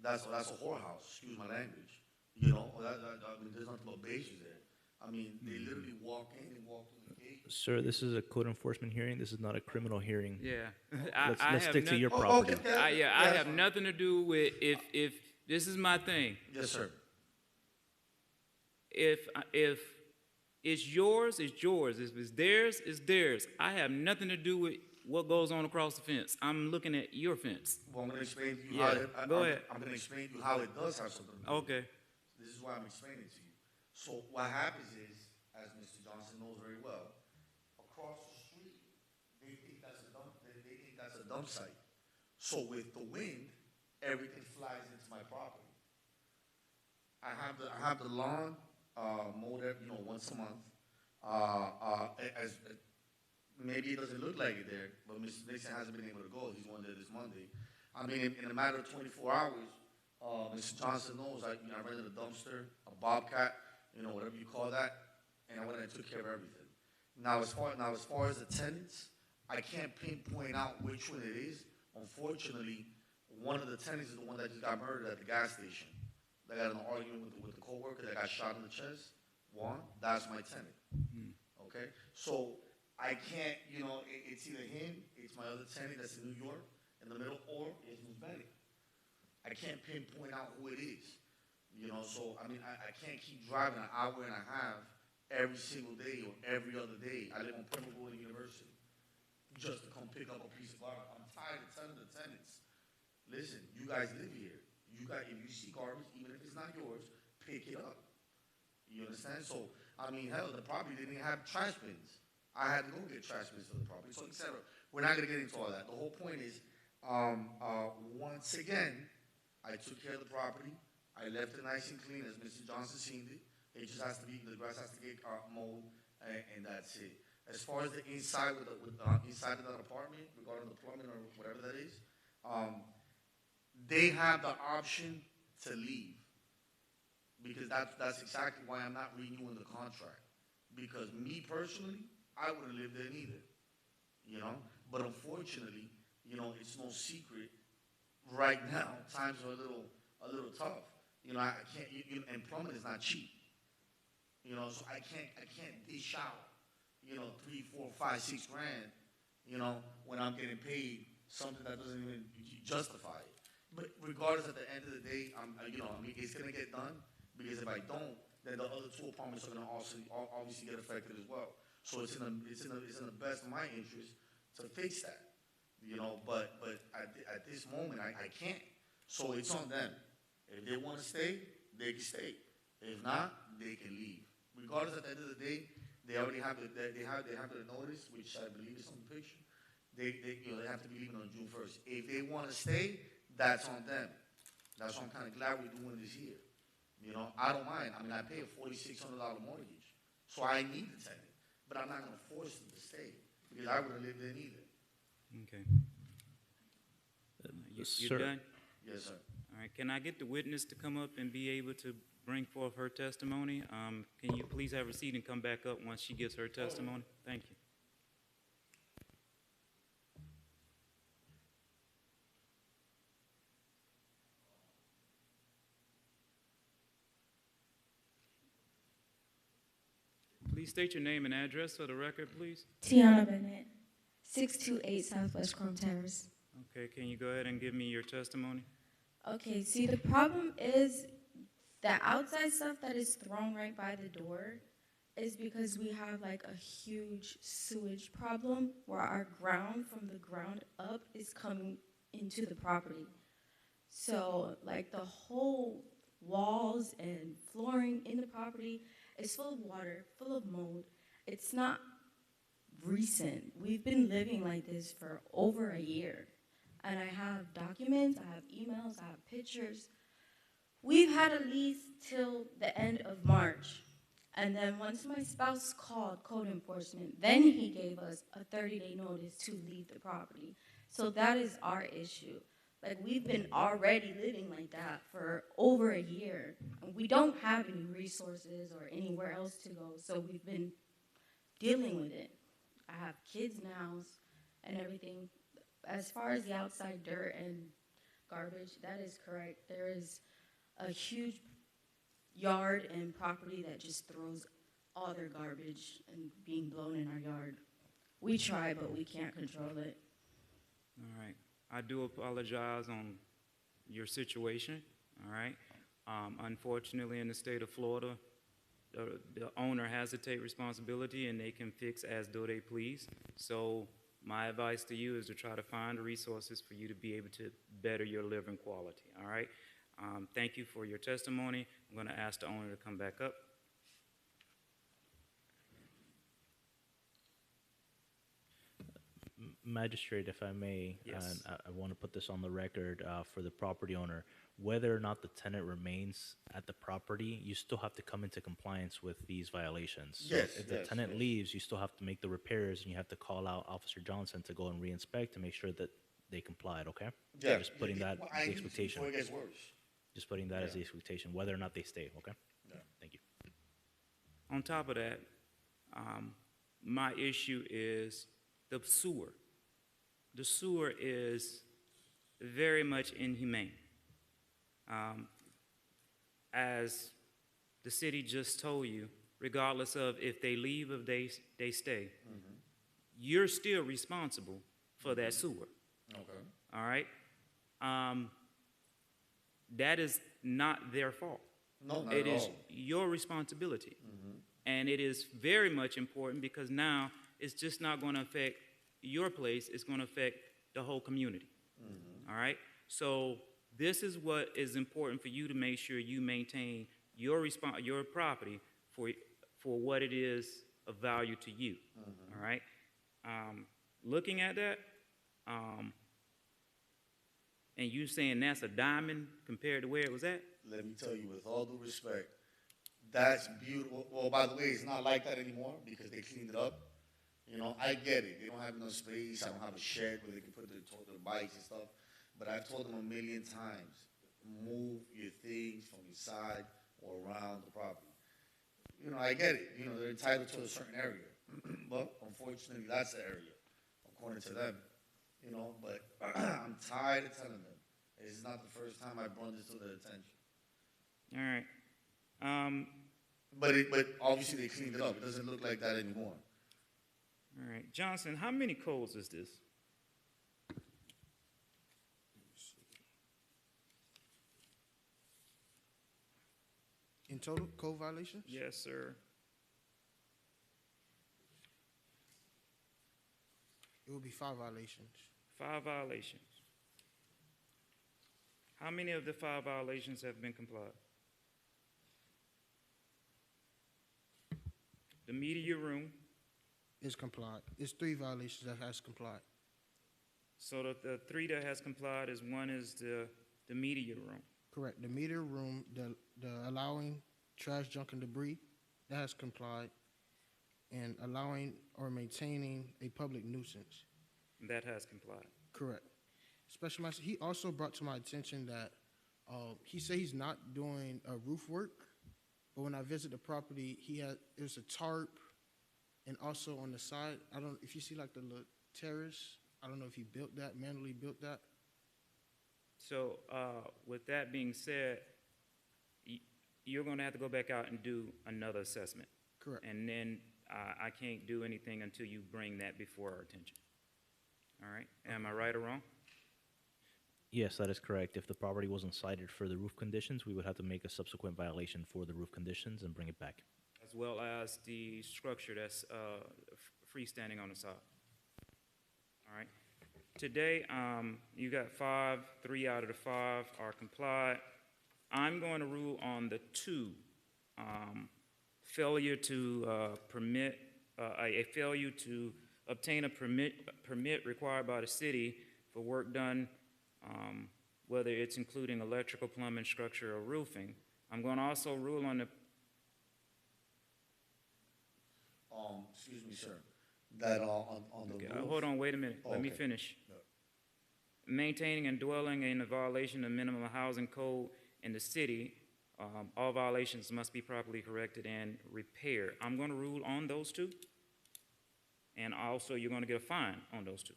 that's a whorehouse, excuse my language. You know, I mean, there's nothing but beiges there. I mean, they literally walk in and walk through the gate. Sir, this is a code enforcement hearing. This is not a criminal hearing. Yeah. Let's stick to your property. I have nothing to do with if this is my thing. Yes, sir. If it's yours, it's yours. If it's theirs, it's theirs. I have nothing to do with what goes on across the fence. I'm looking at your fence. Well, I'm going to explain to you Yeah, how go ahead. I'm going to explain to you how it does have something to do. Okay. This is why I'm explaining to you. So what happens is, as Mr. Johnson knows very well, across the street, they think that's a dump. They think that's a dump site. So with the wind, everything flies into my property. I have the lawn mowed once a month. As maybe it doesn't look like it there, but Mr. Nixon hasn't been able to go. He's going there this Monday. I mean, in a matter of 24 hours, Mr. Johnson knows I rented a dumpster, a bobcat, whatever you call that, and I went and took care of everything. Now, as far as the tenants, I can't pinpoint out which one it is. Unfortunately, one of the tenants is the one that just got murdered at the gas station. They got in an argument with the coworker that got shot in the chest. One, that's my tenant. Okay, so I can't, it's either him, it's my other tenant that's in New York in the middle, or it's Ms. Bennett. I can't pinpoint out who it is, so I mean, I can't keep driving an hour and a half every single day or every other day. I live on Pembroke University just to come pick up a piece of garbage. I'm tired of telling the tenants, listen, you guys live here. If you see garbage, even if it's not yours, pick it up. You understand? So, I mean, hell, the property didn't even have trash bins. I had to go get trash bins for the property, so etc. We're not going to get into all that. The whole point is, once again, I took care of the property. I left it nice and clean as Mr. Johnson seen it. It just has to be, the grass has to get mowed, and that's it. As far as the inside inside of that apartment, regarding the plumbing or whatever that is, they have the option to leave, because that's exactly why I'm not renewing the contract. Because me personally, I wouldn't live there neither, But unfortunately, it's no secret. Right now, times are a little tough. I can't. And plumbing is not cheap. So I can't dish out, 3, 4, 5, 6 grand, when I'm getting paid something that doesn't even justify it. But regardless, at the end of the day, it's gonna get done, because if I don't, then the other 2 apartments are gonna also obviously get affected as well. So it's in the best of my interest to fix that, But at this moment, I can't. So it's on them. If they want to stay, they can stay. If not, they can leave. Regardless, at the end of the day, they already have their notice, which I believe is on the picture. They have to be leaving on June 1st. If they want to stay, that's on them. That's why I'm kind of glad we're doing this here. I don't mind. I mean, I pay a $4,600 mortgage, so I need the tenant. But I'm not going to force them to stay, because I wouldn't live there neither. Okay. You Sir. done? Yes, sir. All right, can I get the witness to come up and be able to bring forth her testimony? Can you please have a seat and come back up once she gives her testimony? Thank you. Please state your name and address for the record, please. Tiana Bennett, 628 Southwest Chrome Terrace. Okay, can you go ahead and give me your testimony? Okay, see, the problem is the outside stuff that is thrown right by the door is because we have like a huge sewage problem where our ground from the ground up is coming into the property. So like the whole walls and flooring in the property is full of water, full of mold. It's not recent. We've been living like this for over a year. And I have documents, I have emails, I have pictures. We've had a lease till the end of March. And then once my spouse called code enforcement, then he gave us a 30-day notice to leave the property. So that is our issue. Like, we've been already living like that for over a year. And we don't have any resources or anywhere else to go, so we've been dealing with it. I have kids now and everything. As far as the outside dirt and garbage, that is correct. There is a huge yard and property that just throws all their garbage and being blown in our yard. We try, but we can't control it. All right. I do apologize on your situation, all right? Unfortunately, in the state of Florida, the owner has to take responsibility, and they can fix as though they please. So my advice to you is to try to find the resources for you to be able to better your living quality, all right? Thank you for your testimony. I'm going to ask the owner to come back up. Magistrate, if I may, Yes. and I want to put this on the record for the property owner. whether or not the tenant remains at the property, you still have to come into compliance with these violations. So Yes, if the yes, tenant yes. leaves, you still have to make the repairs, and you have to call out Officer Johnson to go and re-inspect to make sure that they complied, okay? Yeah. Just putting that Well, as I the need to expectation. before it gets worse. Just putting that as Yeah. the expectation, whether or not they stay, okay? Yeah. Thank you. On top of that, my issue is the sewer. The sewer is very much inhumane. As the city just told you, regardless of if they leave or they stay, you're still responsible for that sewer. Okay. All right? That is not their fault. No, not It at is all. your responsibility. And it is very much important because now it's just not going to affect your place, it's going to affect the whole community. All right? So this is what is important for you to make sure you maintain your property for what it is of value to you. All right? Looking at that, and you saying that's a diamond compared to where it was at? Let me tell you, with all due respect, that's beautiful. Well, by the way, it's not like that anymore because they cleaned it up. You know, I get it. They don't have enough space. I don't have a shed where they can put their bikes and stuff. But I've told them a million times, move your things from your side or around the property. You know, I get it. You know, they're entitled to a certain area. But unfortunately, that's the area, according to them. You know, but I'm tired of telling them. It's not the first time I brought this to their attention. All right. But obviously they cleaned it up. It doesn't look like that anymore. All right. Johnson, how many codes is this? In total, code violations? Yes, sir. It will be 5 violations. 5 violations. How many of the 5 violations have been complied? The media room. Is complied. It's 3 violations that has complied. So the 3 that has complied is one is the media room. Correct. The meter room, the allowing trash, junk, and debris, that has complied, and allowing or maintaining a public nuisance. That has complied. Correct. Special Master, he also brought to my attention that he said he's not doing roof work, but when I visit the property, there's a tarp, and also on the side, I don't, if you see like the little terrace, I don't know if he built that, manually built that. So with that being said, you're going to have to go back out and do another assessment. Correct. And then I can't do anything until you bring that before our attention. All right? Am I right or wrong? Yes, that is correct. If the property wasn't cited for the roof conditions, we would have to make a subsequent violation for the roof conditions and bring it back. As well as the structure that's freestanding on the side. All right? Today, you got 5, 3 out of the 5 are complied. I'm going to rule on the 2, failure to permit, a failure to obtain a permit required by the city for work done, whether it's including electrical, plumbing, structure, or roofing. I'm going to also rule on the. Excuse me, sir. That on the Okay, roof. hold on, wait a minute. Let me Okay. finish. Maintaining and dwelling in a violation of minimum housing code in the city, all violations must be properly corrected and repaired. I'm going to rule on those 2, and also you're going to get a fine on those 2.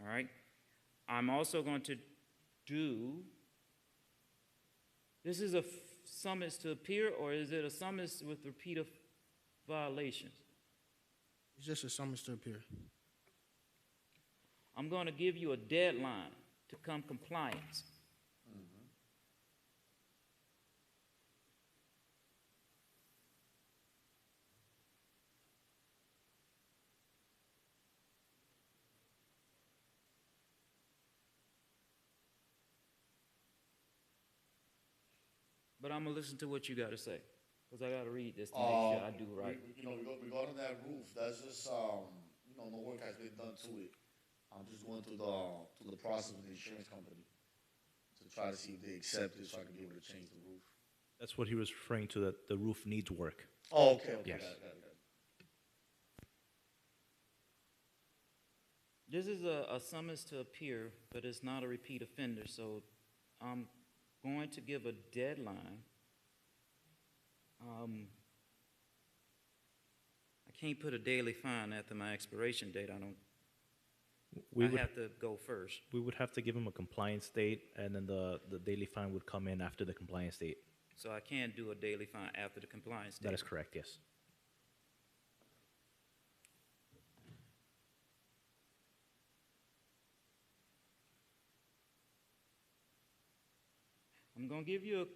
All right? I'm also going to do. This is a summons to appear, or is it a summons with repeat of violations? It's just a summons to appear. I'm going to give you a deadline to come compliance. But I'm going to listen to what you got to say, because I got to read this to make sure I do right. Regarding that roof, that's just, no work has been done to it. I'm just going through the process with the insurance company to try to see if they accept it so I can be able to change the roof. That's what he was referring to, that the roof needs work. Oh, okay, okay, Yes. got it. This is a summons to appear, but it's not a repeat offender, so I'm going to give a deadline. I can't put a daily fine after my expiration date. I have to go first. We would have to give him a compliance date, and then the daily fine would come in after the compliance date. So I can't do a daily fine after the compliance date. That is correct, yes. I'm gonna give you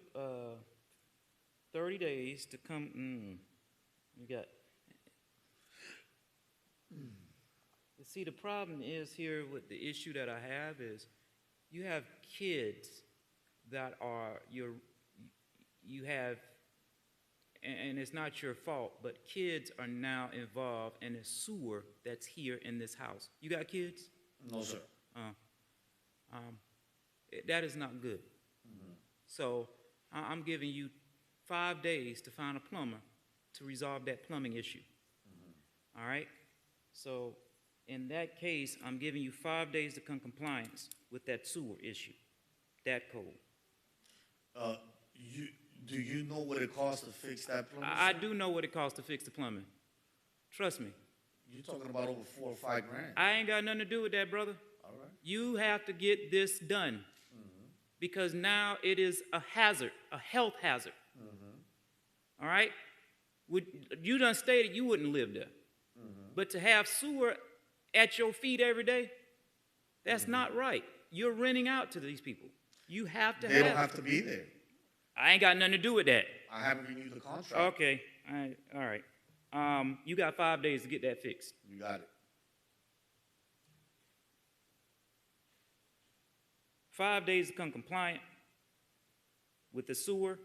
30 days to come. You got. See, the problem is here with the issue that I have is you have kids that are you have, and it's not your fault, but kids are now involved in a sewer that's here in this house. You got kids? No, sir. That is not good. So I'm giving you 5 days to find a plumber to resolve that plumbing issue. All right? So in that case, I'm giving you 5 days to come compliance with that sewer issue, that code. Do you know what it costs to fix that plumbing? I do know what it costs to fix the plumbing. Trust me. You're talking about over $4 or $5 grand. I ain't got nothing to do with that, brother. All right. You have to get this done because now it is a hazard, a health hazard. All right? You done stated you wouldn't live there. But to have sewer at your feet every day, that's not right. You're renting out to these people. You have to They don't have to be there. I ain't got nothing to do with that. I haven't renewed the contract. Okay. All right. You got 5 days to get that fixed. You got it. 5 days to come compliant with the sewer.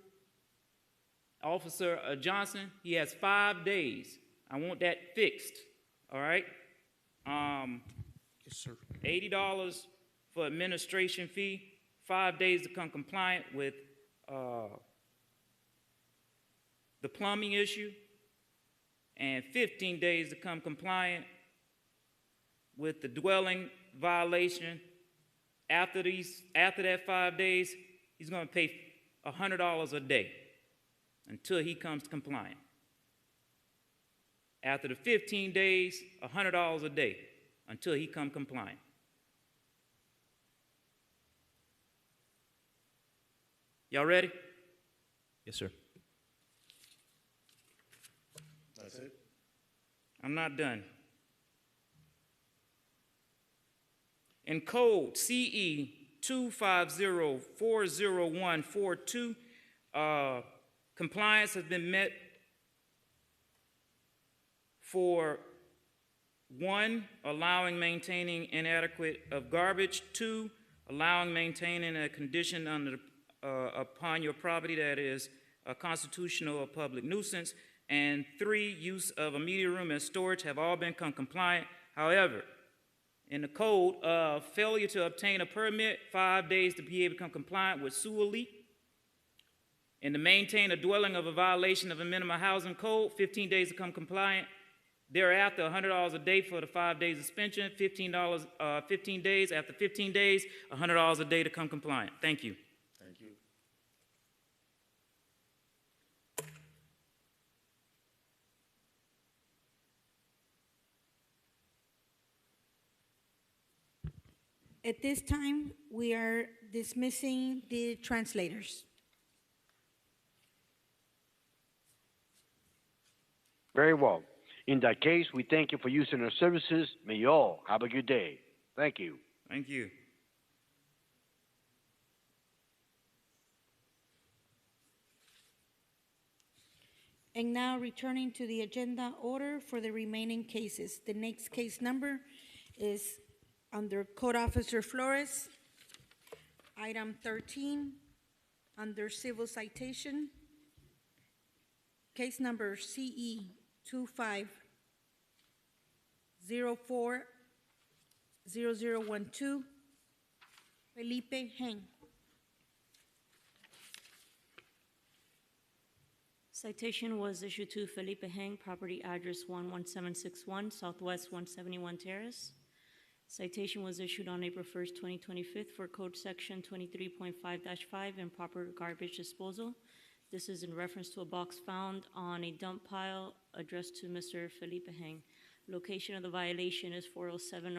Officer Johnson, he has 5 days. I want that fixed. All right? Yes, sir. $80 for administration fee, 5 days to come compliant with the plumbing issue, and 15 days to come compliant with the dwelling violation. After that 5 days, he's going to pay $100 a day until he comes compliant. After the 15 days, $100 a day until he come compliant. Y'all ready? Yes, sir. That's it? I'm not done. In code CE 250-40142, compliance has been met for 1, allowing maintaining inadequate of garbage, 2, allowing maintaining a condition under upon your property that is a constitutional or public nuisance, and 3, use of a media room as storage have all been compliant. However, in the code, failure to obtain a permit, 5 days to be able to become compliant with sewer leak, and to maintain a dwelling of a violation of a minimum housing code, 15 days to become compliant. Thereafter, $100 a day for the 5 days suspension, $15 15 days. After 15 days, $100 a day to come compliant. Thank you. Thank you. At this time, we are dismissing the translators. Very well. In that case, we thank you for using our services. May you all have a good day. Thank you. Thank you. And now returning to the agenda order for the remaining cases. The next case number is under Code Officer Flores, item 13, under civil citation. Case number CE 25040012, Felipe Heng. Citation was issued to Felipe Hang, property address 11761 Southwest 171 Terrace. Citation was issued on April 1st, 2025 for Code Section 23.5-5 improper garbage disposal. This is in reference to a box found on a dump pile addressed to Mr. Felipe Hang. Location of the violation is 407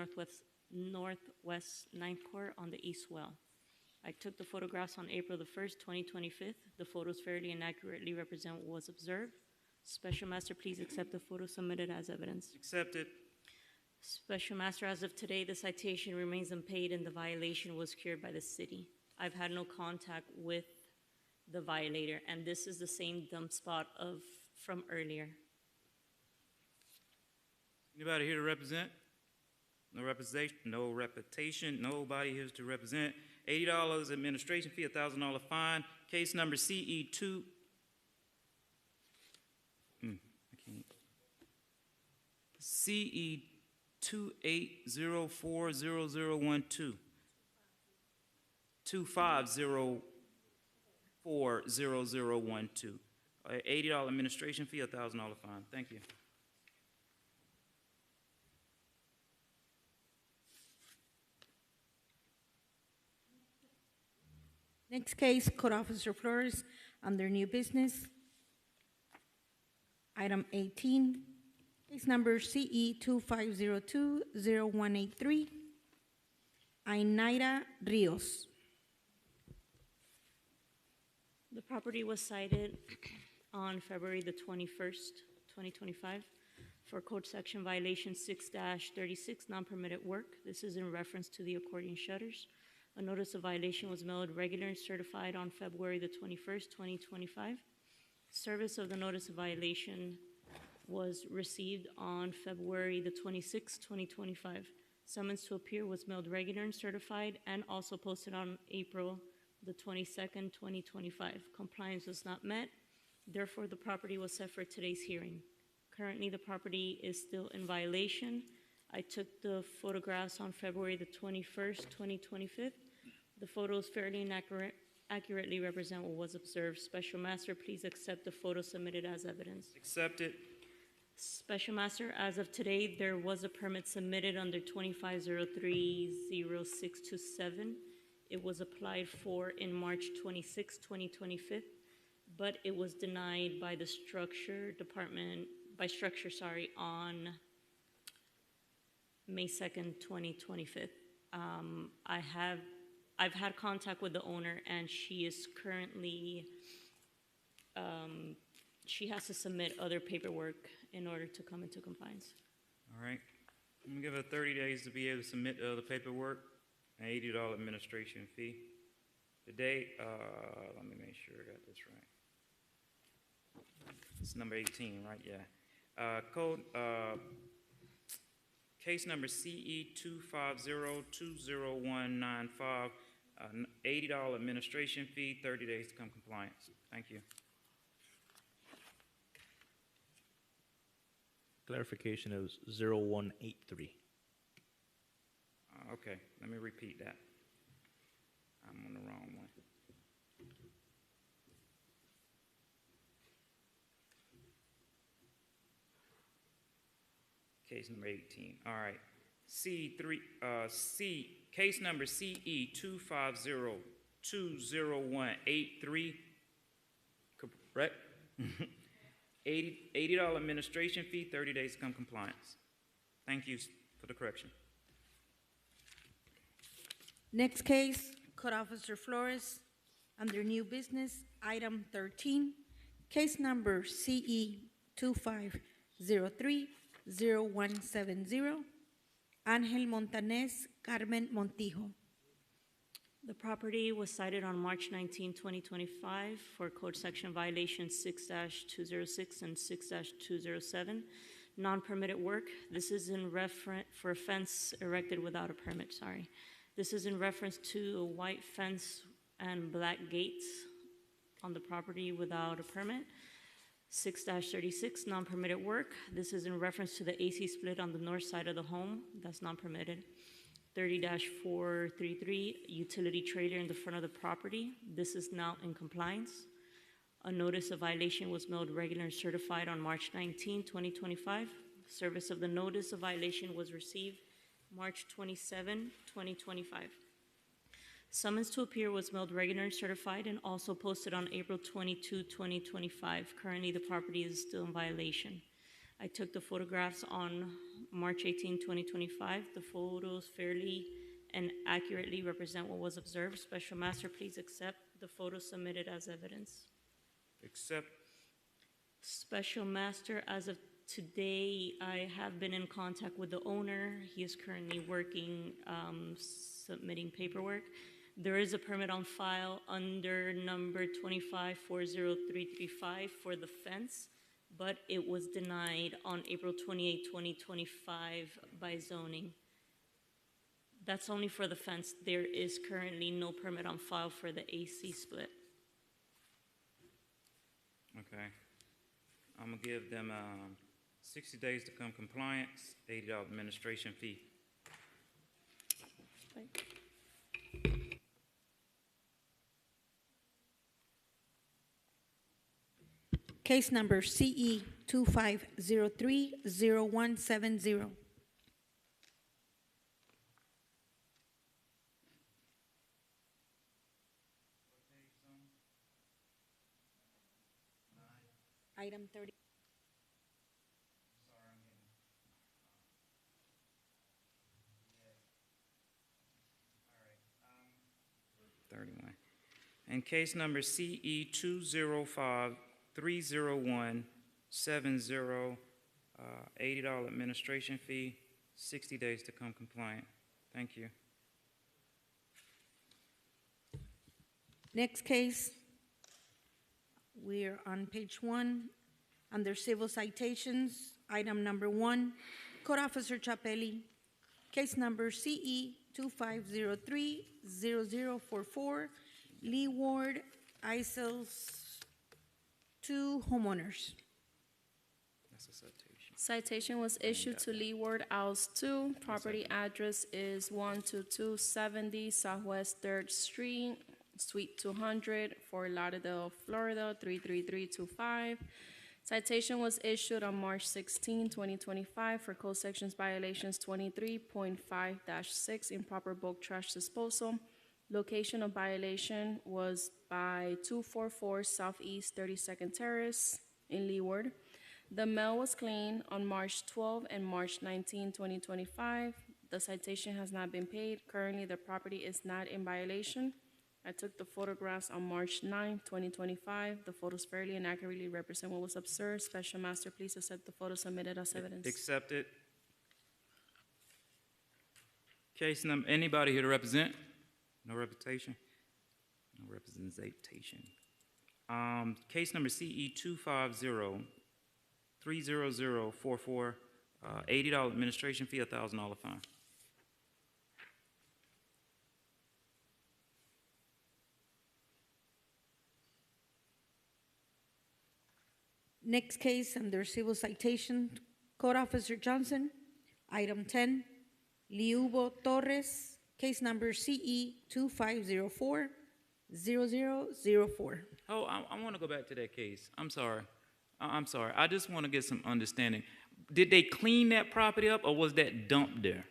Northwest 9th Court on the East Well. I took the photographs on April the 1st, 2025. The photos fairly and accurately represent what was observed. Special Master, please accept the photo submitted as evidence. Accepted. Special Master, as of today, the citation remains unpaid and the violation was cured by the city. I've had no contact with the violator, and this is the same dump spot from earlier. Anybody here to represent? No representation, no repetition, nobody here to represent. $80 administration fee, $1,000 fine. Case number CE2. I can't. CE 28040012. 25040012. $80 administration fee, $1,000 fine. Thank you. Next case, Code Officer Flores, under new business. Item 18, case number CE 25020183, Ainaira Rios. The property was cited on February the 21st, 2025 for Code Section Violation 6-36, non-permitted work. This is in reference to the accordion shutters. A notice of violation was mailed regular and certified on February the 21st, 2025. Service of the notice of violation was received on February the 26th, 2025. Summons to appear was mailed regular and certified and also posted on April the 22nd, 2025. Compliance was not met. Therefore, the property was set for today's hearing. Currently, the property is still in violation. I took the photographs on February the 21st, 2025. The photos fairly and accurately represent what was observed. Special Master, please accept the photo submitted as evidence. Accepted. Special Master, as of today, there was a permit submitted under 25030627. It was applied for in March 26, 2025, but it was denied by the structure department, on May 2nd, 2025. I've had contact with the owner, and she is currently, she has to submit other paperwork in order to come into compliance. All right. I'm gonna give her 30 days to be able to submit the other paperwork, an $80 administration fee. The date, let me make sure I got this right. It's number 18, right? Yeah. Case number CE 250-20195, $80 administration fee, 30 days to come compliance. Thank you. Clarification, it was 0183. Okay, let me repeat that. I'm on the wrong one. Case number 18. All right. Case number CE 250-20183. Correct? $80 administration fee, 30 days to come compliance. Thank you for the correction. Next case, Code Officer Flores, under new business, item 13, case number CE 25030170, Ángel Montanez, Carmen Montijo. The property was cited on March 19, 2025 for Code Section Violation 6-206 and 6-207, non-permitted work. This is in reference for a fence erected without a permit, sorry. This is in reference to a white fence and black gates on the property without a permit. 6-36, non-permitted work. This is in reference to the AC split on the north side of the home. That's non-permitted. 30-433, utility trailer in the front of the property. This is now in compliance. A notice of violation was mailed regular and certified on March 19, 2025. Service of the notice of violation was received March 27, 2025. Summons to appear was mailed regular and certified and also posted on April 22, 2025. Currently, the property is still in violation. I took the photographs on March 18, 2025. The photos fairly and accurately represent what was observed. Special Master, please accept the photos submitted as evidence. Except Special Master, as of today, I have been in contact with the owner. He is currently working, submitting paperwork. There is a permit on file under number 2540335 for the fence, but it was denied on April 28, 2025 by zoning. That's only for the fence. There is currently no permit on file for the AC split. Okay. I'm gonna give them 60 days to come compliance, $80 administration fee. Right. Case number CE 25030170. Item 30. 31. And case number CE 205-30170, $80 administration fee, 60 days to come compliant. Thank you. Next case, we're on page 1, under civil citations, item number 1, Code Officer Chapelli, case number CE 25030044, Lee Ward, ISILs, 2 homeowners. That's a citation. Citation was issued to Lee Ward House 2. Property address is 12270 Southwest 3rd Street, Suite 200, Fort Lauderdale, Florida 33325. Citation was issued on March 16, 2025 for code sections violations 23.5-6, improper bulk trash disposal. Location of violation was by 244 Southeast 32nd Terrace in Leeward. The mail was cleaned on March 12 and March 19, 2025. The citation has not been paid. Currently, the property is not in violation. I took the photographs on March 9, 2025. The photos fairly and accurately represent what was observed. Special Master, please accept the photos submitted as evidence. Accepted. Case number, anybody here to represent? No representation? No representation. Case number CE 250-30044, $80 administration fee, $1,000 fine. Next case under civil citation, Code Officer Johnson, item 10, Liubo Torres, case number CE 25040004. Oh, I want to go back to that case. I'm sorry. I'm sorry. I just want to get some understanding. Did they clean that property up, or was that dumped there?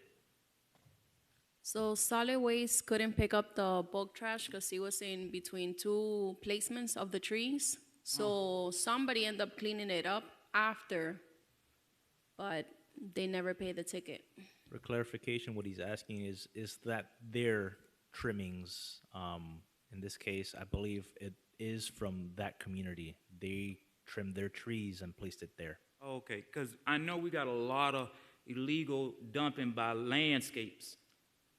So solid waste couldn't pick up the bulk trash because he was in between 2 placements of the trees. So somebody ended up cleaning it up after, but they never paid the ticket. For clarification, what he's asking is that their trimmings, in this case, I believe it is from that community. They trimmed their trees and placed it there. Okay, because I know we got a lot of illegal dumping by landscapes,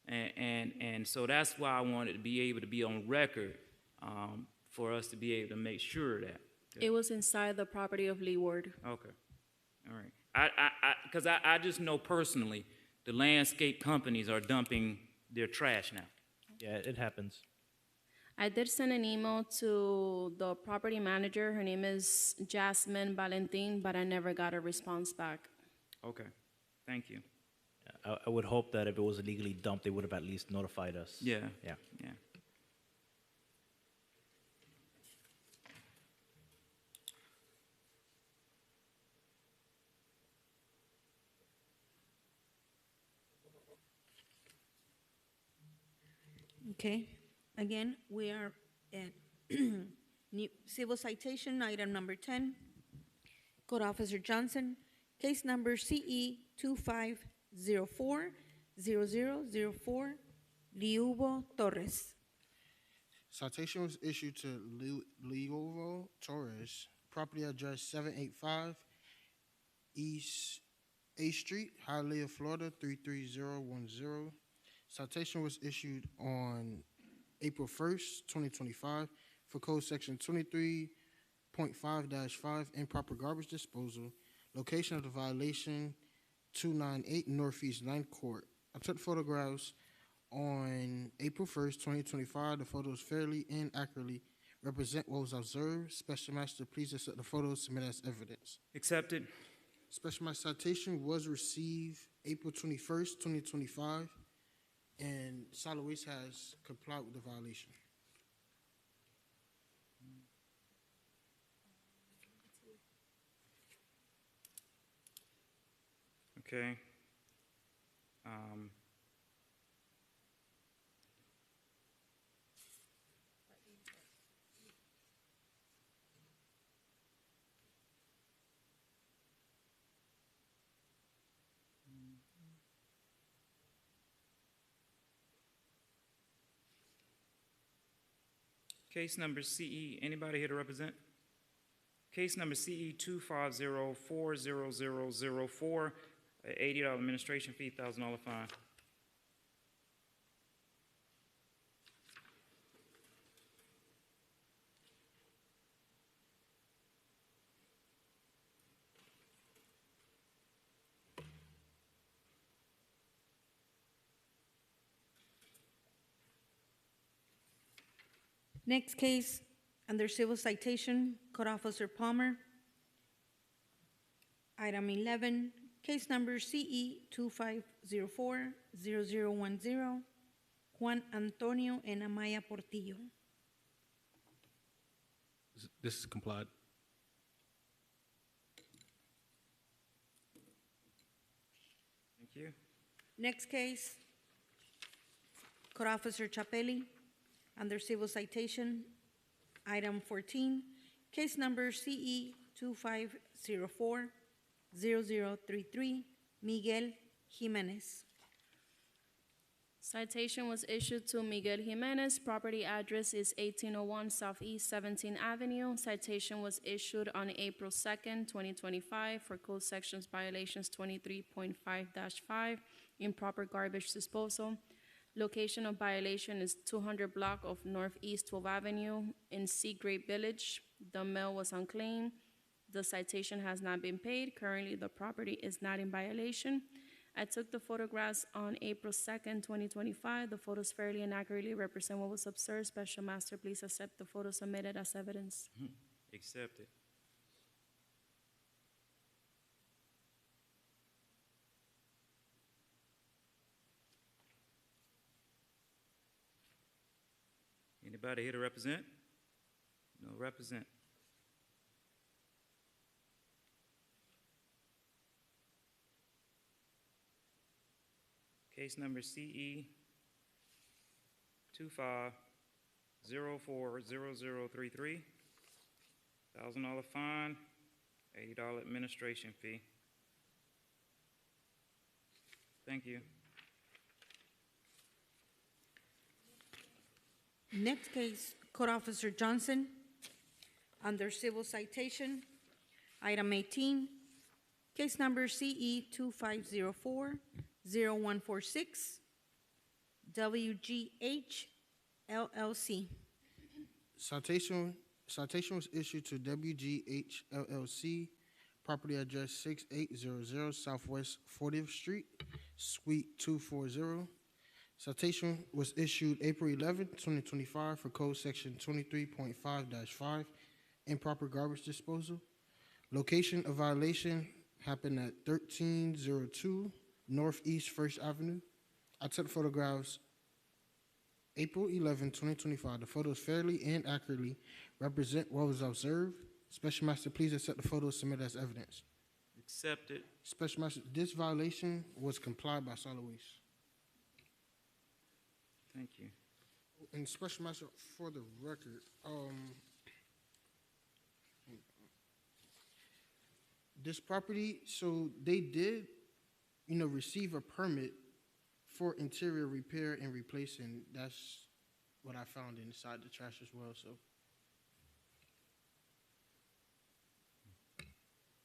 and so that's why I wanted to be able to be on record for us to be able to make sure that. It was inside the property of Leeward. Okay, all right. Because I just know personally the landscape companies are dumping their trash now. Yeah, it happens. I did send an email to the property manager. Her name is Jasmine Valentin, but I never got a response back. Okay, thank you. I would hope that if it was illegally dumped, they would have at least notified us. Yeah. Yeah. Yeah. Okay, again, we are at new civil citation, item number 10. Code Officer Johnson, case number CE 2504-0004, Liubo Torres. Citation was issued to Leovo Torres, property address 785 East A Street, Hialeah, Florida 33010. Citation was issued on April 1st, 2025 for code section 23.5-5, improper garbage disposal. Location of the violation 298 Northeast 9th Court. I took photographs on April 1st, 2025. The photos fairly and accurately represent what was observed. Special Master, please accept the photos submitted as evidence. Accepted. Special Master, citation was received April 21st, 2025, and solid waste has complied with the violation. Okay. Case number CE, anybody here to represent? Case number CE 250-40004, $80 administration fee, $1,000 fine. Next case, under civil citation, Code Officer Palmer. Item 11, case number CE 2504-0010, Juan Antonio and Amaya Portillo. This is complied. Thank you. Next case, Code Officer Chapelli, under civil citation, item 14, case number CE 2504-0033, Miguel Jimenez. Citation was issued to Miguel Jimenez. Property address is 1801 Southeast 17th Avenue. Citation was issued on April 2nd, 2025 for code sections violations 23.5-5, improper garbage disposal. Location of violation is 200 block of Northeast 12th Avenue in Seagrape Village. The mail was unclaimed. The citation has not been paid. Currently, the property is not in violation. I took the photographs on April 2nd, 2025. The photos fairly and accurately represent what was observed. Special Master, please accept the photos submitted as evidence. Accepted. Anybody here to represent? No represent. Case number CE 25040033, $1,000 fine, $80 administration fee. Thank you. Next case, Code Officer Johnson, under civil citation, item 18, case number CE 2504-0146, WGH LLC. Citation was issued to WGH LLC, property address 6800 Southwest 40th Street, Suite 240. Citation was issued April 11, 2025 for code section 23.5-5, improper garbage disposal. Location of violation happened at 1302 Northeast 1st Avenue. I took photographs April 11, 2025. The photos fairly and accurately represent what was observed. Special Master, please accept the photos submitted as evidence. Accepted. Special Master, this violation was complied by solid waste. Thank you. And Special Master, for the record, this property, so they did, receive a permit for interior repair and replacing. That's what I found inside the trash as well, so.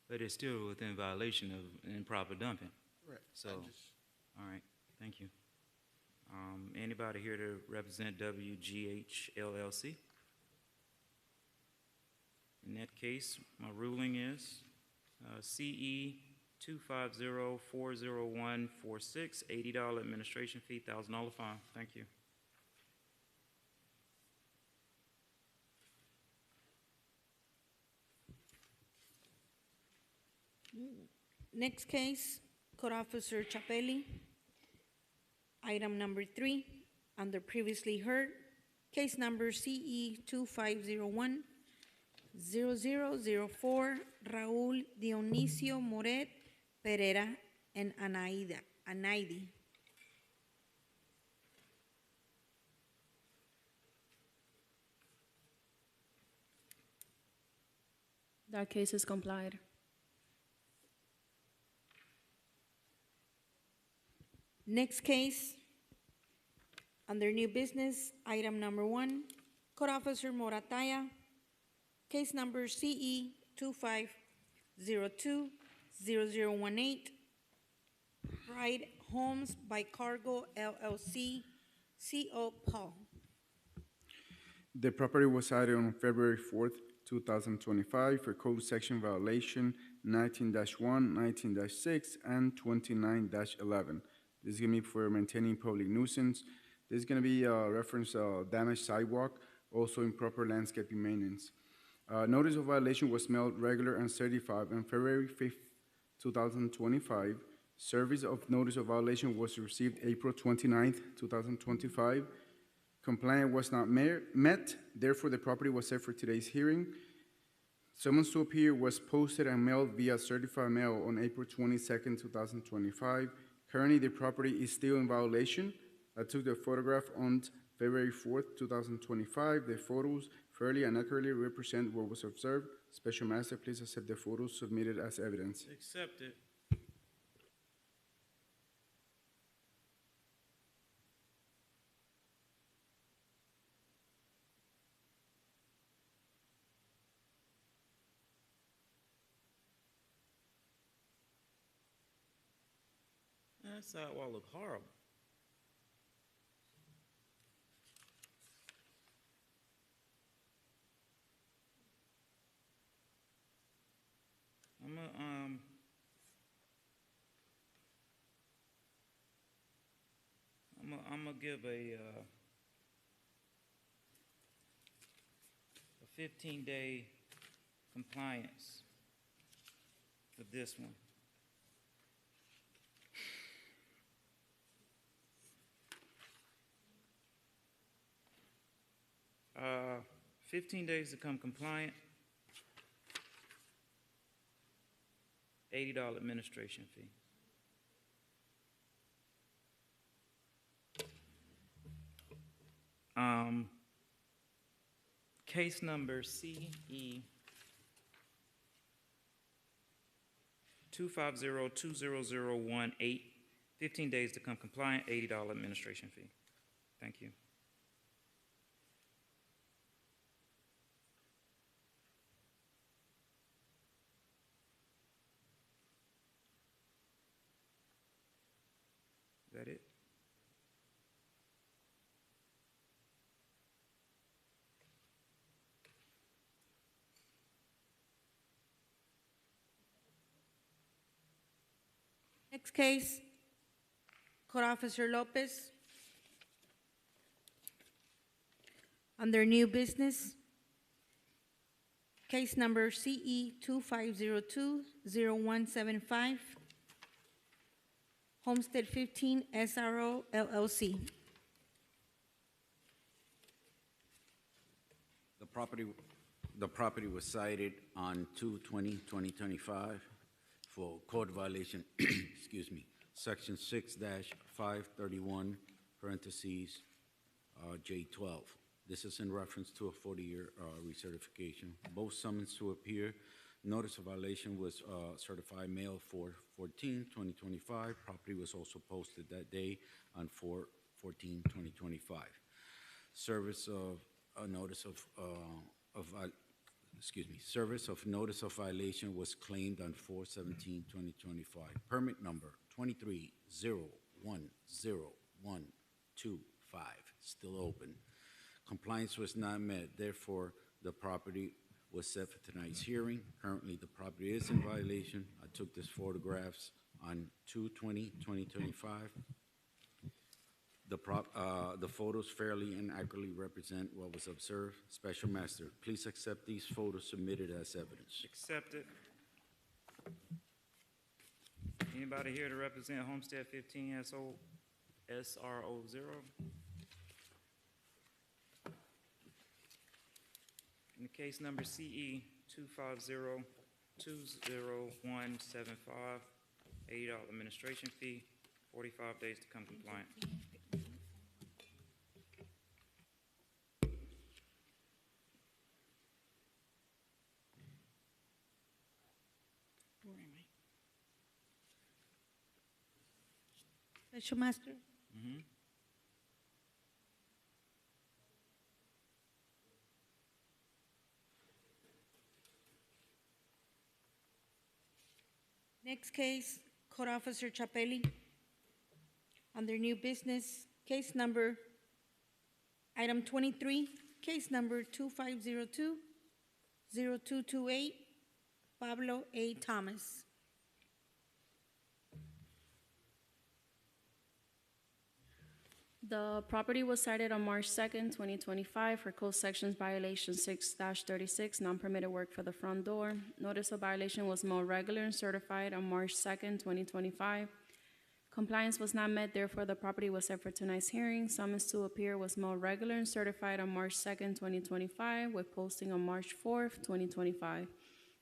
But it's still within violation of improper dumping. Correct. So, all right, thank you. Anybody here to represent WGH LLC? In that case, my ruling is CE 250-40146, $80 administration fee, $1,000 fine. Thank you. Next case, Code Officer Chapelli. Item number 3, under previously heard, case number CE 2501-0004, Raúl Dionisio Moret Pereira and Anaidi. That case is complied. Next case, under new business, item number 1, Code Officer Morataya, case number CE 2502-0018, Pride Homes by Cargo LLC, CO Paul. The property was cited on February 4th, 2025 for code section violation 19-1, 19-6, and 29-11. This is going to be for maintaining public nuisance. This is going to be reference damaged sidewalk, also improper landscaping maintenance. Notice of violation was mailed regular and certified on February 5th, 2025. Service of notice of violation was received April 29th, 2025. Compliance was not met, therefore the property was set for today's hearing. Summons to appear was posted and mailed via certified mail on April 22nd, 2025. Currently, the property is still in violation. I took the photograph on February 4th, 2025. The photos fairly and accurately represent what was observed. Special Master, please accept the photos submitted as evidence. Accepted. That sidewalk look horrible. I'm gonna give a 15-day compliance for this one. 15 days to come compliant, $80 administration fee. Case number CE 250-20018, 15 days to come compliant, $80 administration fee. Thank you. Is that it? Next case, Code Officer Lopez. Under new business, case number CE 2502-0175, Homestead 15 SRO LLC. The property was cited on 2/20/2025 for code violation, excuse me, section 6-531, parentheses, J12. This is in reference to a 40-year recertification. Both summons to appear. Notice of violation was certified mail 4/14/2025. Property was also posted that day on 4/14/2025. Service of a notice service of notice of violation was claimed on 4/17/2025. Permit number 23010125, still open. Compliance was not met, therefore, the property was set for tonight's hearing. Currently, the property is in violation. I took these photographs on 2/20/2025. The photos fairly and accurately represent what was observed. Special Master, please accept these photos submitted as evidence. Accepted. Anybody here to represent Homestead 15 SRO0? In the case number CE 250-20175, $80 administration fee, 45 days to come compliant. Where am I? Special Master? Next case, Code Officer Chapelli. Under new business, case number, item 23, case number 2502-0228, Pablo A. Thomas. The property was cited on March 2nd, 2025 for code sections violation 6-36, non-permitted work for the front door. Notice of violation was mailed regular and certified on March 2nd, 2025. Compliance was not met, therefore the property was set for tonight's hearing. Summons to appear was mailed regular and certified on March 2nd, 2025, with posting on March 4th, 2025.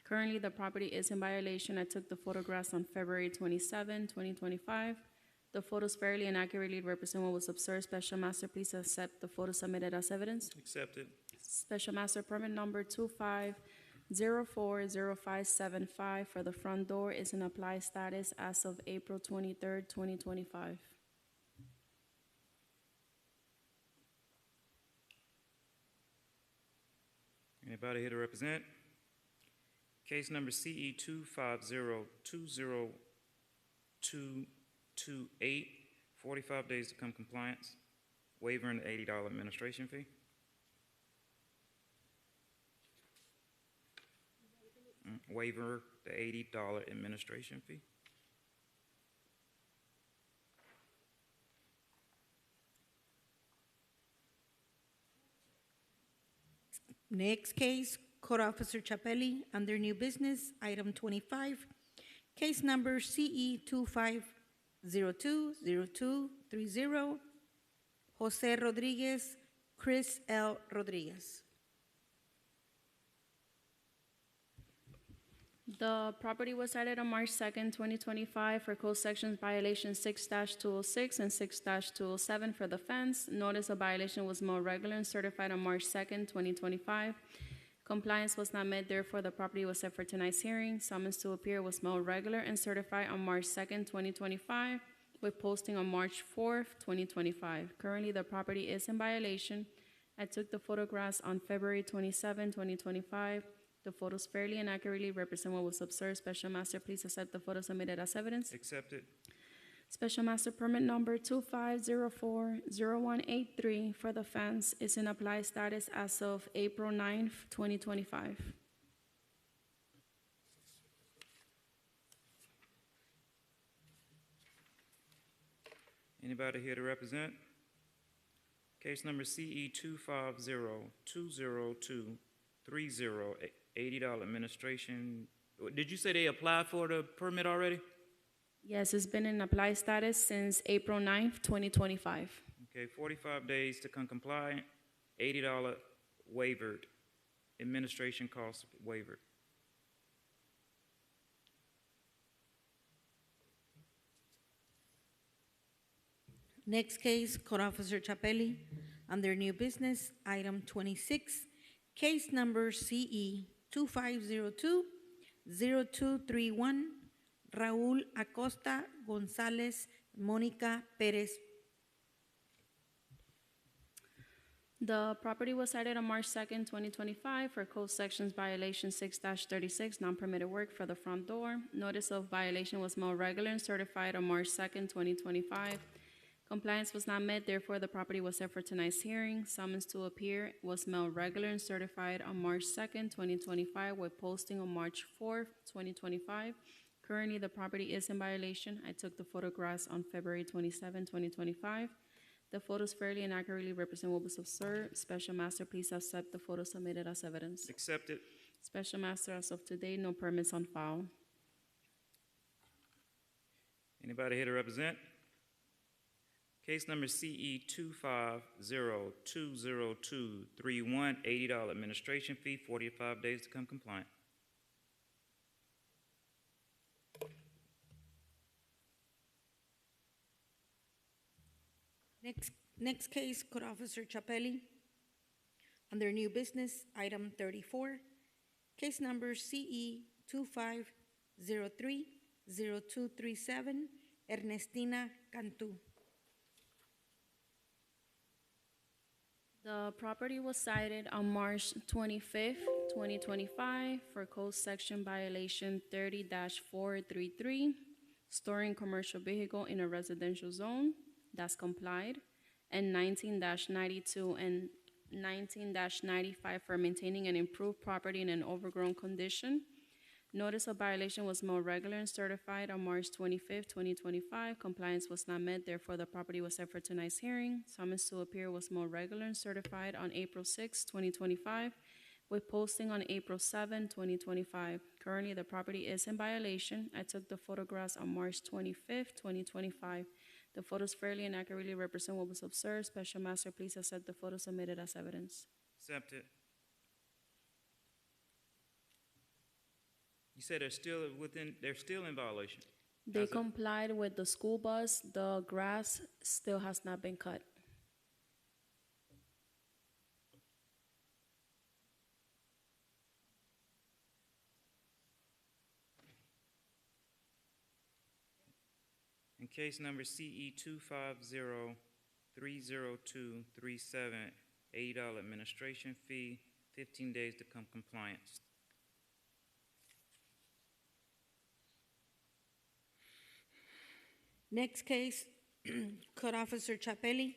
Currently, the property is in violation. I took the photographs on February 27, 2025. The photos fairly and accurately represent what was observed. Special Master, please accept the photos submitted as evidence. Accepted. Special Master, permit number 25040575 for the front door is in applied status as of April 23rd, 2025. Anybody here to represent? Case number CE 250-20228, 45 days to come compliance, waiver and the $80 administration fee. Waiver the $80 administration fee. Next case, Code Officer Chapelli, under new business, item 25, case number CE 2502-0230, Jose Rodriguez, Chris L. Rodriguez. The property was cited on March 2nd, 2025 for code sections violation 6-206 and 6-207 for the fence. Notice of violation was mailed regular and certified on March 2nd, 2025. Compliance was not met, therefore the property was set for tonight's hearing. Summons to appear was mailed regular and certified on March 2nd, 2025, with posting on March 4th, 2025. Currently, the property is in violation. I took the photographs on February 27, 2025. The photos fairly and accurately represent what was observed. Special Master, please accept the photos submitted as evidence. Accepted. Special Master, permit number 25040183 for the fence is in applied status as of April 9th, 2025. Anybody here to represent? Case number CE 250-20230, $80 administration. Did you say they applied for the permit already? Yes, it's been in applied status since April 9th, 2025. Okay, 45 days to come compliant, $80 wavered, administration costs wavered. Next case, Code Officer Chapelli, Under new business, item 26, case number CE 2502-0231, Raúl Acosta González, Mónica Pérez. The property was cited on March 2nd, 2025 for code sections violation 6-36, non-permitted work for the front door. Notice of violation was mailed regular and certified on March 2nd, 2025. Compliance was not met, therefore the property was set for tonight's hearing. Summons to appear was mailed regular and certified on March 2nd, 2025 with posting on March 4th, 2025. Currently, the property is in violation. I took the photographs on February 27, 2025. The photos fairly and accurately represent what was observed. Special Master, please accept the photos submitted as evidence. Accepted. Special Master, as of today, no permits on file. Anybody here to represent? Case number CE 250-20231, $80 administration fee, 45 days to come compliant. Next case, Code Officer Chapelli. Under new business, item 34, case number CE 2503-0237, Ernestina Cantu. The property was cited on March 25th, 2025 for code section violation 30-433, storing commercial vehicle in a residential zone. That's complied, and 19-92 and 19-95 for maintaining an improved property in an overgrown condition. Notice of violation was mailed regular and certified on March 25th, 2025. Compliance was not met, therefore the property was set for tonight's hearing. Summons to appear was mailed regular and certified on April 6, 2025, with posting on April 7, 2025. Currently, the property is in violation. I took the photographs on March 25th, 2025. The photos fairly and accurately represent what was observed. Special Master, please accept the photos submitted as evidence. Accepted. You said they're still in violation. They complied with the school bus. The grass still has not been cut. In case number CE 250-30237, $80 administration fee, 15 days to come compliance. Next case, Code Officer Chapelli.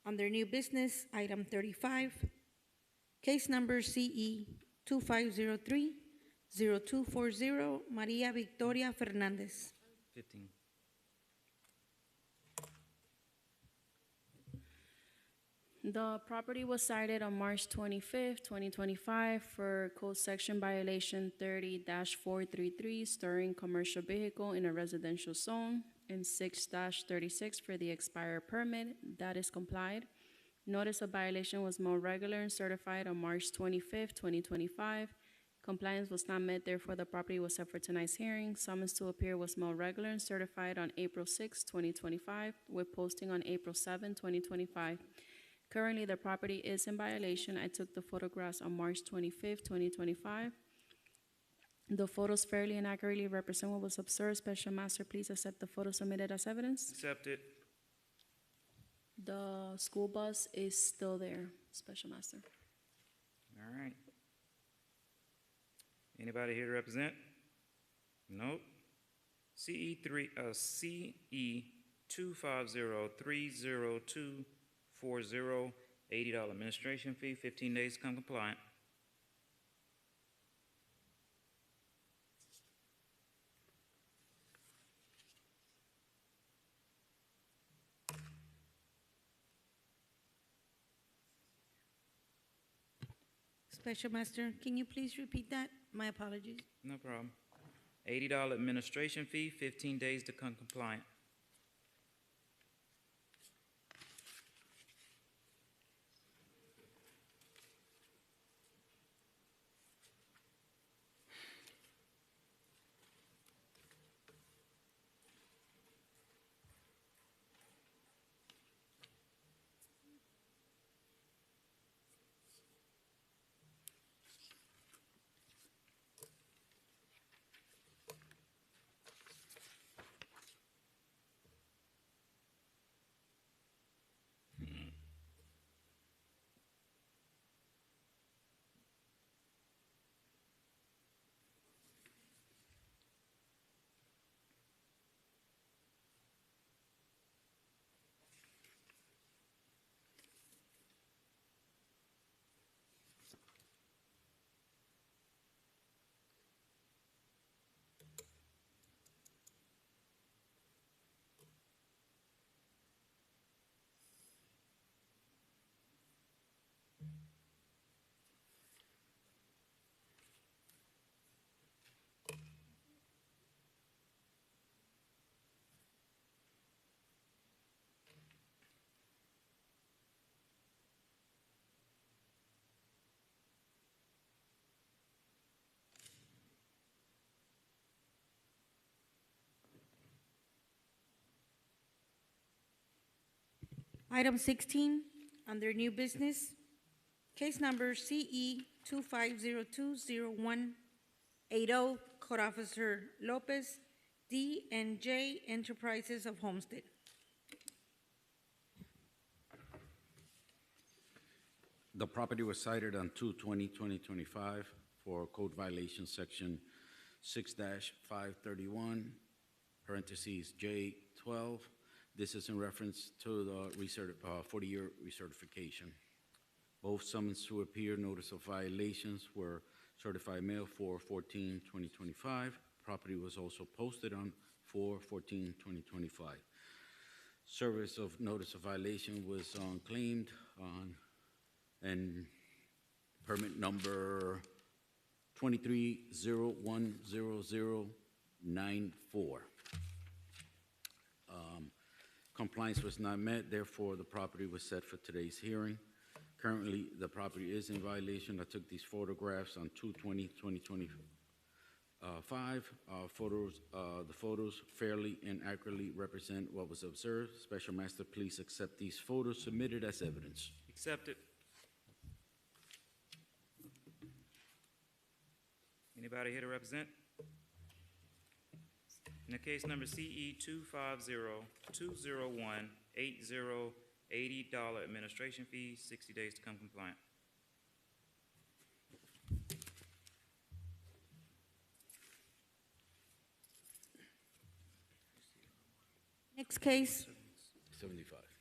Under new business, item 35, case number CE 2503-0240, Maria Victoria Fernandez. 15. The property was cited on March 25th, 2025 for code section violation 30-433, storing commercial vehicle in a residential zone, and 6-36 for the expired permit. That is complied. Notice of violation was mailed regular and certified on March 25th, 2025. Compliance was not met, therefore the property was set for tonight's hearing. Summons to appear was mailed regular and certified on April 6, 2025, with posting on April 7, 2025. Currently, the property is in violation. I took the photographs on March 25th, 2025. The photos fairly and accurately represent what was observed. Special Master, please accept the photos submitted as evidence. Accepted. The school bus is still there, Special Master. All right. Anybody here to represent? Nope. CE 250-30240, $80 administration fee, 15 days to come compliant. Special Master, can you please repeat that? My apologies. No problem. $80 administration fee, 15 days to come compliant. Item 16, under new business, case number CE 25020180, Code Officer Lopez, D&J Enterprises of Homestead. The property was cited on 2/20/2025 for code violation section 6-531, parentheses J12. This is in reference to the 40-year recertification. Both summons to appear, notice of violations were certified mail 4/14/2025. Property was also posted on 4/14/2025. Service of notice of violation was claimed on and permit number 23010094. Compliance was not met, therefore the property was set for today's hearing. Currently, the property is in violation. I took these photographs on 2/20/2025. The photos fairly and accurately represent what was observed. Special Master, please accept these photos submitted as evidence. Accepted. Anybody here to represent? In the case number CE 250-201-80, $80 administration fee, 60 days to come compliant. Next case, 75.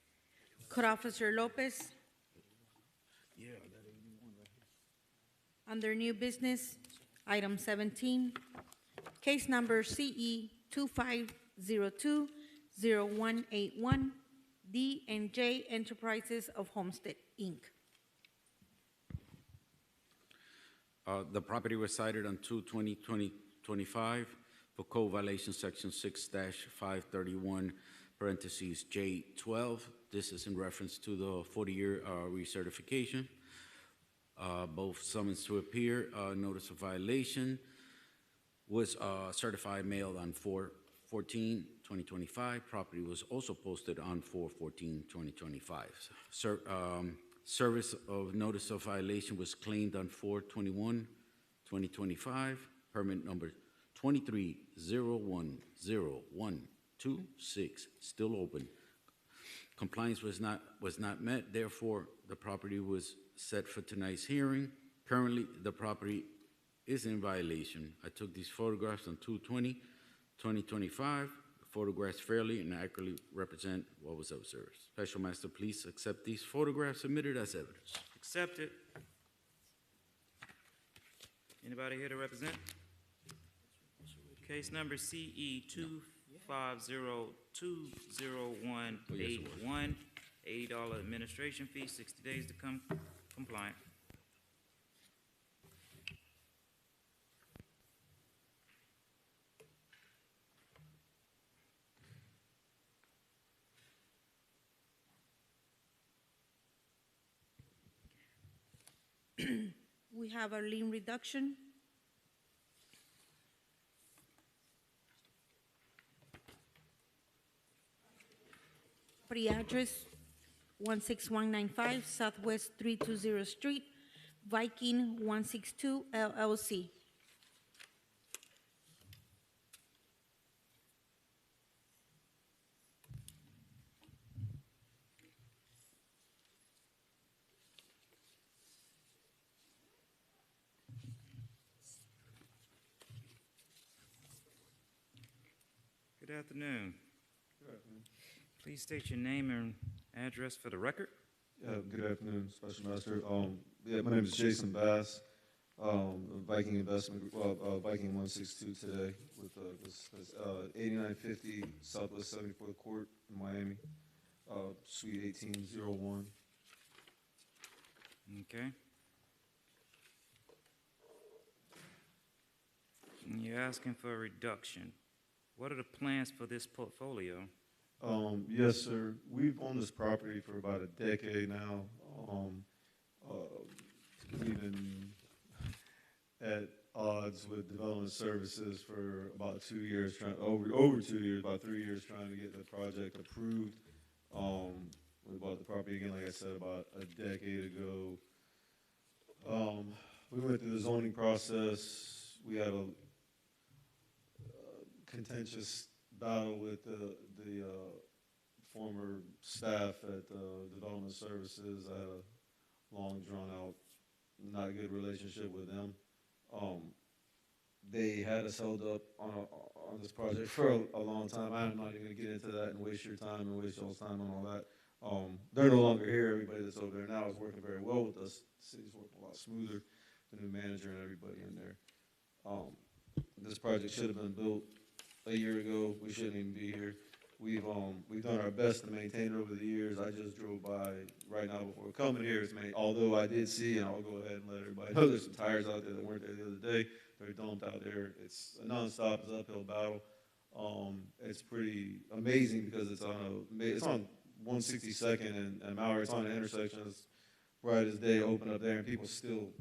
Code Officer Lopez. Under new business, item 17, case number CE 25020181, D&J Enterprises of Homestead, Inc. The property was cited on 2/20/2025 for code violation section 6-531, parentheses J12. This is in reference to the 40-year recertification. Both summons to appear, notice of violation was certified mailed on 4/14/2025. Property was also posted on 4/14/2025. Service of notice of violation was claimed on 4/21/2025. Permit number 23010126, still open. Compliance was not met, therefore the property was set for tonight's hearing. Currently, the property is in violation. I took these photographs on 2/20/2025. The photographs fairly and accurately represent what was observed. Special Master, please accept these photographs submitted as evidence. Accepted. Anybody here to represent? Case number CE 250-20181, $80 administration fee, 60 days to come compliant. We have our lien reduction. Property address 16195 Southwest 320 Street, Viking 162 LLC. Good afternoon. Please state your name and address for the record. Good afternoon, Special Master. My name is Jason Bass, Viking Investment, Viking 162 today with 8950 Southwest 74th Court in Miami, Suite 1801. Okay. And you're asking for a reduction. What are the plans for this portfolio? Yes, sir. We've owned this property for about a decade now. We've been at odds with development services for about 2 years, over 2 years, about 3 years, trying to get the project approved. We bought the property again, like I said, about a decade ago. We went through the zoning process. We had a contentious battle with the former staff at Development Services. I had a long, drawn-out, not good relationship with them. They had us held up on this project for a long time. I'm not even going to get into that and waste your time and waste y'all's time on all that. They're no longer here. Everybody that's over there now is working very well with us. The city's working a lot smoother. The new manager and everybody in there. This project should have been built a year ago. We shouldn't even be here. We've done our best to maintain it over the years. I just drove by right now before coming here. Although I did see, and I'll go ahead and let everybody know, there's some tires out there that weren't there the other day. They're dumped out there. It's a nonstop, it's uphill battle. It's pretty amazing because it's on 162nd and Mauer. It's on the intersection. It's bright as day, open up there, and people still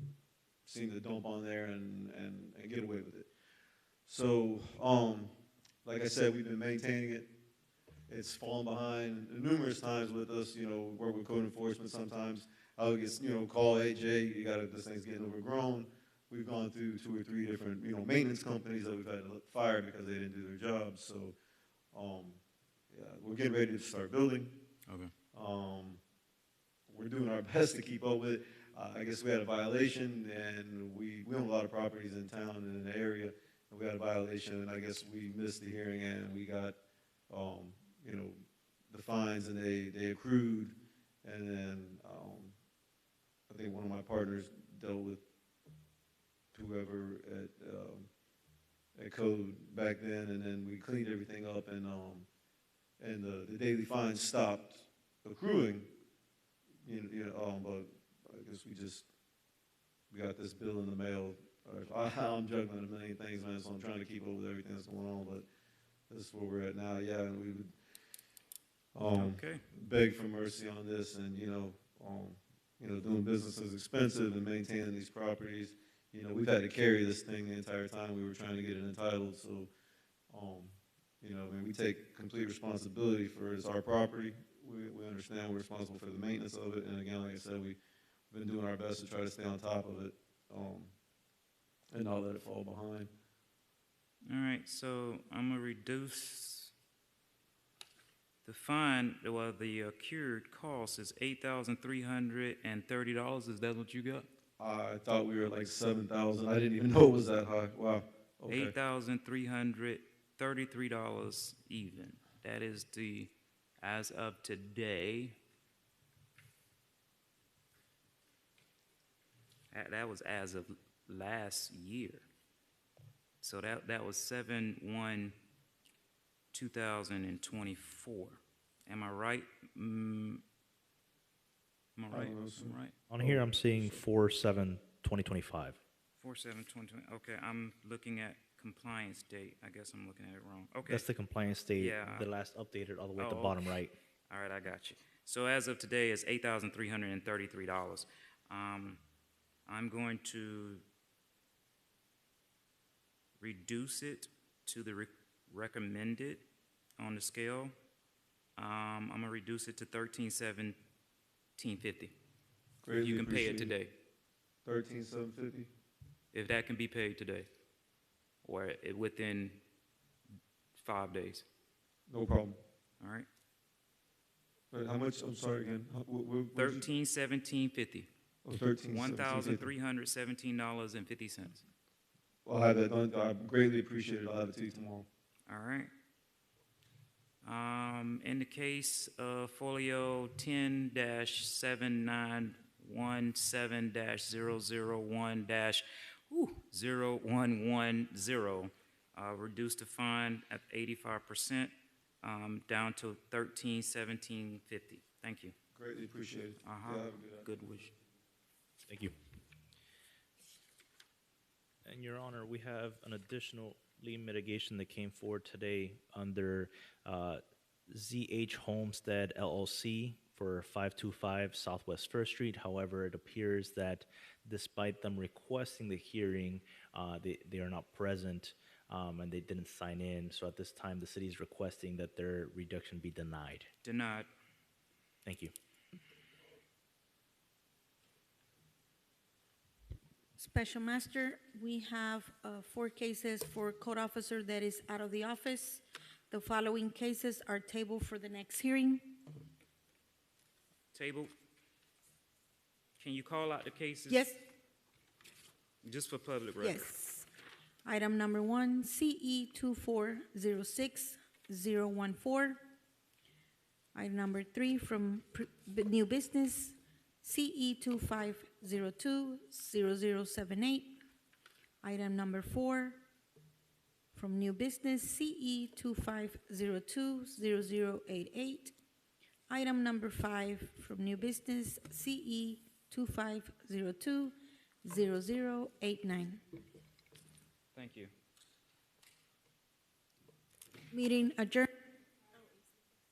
seem to dump on there and get away with it. So, like I said, we've been maintaining it. It's fallen behind numerous times with us, work with code enforcement sometimes. I'll get, call, hey, Jay, this thing's getting overgrown. We've gone through 2 or 3 different, maintenance companies that we've had to fire because they didn't do their job. So, yeah, we're getting ready to start building. Okay. We're doing our best to keep up with it. I guess we had a violation, and we own a lot of properties in town and in the area, and we had a violation, and I guess we missed the hearing, and we got, the fines, and they accrued, and then I think one of my partners dealt with whoever at code back then, and then we cleaned everything up, and the daily fines stopped accruing. But I guess we got this bill in the mail. I'm juggling a million things, man, so I'm trying to keep up with everything that's going on, but this is where we're at now. Yeah, and we would beg for mercy on this, and doing business is expensive, and maintaining these properties. We've had to carry this thing the entire time we were trying to get it entitled. So, we take complete responsibility for it's our property. We understand we're responsible for the maintenance of it, and again, like I said, we've been doing our best to try to stay on top of it, and not let it fall behind. All right, so I'm gonna reduce the fine. Well, the accrued cost is $8,330. Is that what you got? I thought we were at like 7,000. I didn't even know it was that high. Wow. Okay. $8,333 even. That is the, as of today. That was as of last year. So that was 7/1/2024. Am I right? Am I right? I'm right. On here, I'm seeing 4/7/2025. 4/7/2020. Okay, I'm looking at compliance date. I guess I'm looking at it wrong. Okay. That's the compliance date. Yeah. The last updated all the way at the Oh, bottom okay. right. All right, I got you. So as of today, it's $8,333. I'm going to reduce it to the recommended on the scale. I'm gonna reduce it to $13,750. Greatly You can pay it appreciate today. 13,750. If that can be paid today, or within 5 days. No problem. All right. But how much? I'm sorry again. $13,750. Oh, $13,750. $1,317.50. I'll have that done. I greatly appreciate it. I'll have it to you tomorrow. All right. In the case of folio 10-7917-001-0110, reduce the fine at 85%, down to $13,750. Thank you. Greatly appreciate it. Uh-huh. Yeah, have a good Good wish. Thank you. And Your Honor, we have an additional lien mitigation that came forward today under ZH Homestead LLC for 525 Southwest First Street. However, it appears that despite them requesting the hearing, they are not present and they didn't sign in. So at this time, the city is requesting that their reduction be denied. Denied. Thank you. Special Master, we have 4 cases for code officer that is out of the office. The following cases are tabled for the next hearing. Table. Can you call out the cases? Yes. Just for public record. Yes. Item number 1, CE 2406014. Item number 3 from new business, CE 25020078. Item number 4 from new business, CE 25020088. Item number 5 from new business, CE 25020089. Thank you. Meeting adjourned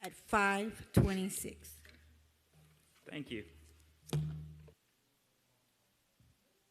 at 5:26. Thank you.